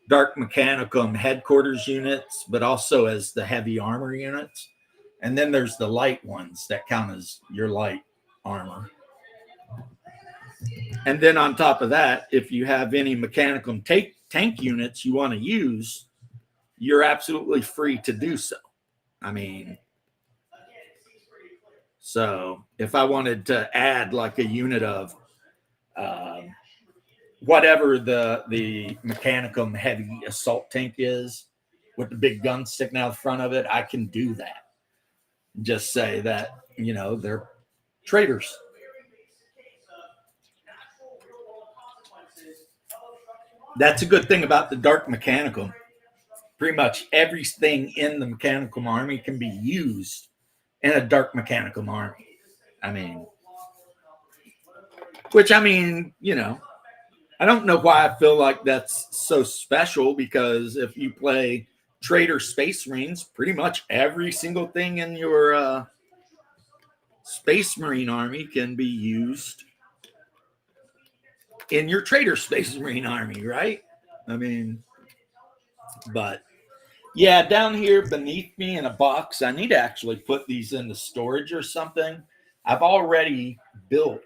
Dark Mechanicum headquarters units, but also as the heavy armor units. And then there's the light ones that count as your light armor. And then on top of that, if you have any Mechanicum tank units you want to use, you're absolutely free to do so. I mean, so if I wanted to add like a unit of whatever the Mechanicum heavy assault tank is with the big gun sticking out the front of it, I can do that. Just say that, they're traitors. That's a good thing about the Dark Mechanicum. Pretty much everything in the Mechanicum army can be used in a Dark Mechanicum army. I mean, which I mean, you know, I don't know why I feel like that's so special, because if you play Trader Space Marines, pretty much every single thing in your Space Marine army can be used in your Trader Space Marine army, right? I mean, but yeah, down here beneath me in a box, I need to actually put these into storage or something. I've already built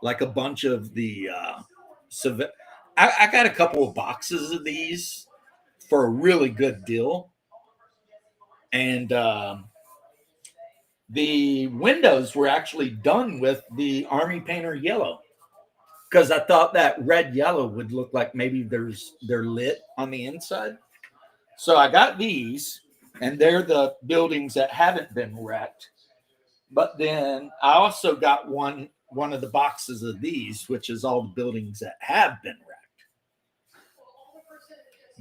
like a bunch of the I got a couple of boxes of these for a really good deal, and the windows were actually done with the Army Painter yellow, because I thought that red yellow would look like maybe they're lit on the inside. So I got these, and they're the buildings that haven't been wrecked. But then I also got one of the boxes of these, which is all the buildings that have been wrecked.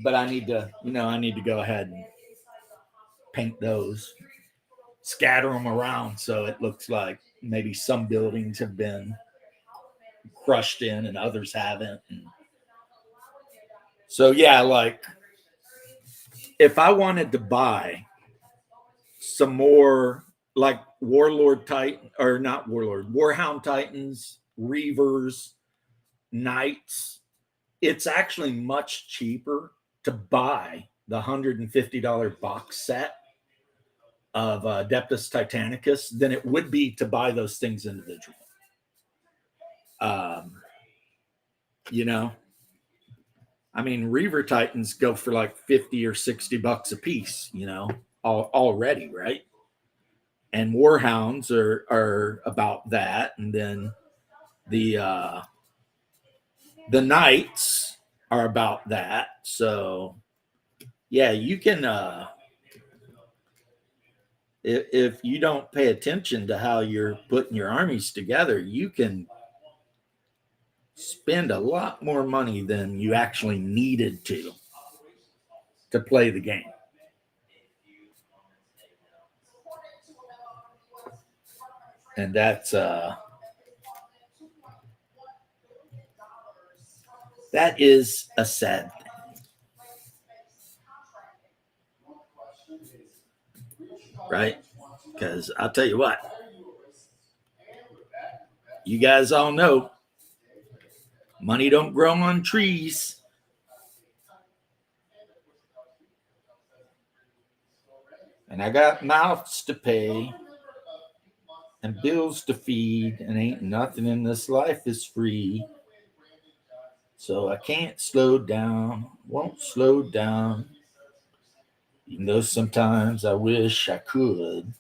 But I need to, I need to go ahead and paint those, scatter them around so it looks like maybe some buildings have been crushed in and others haven't. And so yeah, like if I wanted to buy some more like Warlord Titan, or not Warlord, Warhound Titans, Reavers, Knights, it's actually much cheaper to buy the $150 box set of Adeptus Titanicus than it would be to buy those things individually. I mean, Reaver Titans go for like 50 or 60 bucks a piece, already, right? And Warhounds are about that. And then the Knights are about that. So yeah, you can if you don't pay attention to how you're putting your armies together, you can spend a lot more money than you actually needed to play the game. And that's that is a sad thing. Right? Because I'll tell you what, you guys all know money don't grow on trees. And I got mouths to pay and bills to feed, and ain't nothing in this life is free. So I can't slow down, won't slow down, even though sometimes I wish I could.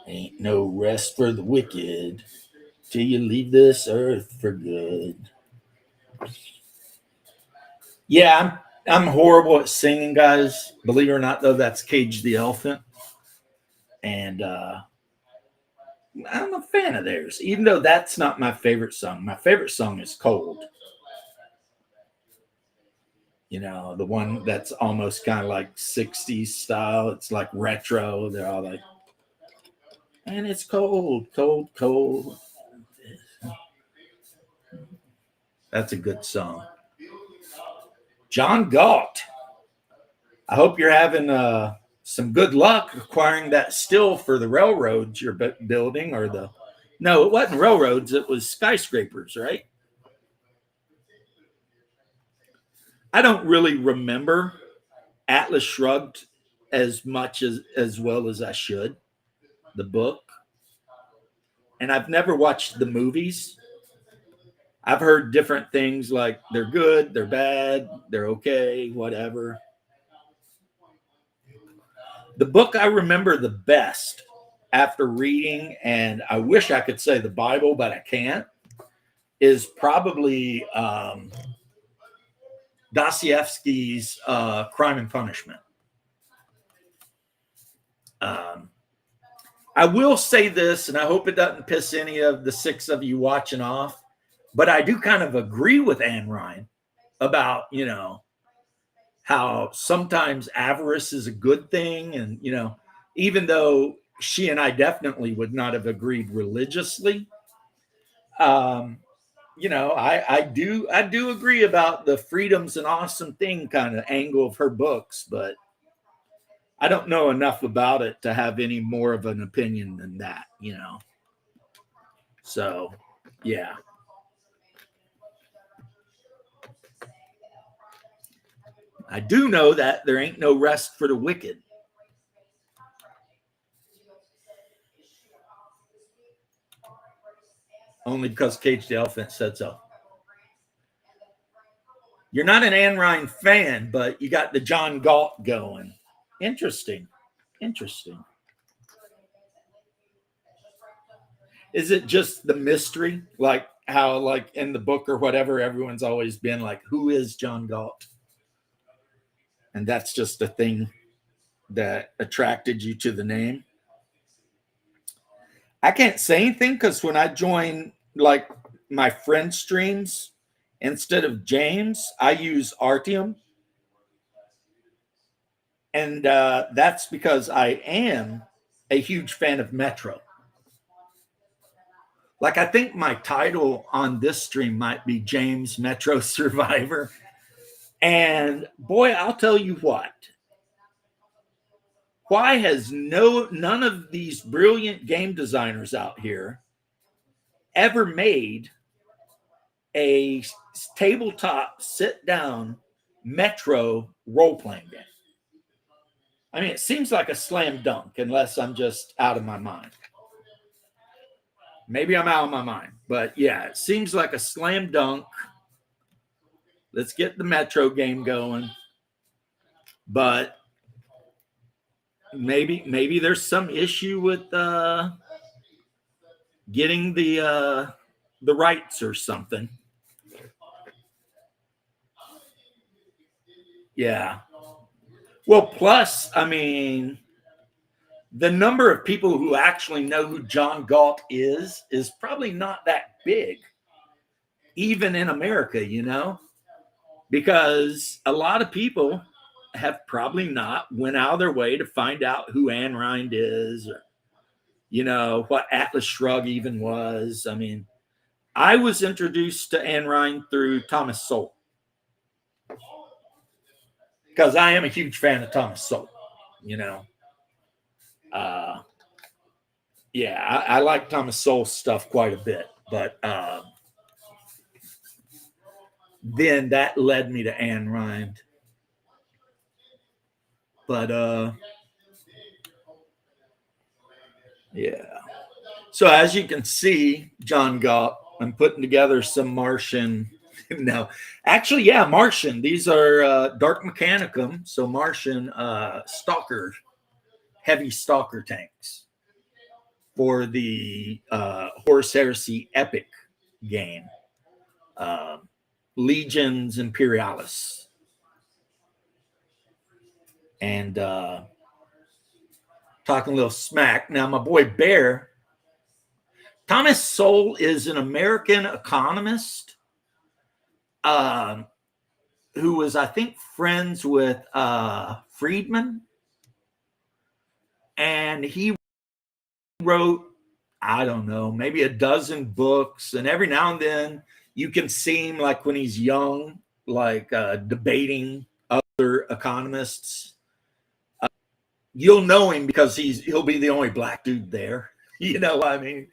Ain't no rest for the wicked till you leave this earth for good. Yeah, I'm horrible at singing, guys. Believe it or not, though, that's Cage the Elephant. And I'm a fan of theirs, even though that's not my favorite song. My favorite song is Cold. The one that's almost kind of like 60s style. It's like retro. They're all like, and it's cold, cold, cold. That's a good song. John Galt, I hope you're having some good luck acquiring that still for the railroads you're building, or no, it wasn't railroads. It was skyscrapers, right? I don't really remember Atlas Shrugged as much as well as I should, the book. And I've never watched the movies. I've heard different things like they're good, they're bad, they're okay, whatever. The book I remember the best after reading, and I wish I could say the Bible, but I can't, is probably Dostoevsky's Crime and Punishment. I will say this, and I hope it doesn't piss any of the 6 of you watching off, but I do kind of agree with Anne Ryan about, how sometimes avarice is a good thing. And, even though she and I definitely would not have agreed religiously. You know, I do agree about the freedom's an awesome thing kind of angle of her books, but I don't know enough about it to have any more of an opinion than that, you know. So, yeah. I do know that there ain't no rest for the wicked. Only because Cage the Elephant said so. You're not an Anne Ryan fan, but you got the John Galt going. Interesting. Interesting. Is it just the mystery? Like how, like in the book or whatever, everyone's always been like, who is John Galt? And that's just the thing that attracted you to the name. I can't say anything because when I join like my friend streams, instead of James, I use Artyom. And that's because I am a huge fan of Metro. Like, I think my title on this stream might be James Metro Survivor. And boy, I'll tell you what. Why has none of these brilliant game designers out here ever made a tabletop sit-down Metro role-playing game? I mean, it seems like a slam dunk unless I'm just out of my mind. Maybe I'm out of my mind, but yeah, it seems like a slam dunk. Let's get the Metro game going. But maybe there's some issue with getting the rights or something. Yeah. Well, plus, I mean, the number of people who actually know who John Galt is probably not that big, even in America, you know, because a lot of people have probably not went out of their way to find out who Ayn Rand is, or, you know, what Atlas Shrugged even was. I mean, I was introduced to Ayn Rand through Thomas Sowell because I am a huge fan of Thomas Sowell, you know. Yeah, I like Thomas Sowell's stuff quite a bit, but then that led me to Ayn Rand. But yeah. So as you can see, John Galt, I'm putting together some Martian. No, actually, yeah, Martian. These are Dark Mechanicum, so Martian stalker, heavy stalker tanks for the Horus Heresy Epic game, Legions Imperialis. And talking a little smack. Now, my boy Bear, Thomas Sowell is an American economist who was, I think, friends with Friedman. And he wrote, I don't know, maybe a dozen books. And every now and then you can see him, like when he's young, like debating other economists. You'll know him because he'll be the only black dude there. You know what I mean?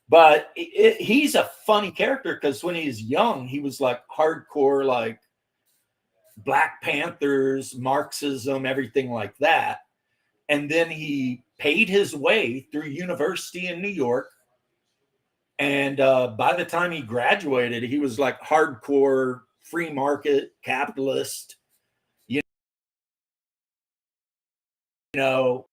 But he's a funny character because when he's young, he was like hardcore, like Black Panthers, Marxism, everything like that. And then he paid his way through university in New York. And by the time he graduated, he was like hardcore free market capitalist. You know,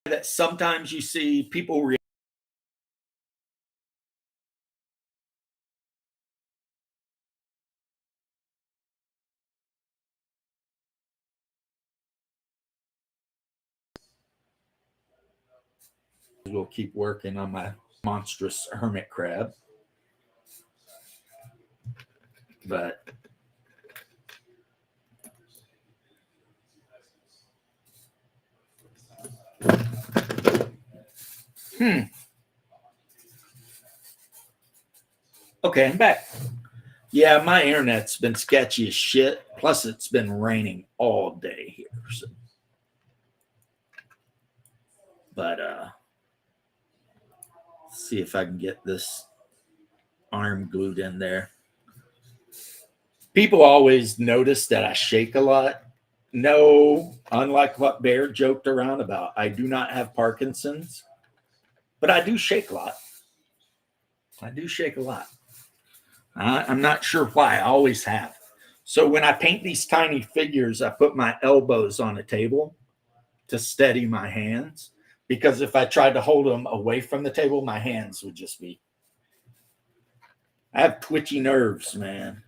that sometimes you see people will keep working on my monstrous hermit crab. But Okay, I'm back. Yeah, my internet's been sketchy as shit. Plus, it's been raining all day here. So. But see if I can get this arm glued in there. People always notice that I shake a lot. No, unlike what Bear joked around about, I do not have Parkinson's, but I do shake a lot. I do shake a lot. I'm not sure why. I always have. So when I paint these tiny figures, I put my elbows on a table to steady my hands, because if I tried to hold them away from the table, my hands would just be. I have twitchy nerves, man.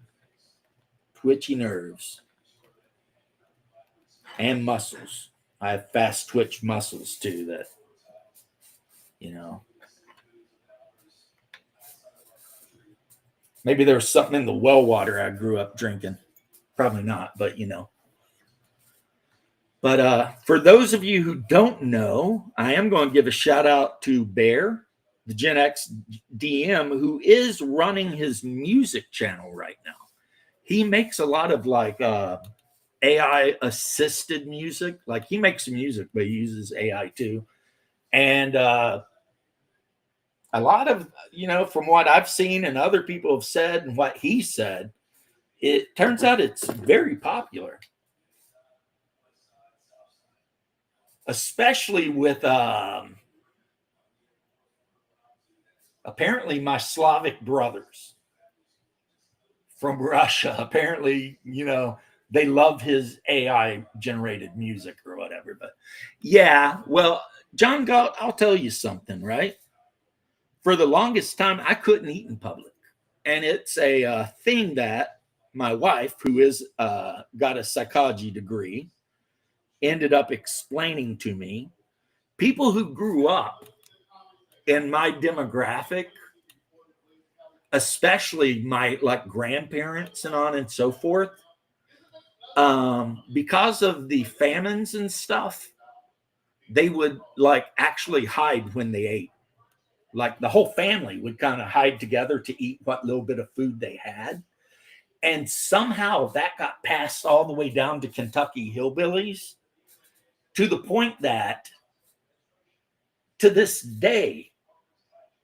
Twitchy nerves. And muscles. I have fast twitch muscles too that, you know. Maybe there was something in the well water I grew up drinking. Probably not, but you know. But for those of you who don't know, I am going to give a shout out to Bear, the Gen X DM, who is running his music channel right now. He makes a lot of like AI assisted music. Like he makes music, but he uses AI too. And a lot of, you know, from what I've seen and other people have said and what he said, it turns out it's very popular. Especially with apparently my Slavic brothers from Russia. Apparently, you know, they love his AI generated music or whatever. But yeah, well, John Galt, I'll tell you something, right? For the longest time, I couldn't eat in public. And it's a thing that my wife, who is got a psychology degree, ended up explaining to me. People who grew up in my demographic, especially my like grandparents and on and so forth, because of the famines and stuff, they would like actually hide when they ate. Like the whole family would kind of hide together to eat what little bit of food they had. And somehow that got passed all the way down to Kentucky hillbillies, to the point that to this day,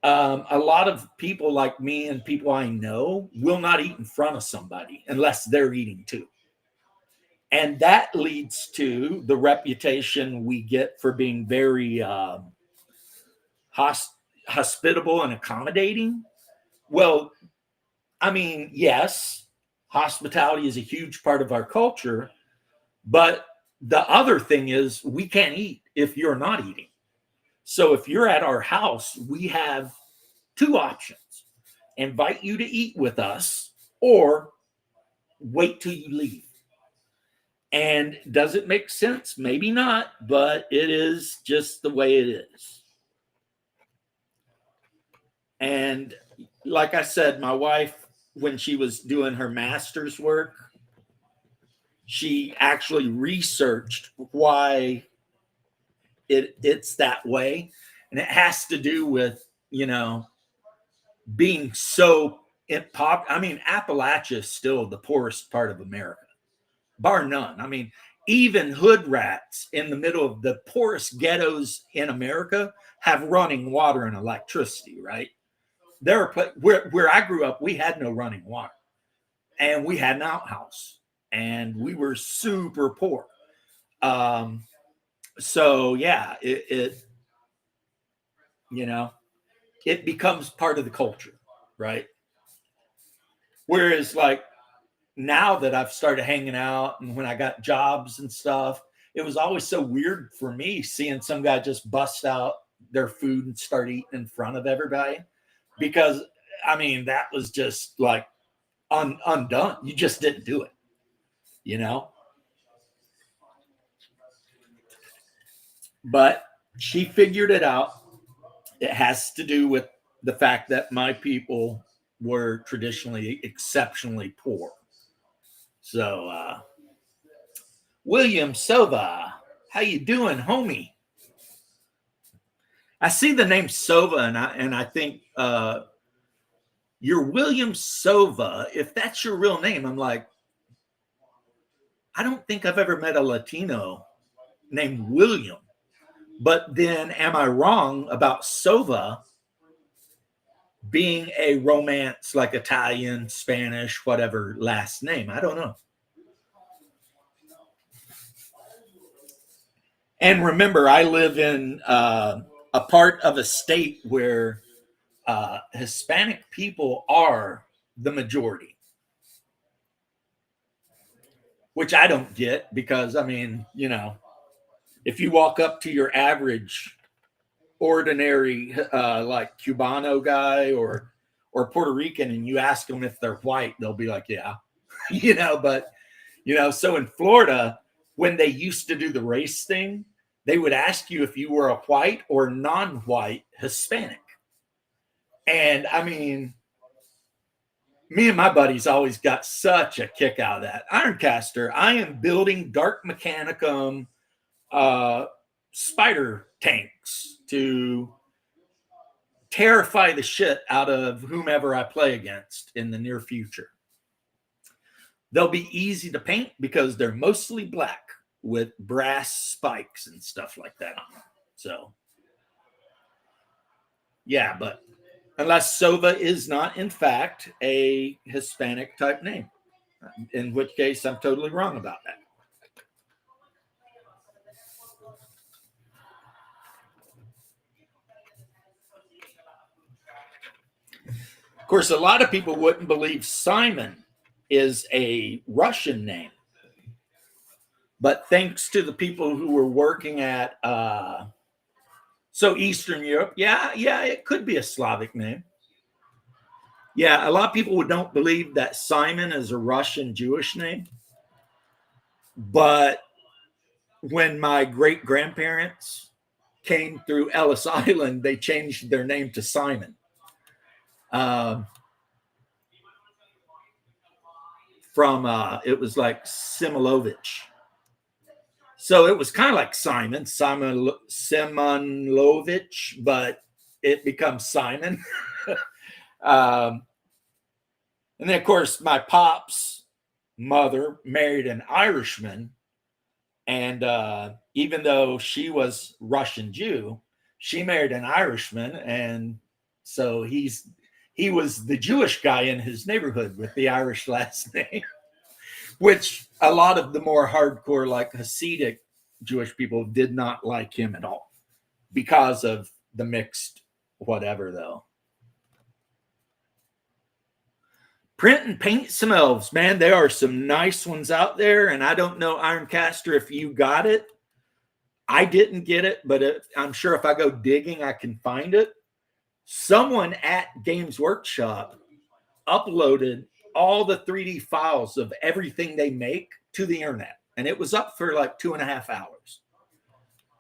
a lot of people like me and people I know will not eat in front of somebody unless they're eating too. And that leads to the reputation we get for being very hospitable and accommodating. Well, I mean, yes, hospitality is a huge part of our culture, but the other thing is we can't eat if you're not eating. So if you're at our house, we have two options: invite you to eat with us or wait till you leave. And does it make sense? Maybe not, but it is just the way it is. And like I said, my wife, when she was doing her master's work, she actually researched why it's that way. And it has to do with, you know, being so I mean, Appalachia is still the poorest part of America, bar none. I mean, even hood rats in the middle of the poorest ghettos in America have running water and electricity, right? There are where I grew up, we had no running water, and we had an outhouse, and we were super poor. So yeah, it you know, it becomes part of the culture, right? Whereas like now that I've started hanging out and when I got jobs and stuff, it was always so weird for me seeing some guy just bust out their food and start eating in front of everybody, because I mean, that was just like undone. You just didn't do it, you know? But she figured it out. It has to do with the fact that my people were traditionally exceptionally poor. So, William Silva, how you doing, homie? I see the name Sova, and I think you're William Sova. If that's your real name, I'm like, I don't think I've ever met a Latino named William. But then, am I wrong about Sova being a Romance, like Italian, Spanish, whatever last name? I don't know. And remember, I live in a part of a state where Hispanic people are the majority, which I don't get because, I mean, you know, if you walk up to your average, ordinary, like Cubano guy or Puerto Rican, and you ask them if they're white, they'll be like, yeah, you know, but, you know, so in Florida, when they used to do the race thing, they would ask you if you were a white or non-white Hispanic. And I mean, me and my buddies always got such a kick out of that. Ironcaster, I am building Dark Mechanicum spider tanks to terrify the shit out of whomever I play against in the near future. They'll be easy to paint because they're mostly black with brass spikes and stuff like that on them. So, yeah, but unless Sova is not, in fact, a Hispanic type name, in which case I'm totally wrong about that. Of course, a lot of people wouldn't believe Simon is a Russian name. But thanks to the people who were working at Eastern Europe, yeah, it could be a Slavic name. Yeah, a lot of people don't believe that Simon is a Russian Jewish name. But when my great-grandparents came through Ellis Island, they changed their name to Simon. It was like Similovich. So it was kind of like Simonovich, but it becomes Simon. And then, of course, my pop's mother married an Irishman. And even though she was Russian Jew, she married an Irishman. And so he was the Jewish guy in his neighborhood with the Irish last name, which a lot of the more hardcore, like Hasidic Jewish people did not like him at all because of the mixed whatever, though. Print and paint some elves, man. There are some nice ones out there, and I don't know, Ironcaster, if you got it. I didn't get it, but I'm sure if I go digging, I can find it. Someone at Games Workshop uploaded all the 3D files of everything they make to the internet, and it was up for like 2.5 hours,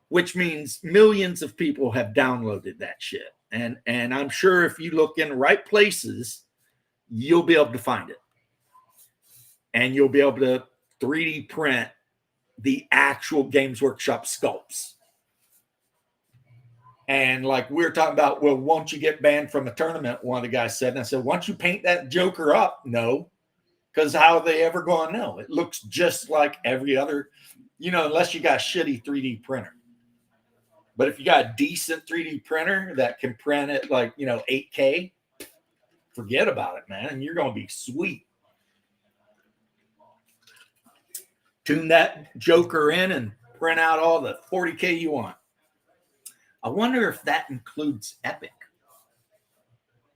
which means millions of people have downloaded that shit. And I'm sure if you look in the right places, you'll be able to find it, and you'll be able to 3D print the actual Games Workshop sculpts. And like we were talking about, well, won't you get banned from a tournament? One of the guys said, and I said, once you paint that Joker up, no, because how are they ever going to know? It looks just like every other, unless you got a shitty 3D printer. But if you got a decent 3D printer that can print it like, 8K, forget about it, man. And you're going to be sweet. Tune that Joker in and print out all the 40K you want. I wonder if that includes Epic.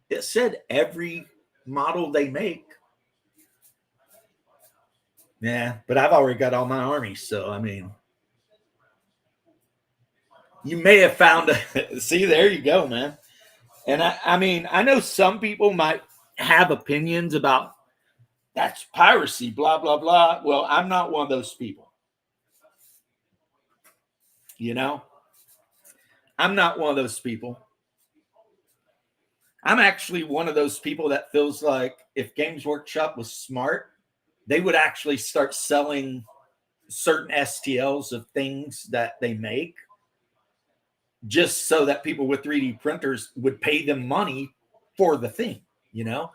It said every model they make. Yeah, but I've already got all my armies, so I mean, you may have found see, there you go, man. And I mean, I know some people might have opinions about that's piracy, blah, blah, blah. Well, I'm not one of those people. I'm not one of those people. I'm actually one of those people that feels like if Games Workshop was smart, they would actually start selling certain STLs of things that they make just so that people with 3D printers would pay them money for the thing, you know?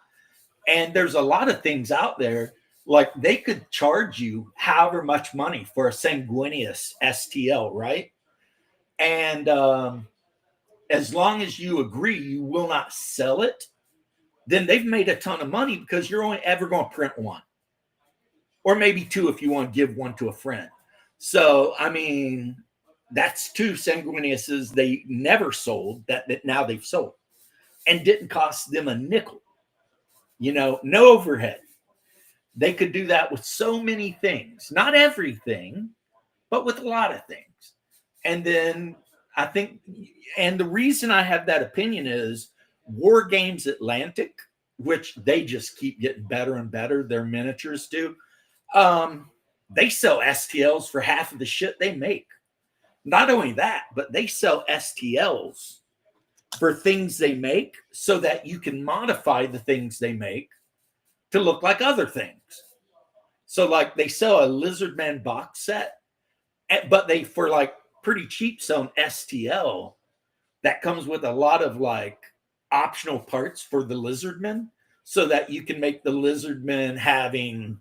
And there's a lot of things out there, like they could charge you however much money for a sanguineous STL, right? And as long as you agree you will not sell it, then they've made a ton of money because you're only ever going to print one, or maybe two if you want to give one to a friend. So, I mean, that's two sanguineuses they never sold that now they've sold and didn't cost them a nickel. You know, no overhead. They could do that with so many things, not everything, but with a lot of things. And then I think, and the reason I have that opinion is War Games Atlantic, which they just keep getting better and better, their miniatures do. They sell STLs for half of the shit they make. Not only that, but they sell STLs for things they make so that you can modify the things they make to look like other things. So like they sell a Lizardman box set, but they, for like pretty cheap, sell an STL that comes with a lot of like optional parts for the Lizardmen so that you can make the Lizardmen having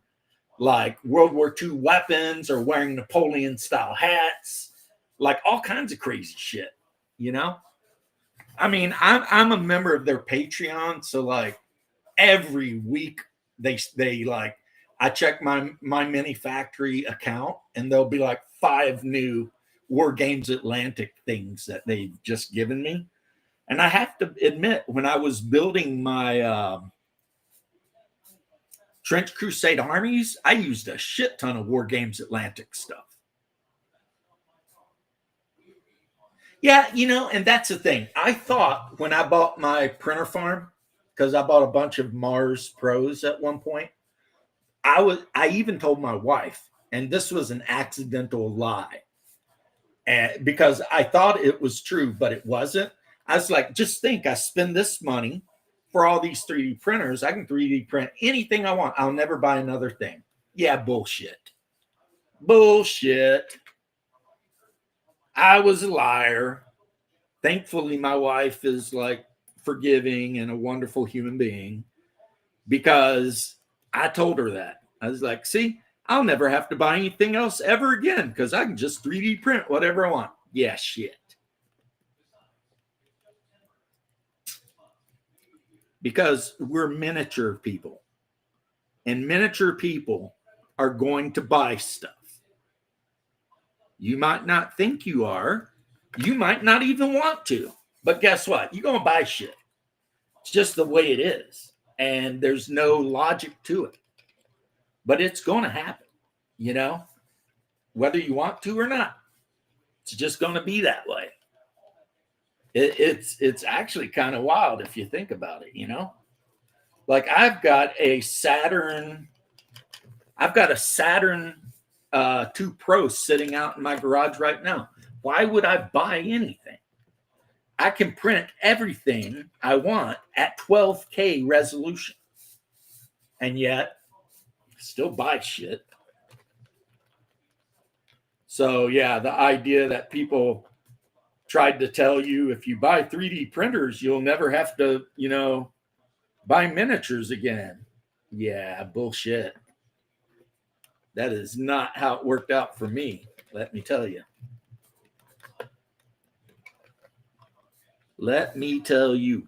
like World War II weapons or wearing Napoleon style hats, like all kinds of crazy shit, you know? I mean, I'm a member of their Patreon, so like every week they like I check my mini factory account and there'll be like 5 new War Games Atlantic things that they've just given me. And I have to admit, when I was building my Trench Crusade armies, I used a shit ton of War Games Atlantic stuff. Yeah, you know, and that's the thing. I thought when I bought my printer farm, because I bought a bunch of Mars Pros at one point, I even told my wife, and this was an accidental lie, because I thought it was true, but it wasn't. I was like, just think, I spend this money for all these 3D printers. I can 3D print anything I want. I'll never buy another thing. Yeah, bullshit. Bullshit. I was a liar. Thankfully, my wife is like forgiving and a wonderful human being, because I told her that. I was like, see, I'll never have to buy anything else ever again because I can just 3D print whatever I want. Yeah, shit. Because we're miniature people, and miniature people are going to buy stuff. You might not think you are. You might not even want to. But guess what? You're going to buy shit. It's just the way it is. And there's no logic to it. But it's going to happen, you know, whether you want to or not. It's just going to be that way. It's actually kind of wild if you think about it, you know. Like I've got a Saturn 2 Pro sitting out in my garage right now. Why would I buy anything? I can print everything I want at 12K resolution. And yet, still buy shit. So, yeah, the idea that people tried to tell you if you buy 3D printers, you'll never have to, you know, buy miniatures again. Yeah, bullshit. That is not how it worked out for me, let me tell you. Let me tell you.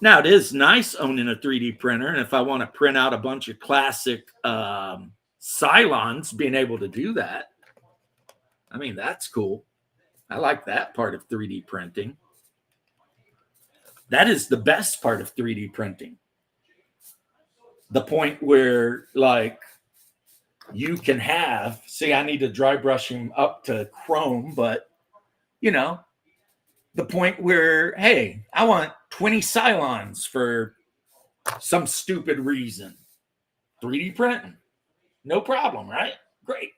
Now, it is nice owning a 3D printer, and if I want to print out a bunch of classic Cylons, being able to do that, I mean, that's cool. I like that part of 3D printing. That is the best part of 3D printing. The point where, like, you can have, see, I need to dry brush him up to chrome, but, you know, the point where, hey, I want 20 Cylons for some stupid reason. 3D printing. No problem, right? Great.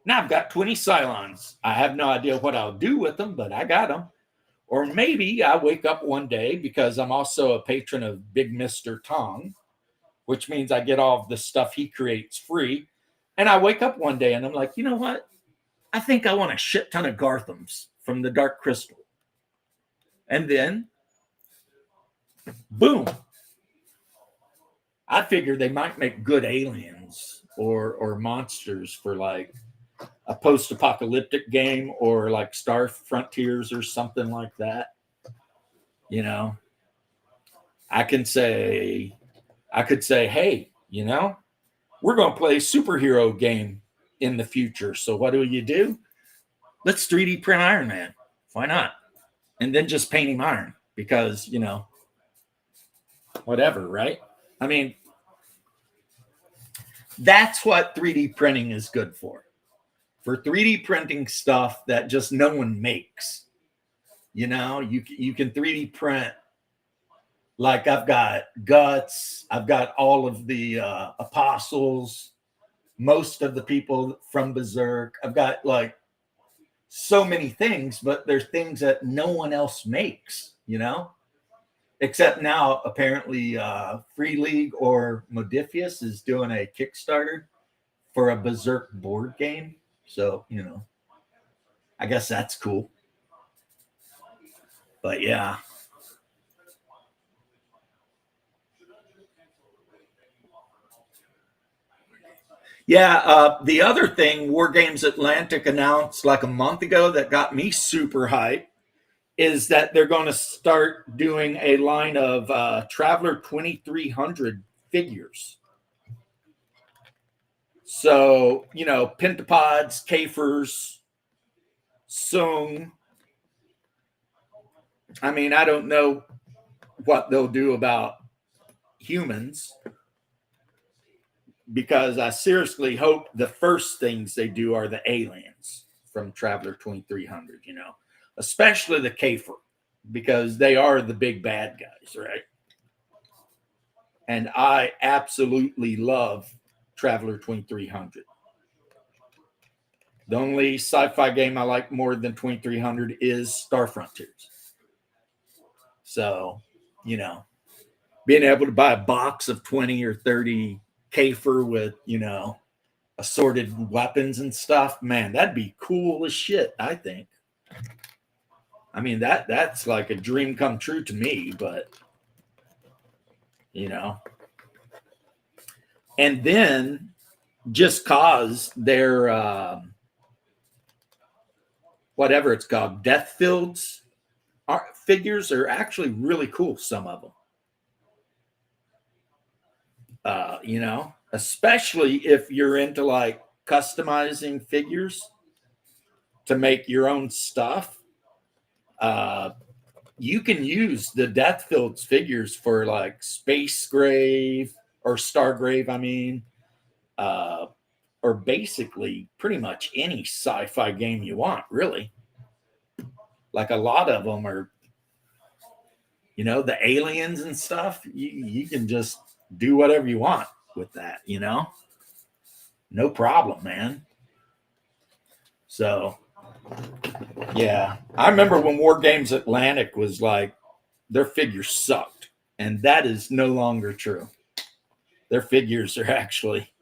Now I've got 20 Cylons. I have no idea what I'll do with them, but I got them. Or maybe I wake up one day, because I'm also a patron of Big Mr. Tong, which means I get all of the stuff he creates free. And I wake up one day and I'm like, you know what? I think I want a shit ton of Garthams from the Dark Crystal. And then, boom. I figured they might make good aliens or monsters for like a post-apocalyptic game or like Star Frontiers or something like that. You know, I could say, hey, you know, we're going to play a superhero game in the future. So what do? Let's 3D print Iron Man. Why not? And then just paint him iron because, you know, whatever, right? I mean, that's what 3D printing is good for 3D printing stuff that just no one makes. You know, you can 3D print. Like I've got Guts, I've got all of the apostles, most of the people from Berserk. I've got like so many things, but there's things that no one else makes, you know, except now apparently Free League or Modifius is doing a Kickstarter for a Berserk board game. So, you know, I guess that's cool. But yeah. Yeah, the other thing War Games Atlantic announced like a month ago that got me super hyped is that they're going to start doing a line of Traveler 2300 figures. So, you know, Pentapods, Kafers, Sung. I mean, I don't know what they'll do about humans because I seriously hope the first things they do are the aliens from Traveler 2300, you know, especially the Kafer, because they are the big bad guys, right? And I absolutely love Traveler 2300. The only sci-fi game I like more than 2300 is Star Frontiers. So, you know, being able to buy a box of 20 or 30 Kafer with, you know, assorted weapons and stuff, man, that'd be cool as shit, I think. I mean, that's like a dream come true to me, but you know. And then just cause their whatever it's called, Death Fields figures are actually really cool, some of them. You know, especially if you're into like customizing figures to make your own stuff. You can use the Death Fields figures for like Space Grave or Stargrave, I mean, or basically pretty much any sci-fi game you want, really. Like a lot of them are, you know, the aliens and stuff. You can just do whatever you want with that, you know, no problem, man. So, yeah, I remember when War Games Atlantic was like, their figures sucked, and that is no longer true. Their figures are actually,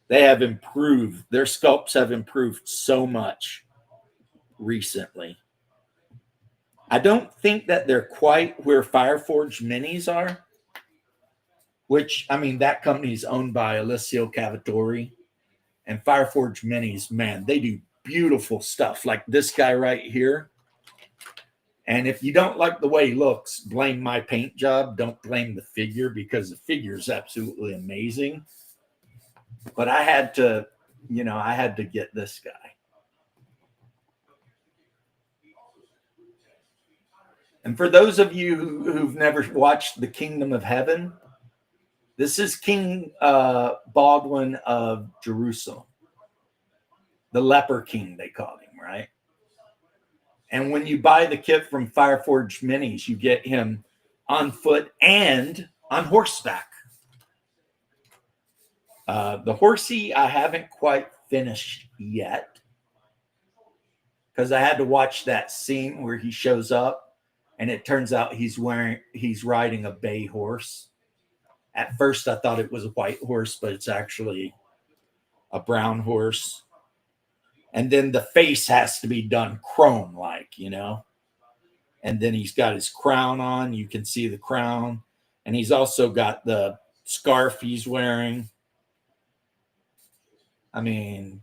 they have improved. Their sculpts have improved so much recently. I don't think that they're quite where Fireforge Minis are, which, I mean, that company is owned by Alessio Cavatori. And Fireforge Minis, man, they do beautiful stuff like this guy right here. And if you don't like the way he looks, blame my paint job. Don't blame the figure because the figure is absolutely amazing. But I had to, you know, I had to get this guy. And for those of you who've never watched The Kingdom of Heaven, this is King Baldwin of Jerusalem. The leper king, they called him, right? And when you buy the kit from Fireforge Minis, you get him on foot and on horseback. The horsey I haven't quite finished yet because I had to watch that scene where he shows up and it turns out he's riding a bay horse. At first I thought it was a white horse, but it's actually a brown horse. And then the face has to be done chrome like, you know. And then he's got his crown on. You can see the crown. And he's also got the scarf he's wearing. I mean,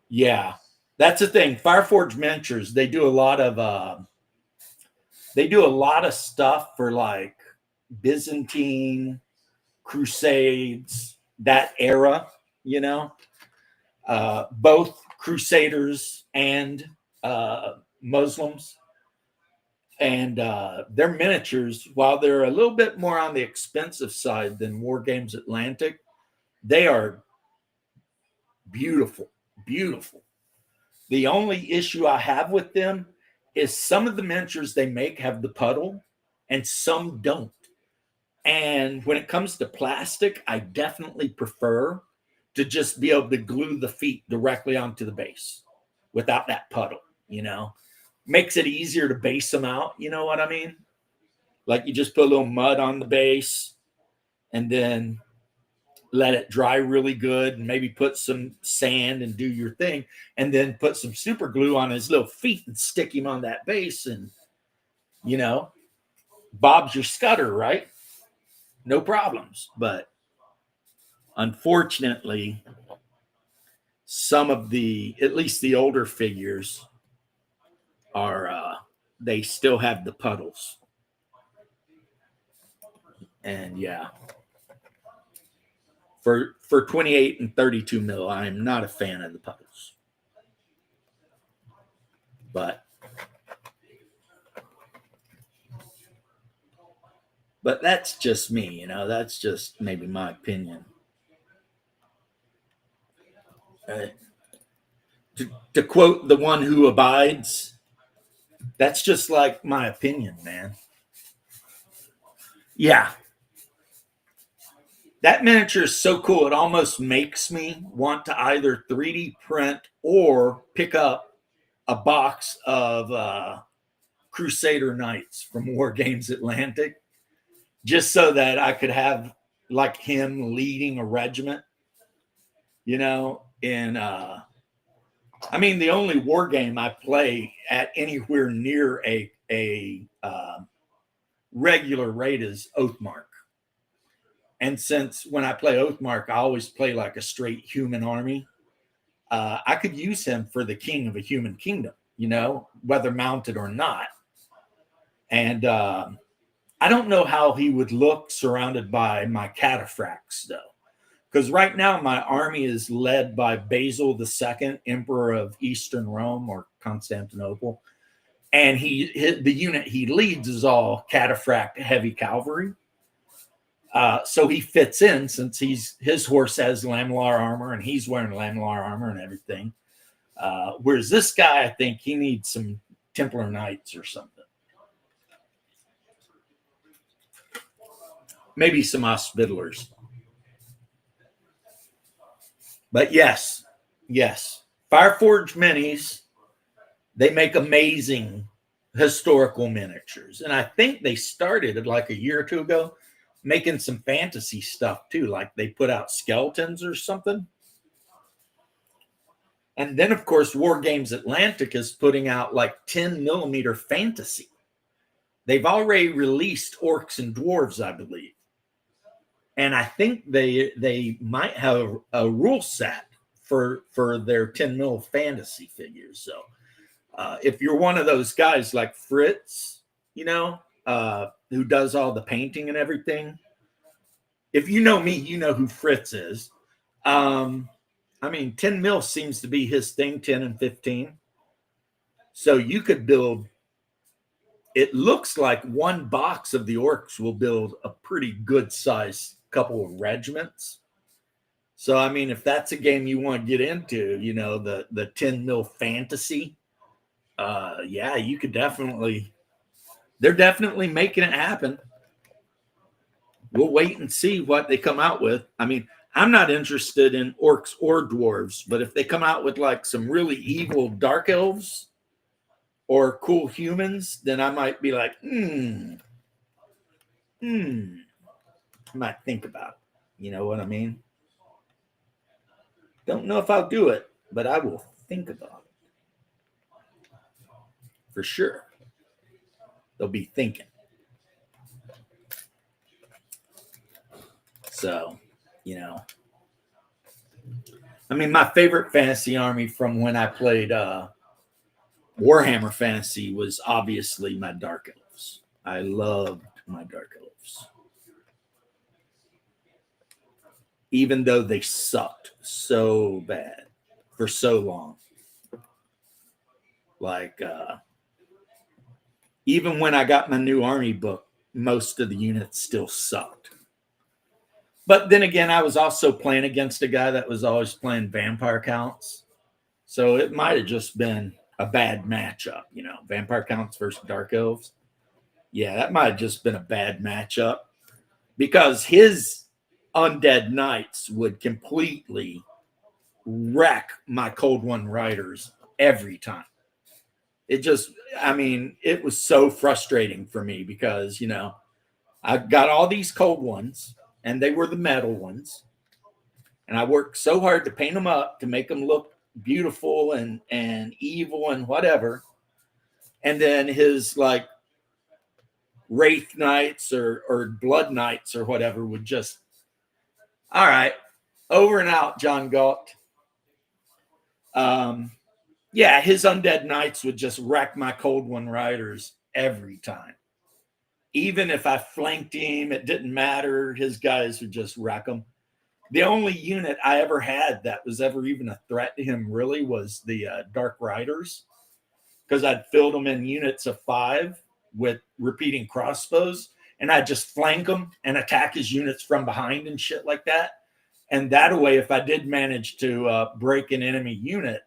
yeah, that's the thing. Fireforge Miniatures, they do a lot of stuff for like Byzantine, Crusades, that era, you know, both Crusaders and Muslims. And their miniatures, while they're a little bit more on the expensive side than War Games Atlantic, they are beautiful, beautiful. The only issue I have with them is some of the miniatures they make have the puddle and some don't. And when it comes to plastic, I definitely prefer to just be able to glue the feet directly onto the base without that puddle, you know. Makes it easier to base them out, you know what I mean? Like you just put a little mud on the base and then let it dry really good and maybe put some sand and do your thing and then put some super glue on his little feet and stick him on that base and, you know, Bob's your scudder, right? No problems. But unfortunately, some of the, at least the older figures are, they still have the puddles. And yeah, for 28 and 32 mil, I'm not a fan of the puddles. But that's just me, you know, that's just maybe my opinion. To quote the one who abides, that's just like my opinion, man. Yeah. That miniature is so cool. It almost makes me want to either 3D print or pick up a box of Crusader Knights from War Games Atlantic, just so that I could have like him leading a regiment, you know, in I mean, the only war game I play at anywhere near a regular rate is Oathmark. And since when I play Oathmark, I always play like a straight human army. I could use him for the king of a human kingdom, you know, whether mounted or not. And I don't know how he would look surrounded by my cataphracts, though. Because right now my army is led by Basil II, Emperor of Eastern Rome or Constantinople. And the unit he leads is all cataphract heavy cavalry. So he fits in since his horse has lamellar armor and he's wearing lamellar armor and everything. Whereas this guy, I think he needs some Templar Knights or something. Maybe some Hospitallers. But yes. Fireforge Minis, they make amazing historical miniatures. And I think they started like a year or two ago making some fantasy stuff too. Like they put out skeletons or something. And then, of course, War Games Atlantic is putting out like 10 millimeter fantasy. They've already released orcs and dwarves, I believe. And I think they might have a rule set for their 10 mil fantasy figures. So if you're one of those guys like Fritz, you know, who does all the painting and everything, if you know me, you know who Fritz is. I mean, 10 mil seems to be his thing, 10 and 15. So you could build, it looks like one box of the orcs will build a pretty good size couple of regiments. So, I mean, if that's a game you want to get into, you know, the 10 mil fantasy, yeah, you could definitely, they're definitely making it happen. We'll wait and see what they come out with. I mean, I'm not interested in orcs or dwarves, but if they come out with like some really evil dark elves or cool humans, then I might be like, I might think about it. You know what I mean? Don't know if I'll do it, but I will think about for sure. They'll be thinking. So, you know, I mean, my favorite fantasy army from when I played Warhammer Fantasy was obviously my Dark Elves. I loved my Dark Elves. Even though they sucked so bad for so long. Like, even when I got my new army book, most of the units still sucked. But then again, I was also playing against a guy that was always playing vampire counts. So it might have just been a bad matchup, you know, vampire counts versus dark elves. Yeah, that might have just been a bad matchup because his undead knights would completely wreck my cold one riders every time. It just, I mean, it was so frustrating for me because, you know, I got all these cold ones and they were the metal ones. And I worked so hard to paint them up to make them look beautiful and evil and whatever. And then his like Wraith Knights or Blood Knights or whatever would just, all right, over and out, John Galt. Yeah, his Undead Knights would just wreck my Cold One Riders every time. Even if I flanked him, it didn't matter. His guys would just wreck them. The only unit I ever had that was ever even a threat to him really was the Dark Riders, because I'd filled them in units of 5 with repeating crossbows, and I'd just flank them and attack his units from behind and shit like that. And that way, if I did manage to break an enemy unit,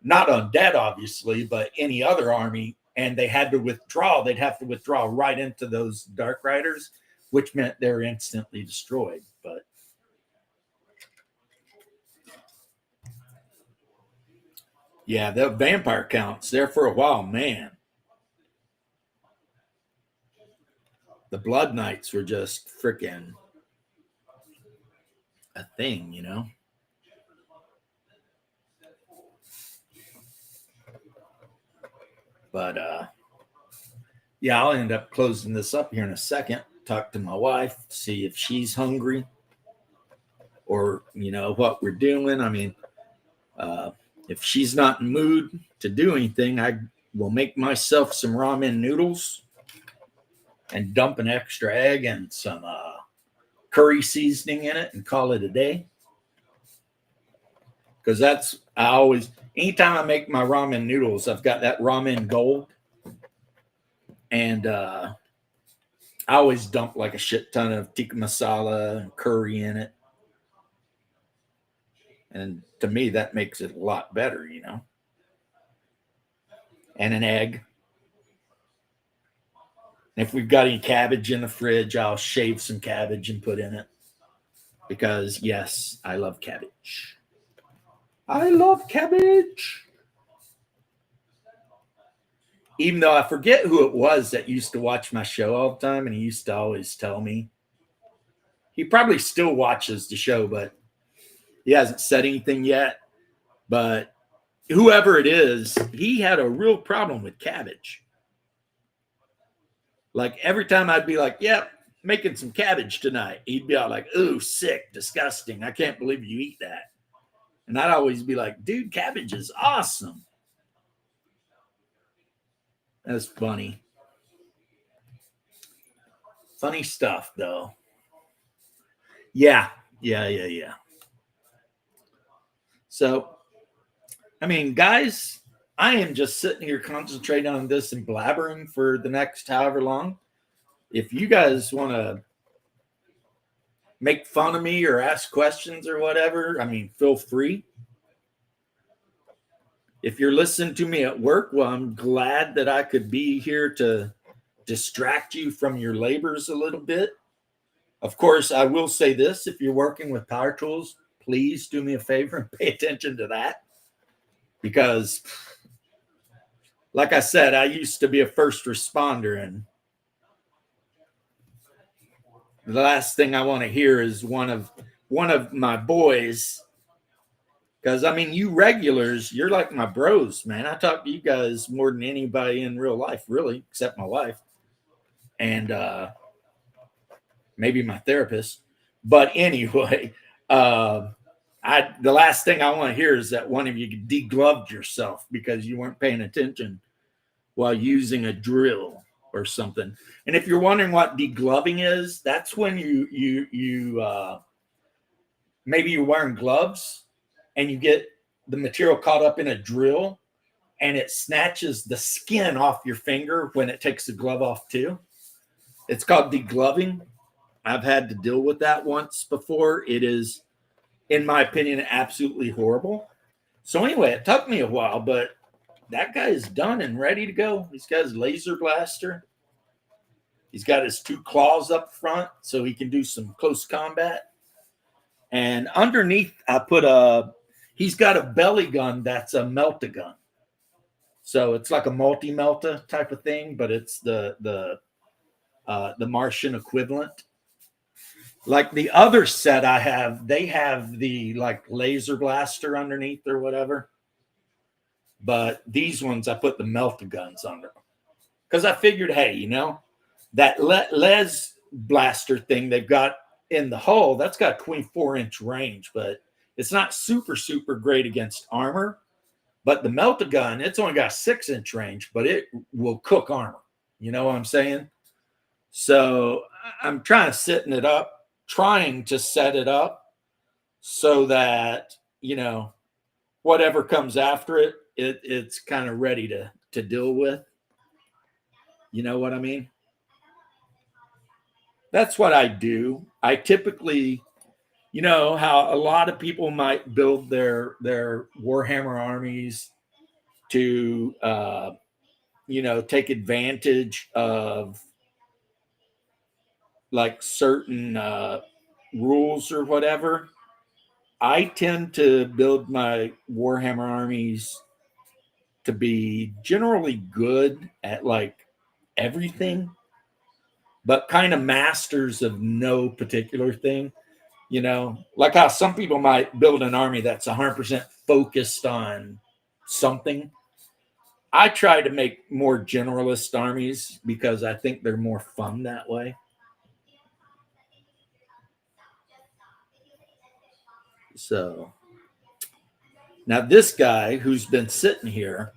not undead, obviously, but any other army, and they had to withdraw, they'd have to withdraw right into those Dark Riders, which meant they're instantly destroyed. But yeah, the vampire counts there for a while, man. The Blood Knights were just freaking a thing, you know? But yeah, I'll end up closing this up here in a second. Talk to my wife, see if she's hungry or, you know, what we're doing. I mean, if she's not in the mood to do anything, I will make myself some ramen noodles and dump an extra egg and some curry seasoning in it and call it a day. Because that's, I always, anytime I make my ramen noodles, I've got that ramen gold. And I always dump like a shit ton of tikka masala and curry in it. And to me, that makes it a lot better, you know. And an egg. And if we've got any cabbage in the fridge, I'll shave some cabbage and put in it. Because, yes, I love cabbage. I love cabbage. Even though I forget who it was that used to watch my show all the time, and he used to always tell me. He probably still watches the show, but he hasn't said anything yet. But whoever it is, he had a real problem with cabbage. Like every time I'd be like, yep, making some cabbage tonight. He'd be all like, ooh, sick, disgusting. I can't believe you eat that. And I'd always be like, dude, cabbage is awesome. That's funny. Funny stuff, though. Yeah. So, I mean, guys, I am just sitting here concentrating on this and blabbering for the next however long. If you guys want to make fun of me or ask questions or whatever, I mean, feel free. If you're listening to me at work, well, I'm glad that I could be here to distract you from your labors a little bit. Of course, I will say this. If you're working with power tools, please do me a favor and pay attention to that. Because, like I said, I used to be a first responder, and the last thing I want to hear is one of my boys, Because I mean, you regulars, you're like my bros, man. I talk to you guys more than anybody in real life, really, except my wife and maybe my therapist. But anyway, the last thing I want to hear is that one of you degloved yourself because you weren't paying attention while using a drill or something. And if you're wondering what degloving is, that's when you maybe you're wearing gloves and you get the material caught up in a drill and it snatches the skin off your finger when it takes the glove off too. It's called degloving. I've had to deal with that once before. It is, in my opinion, absolutely horrible. So anyway, it took me a while, but that guy is done and ready to go. He's got his laser blaster. He's got his 2 claws up front so he can do some close combat. And underneath, he's got a belly gun that's a melta gun. So it's like a multi-melta type of thing, but it's the Martian equivalent. Like the other set I have, they have the like laser blaster underneath or whatever. But these ones, I put the melta guns under them. Because I figured, hey, you know, that les blaster thing they've got in the hull, that's got 24-inch range, but it's not super, super great against armor. But the melta gun, it's only got 6-inch range, but it will cook armor. You know what I'm saying? So I'm trying to set it up so that, you know, whatever comes after it, it's kind of ready to deal with. You know what I mean? That's what I do. I typically, you know, how a lot of people might build their Warhammer armies to, you know, take advantage of like certain rules or whatever. I tend to build my Warhammer armies to be generally good at like everything, but kind of masters of no particular thing. You know, like how some people might build an army that's 100% focused on something. I try to make more generalist armies because I think they're more fun that way. So now this guy who's been sitting here,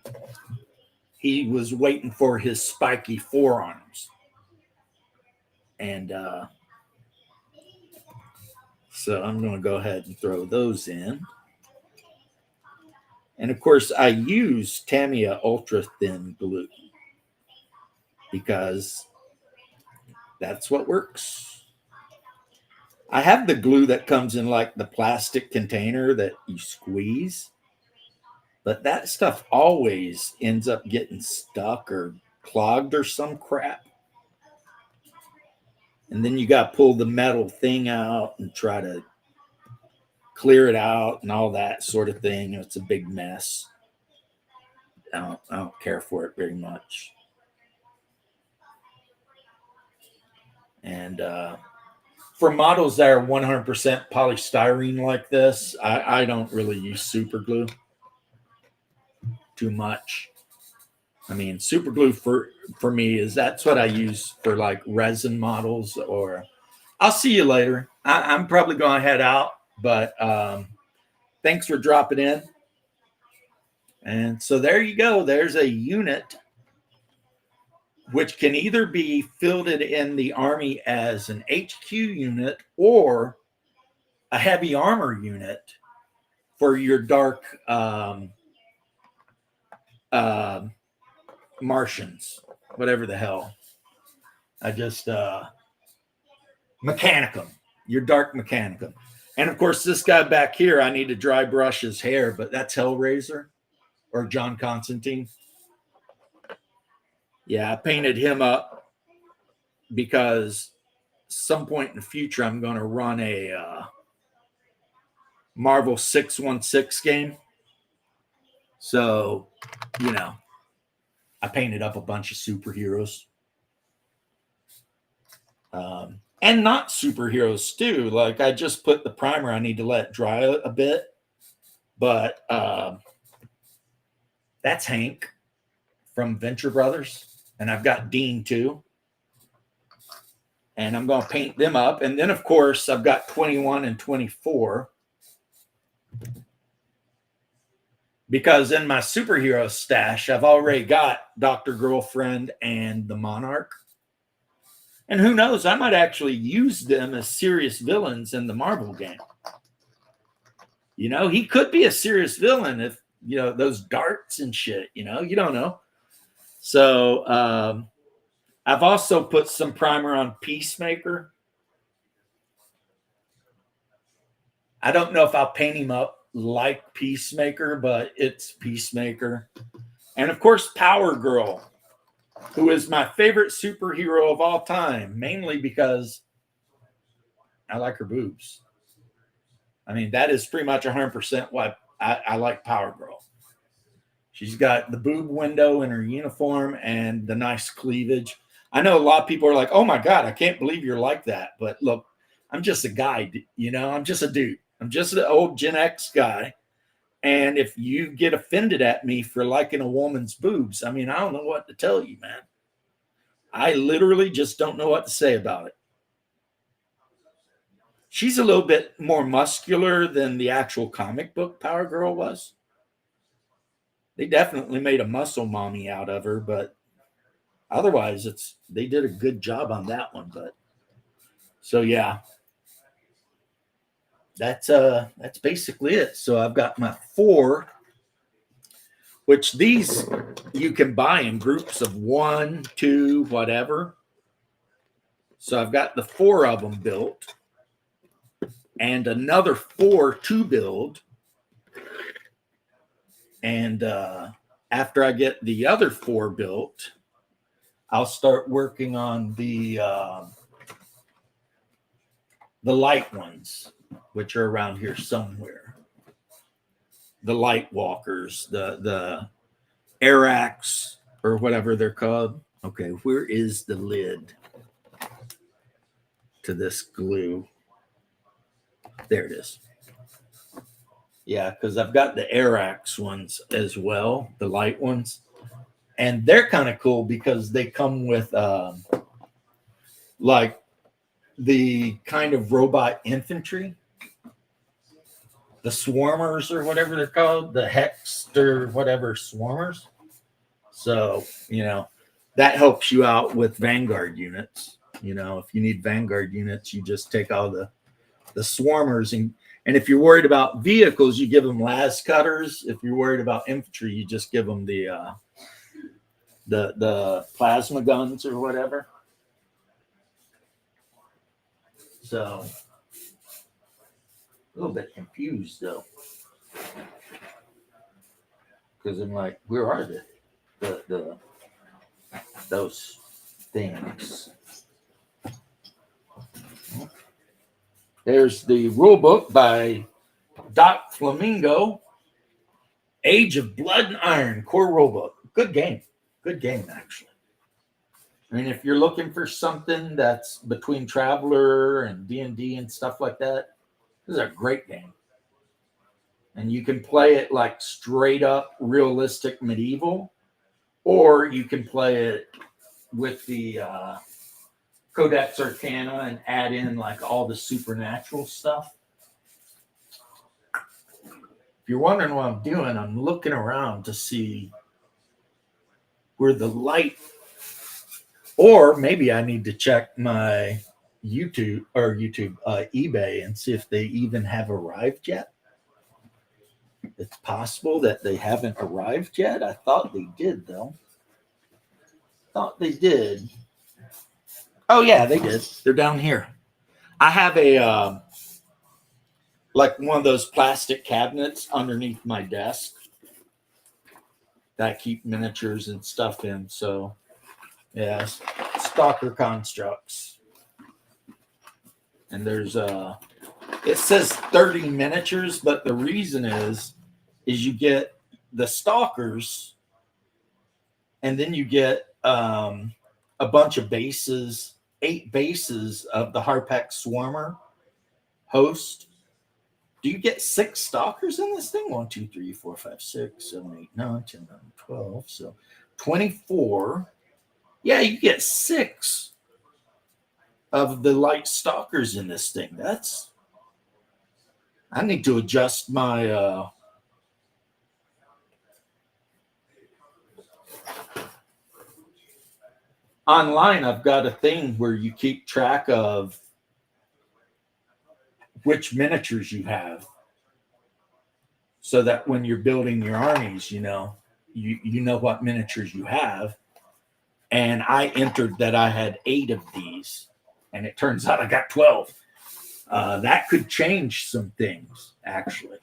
he was waiting for his spiky forearms. And so I'm going to go ahead and throw those in. And of course, I use Tamiya Ultra Thin Glue because that's what works. I have the glue that comes in like the plastic container that you squeeze, but that stuff always ends up getting stuck or clogged or some crap. And then you got to pull the metal thing out and try to clear it out and all that sort of thing. It's a big mess. I don't care for it very much. And for models that are 100% polystyrene like this, I don't really use super glue too much. I mean, super glue for me that's what I use for like resin models. Or I'll see you later. I'm probably going to head out, but thanks for dropping in. And so there you go. There's a unit which can either be fielded in the Army as an HQ unit or a heavy armor unit for your dark Martians, whatever the hell. I just Mechanicum, your dark Mechanicum. And of course, this guy back here, I need to dry brush his hair, but that's Hellraiser or John Constantine. Yeah, I painted him up because some point in the future, I'm going to run a Marvel 616 game. So, you know, I painted up a bunch of superheroes. And not superheroes too. Like I just put the primer, I need to let it dry a bit But that's Hank from Venture Brothers. And I've got Dean too. And I'm going to paint them up. And then, of course, I've got 21 and 24. Because in my superhero stash, I've already got Dr. Girlfriend and the Monarch. And who knows, I might actually use them as serious villains in the Marvel game. You know, he could be a serious villain if, you know, those darts and shit, you know, you don't know. So I've also put some primer on Peacemaker. I don't know if I'll paint him up like Peacemaker, but it's Peacemaker. And of course, Power Girl, who is my favorite superhero of all time, mainly because I like her boobs. I mean, that is pretty much 100% why I like Power Girl. She's got the boob window in her uniform and the nice cleavage. I know a lot of people are like, oh my God, I can't believe you're like that. But look, I'm just a guy, you know, I'm just a dude. I'm just an old Gen X guy. And if you get offended at me for liking a woman's boobs, I mean, I don't know what to tell you, man. I literally just don't know what to say about it. She's a little bit more muscular than the actual comic book Power Girl was. They definitely made a muscle mommy out of her, but otherwise they did a good job on that one. But so yeah. That's basically it. So I've got my 4, which these you can buy in groups of 1, 2, whatever. So I've got the 4 of them built and another 4 to build. And after I get the other 4 built, I'll start working on the light ones, which are around here somewhere. The light walkers, the Arax or whatever they're called. Okay, where is the lid to this glue? There it is. Yeah, because I've got the Arax ones as well, the light ones. And they're kind of cool because they come with like the kind of robot infantry, the swarmers or whatever they're called, the hipster whatever swarmers. So, you know, that helps you out with Vanguard units. You know, if you need Vanguard units, you just take all the swarmers and if you're worried about vehicles, you give them las cutters. If you're worried about infantry, you just give them the plasma guns or whatever. So a little bit confused though, because I'm like, where are those things? There's the rule book by Doc Flamingo, Age of Blood and Iron core rule book. Good game actually. I mean, if you're looking for something that's between Traveler and D&D and stuff like that, this is a great game. And you can play it like straight up realistic medieval, or you can play it with the Codex Arcana and add in like all the supernatural stuff. If you're wondering what I'm doing, I'm looking around to see where the light, or maybe I need to check my YouTube eBay and see if they even have arrived yet. It's possible that they haven't arrived yet. I thought they did though. Thought they did. Oh yeah, they did. They're down here. I have a like one of those plastic cabinets underneath my desk that I keep miniatures and stuff in. So yeah, Stalker Constructs. And there's it says 30 miniatures, but the reason is you get the Stalkers and then you get a bunch of bases, 8 bases of the Harpex Swarmer host. Do you get 6 stalkers in this thing? 1, 2, 3, 4, 5, 6, 7, 8, 9, 10, 11, 12. So 24. Yeah, you get 6 of the light stalkers in this thing. I need to adjust my online. I've got a thing where you keep track of which miniatures you have, so that when you're building your armies, you know what miniatures you have. And I entered that I had 8 of these, and it turns out I got 12. That could change some things, actually.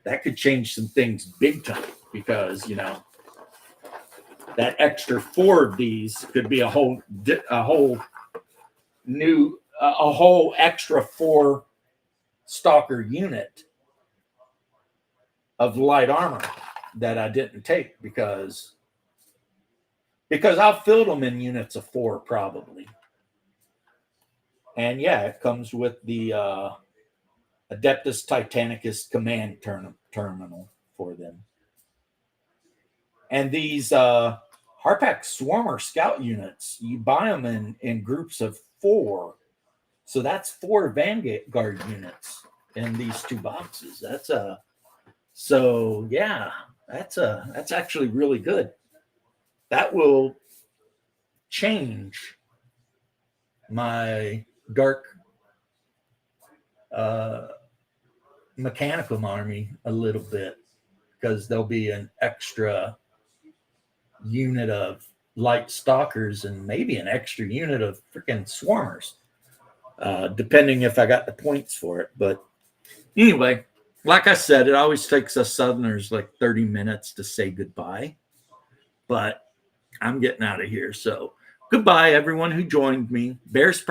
That could change some things big time, because that extra 4 of these could be a whole extra 4 stalker unit of light armor that I didn't take because I'll fill them in units of 4 probably. And yeah, it comes with the Adeptus Titanicus command terminal for them. And these Harpax Swarmer scout units, you buy them in groups of 4. So that's 4 Vanguard units in these 2 boxes. That's actually really good. That will change my dark mechanicum army a little bit, because there'll be an extra unit of light stalkers and maybe an extra unit of freaking swarmers, depending if I got the points for it. But anyway, like I said, it always takes us Southerners like 30 minutes to say goodbye, but I'm getting out of here. So goodbye, everyone who joined me. Bear's probably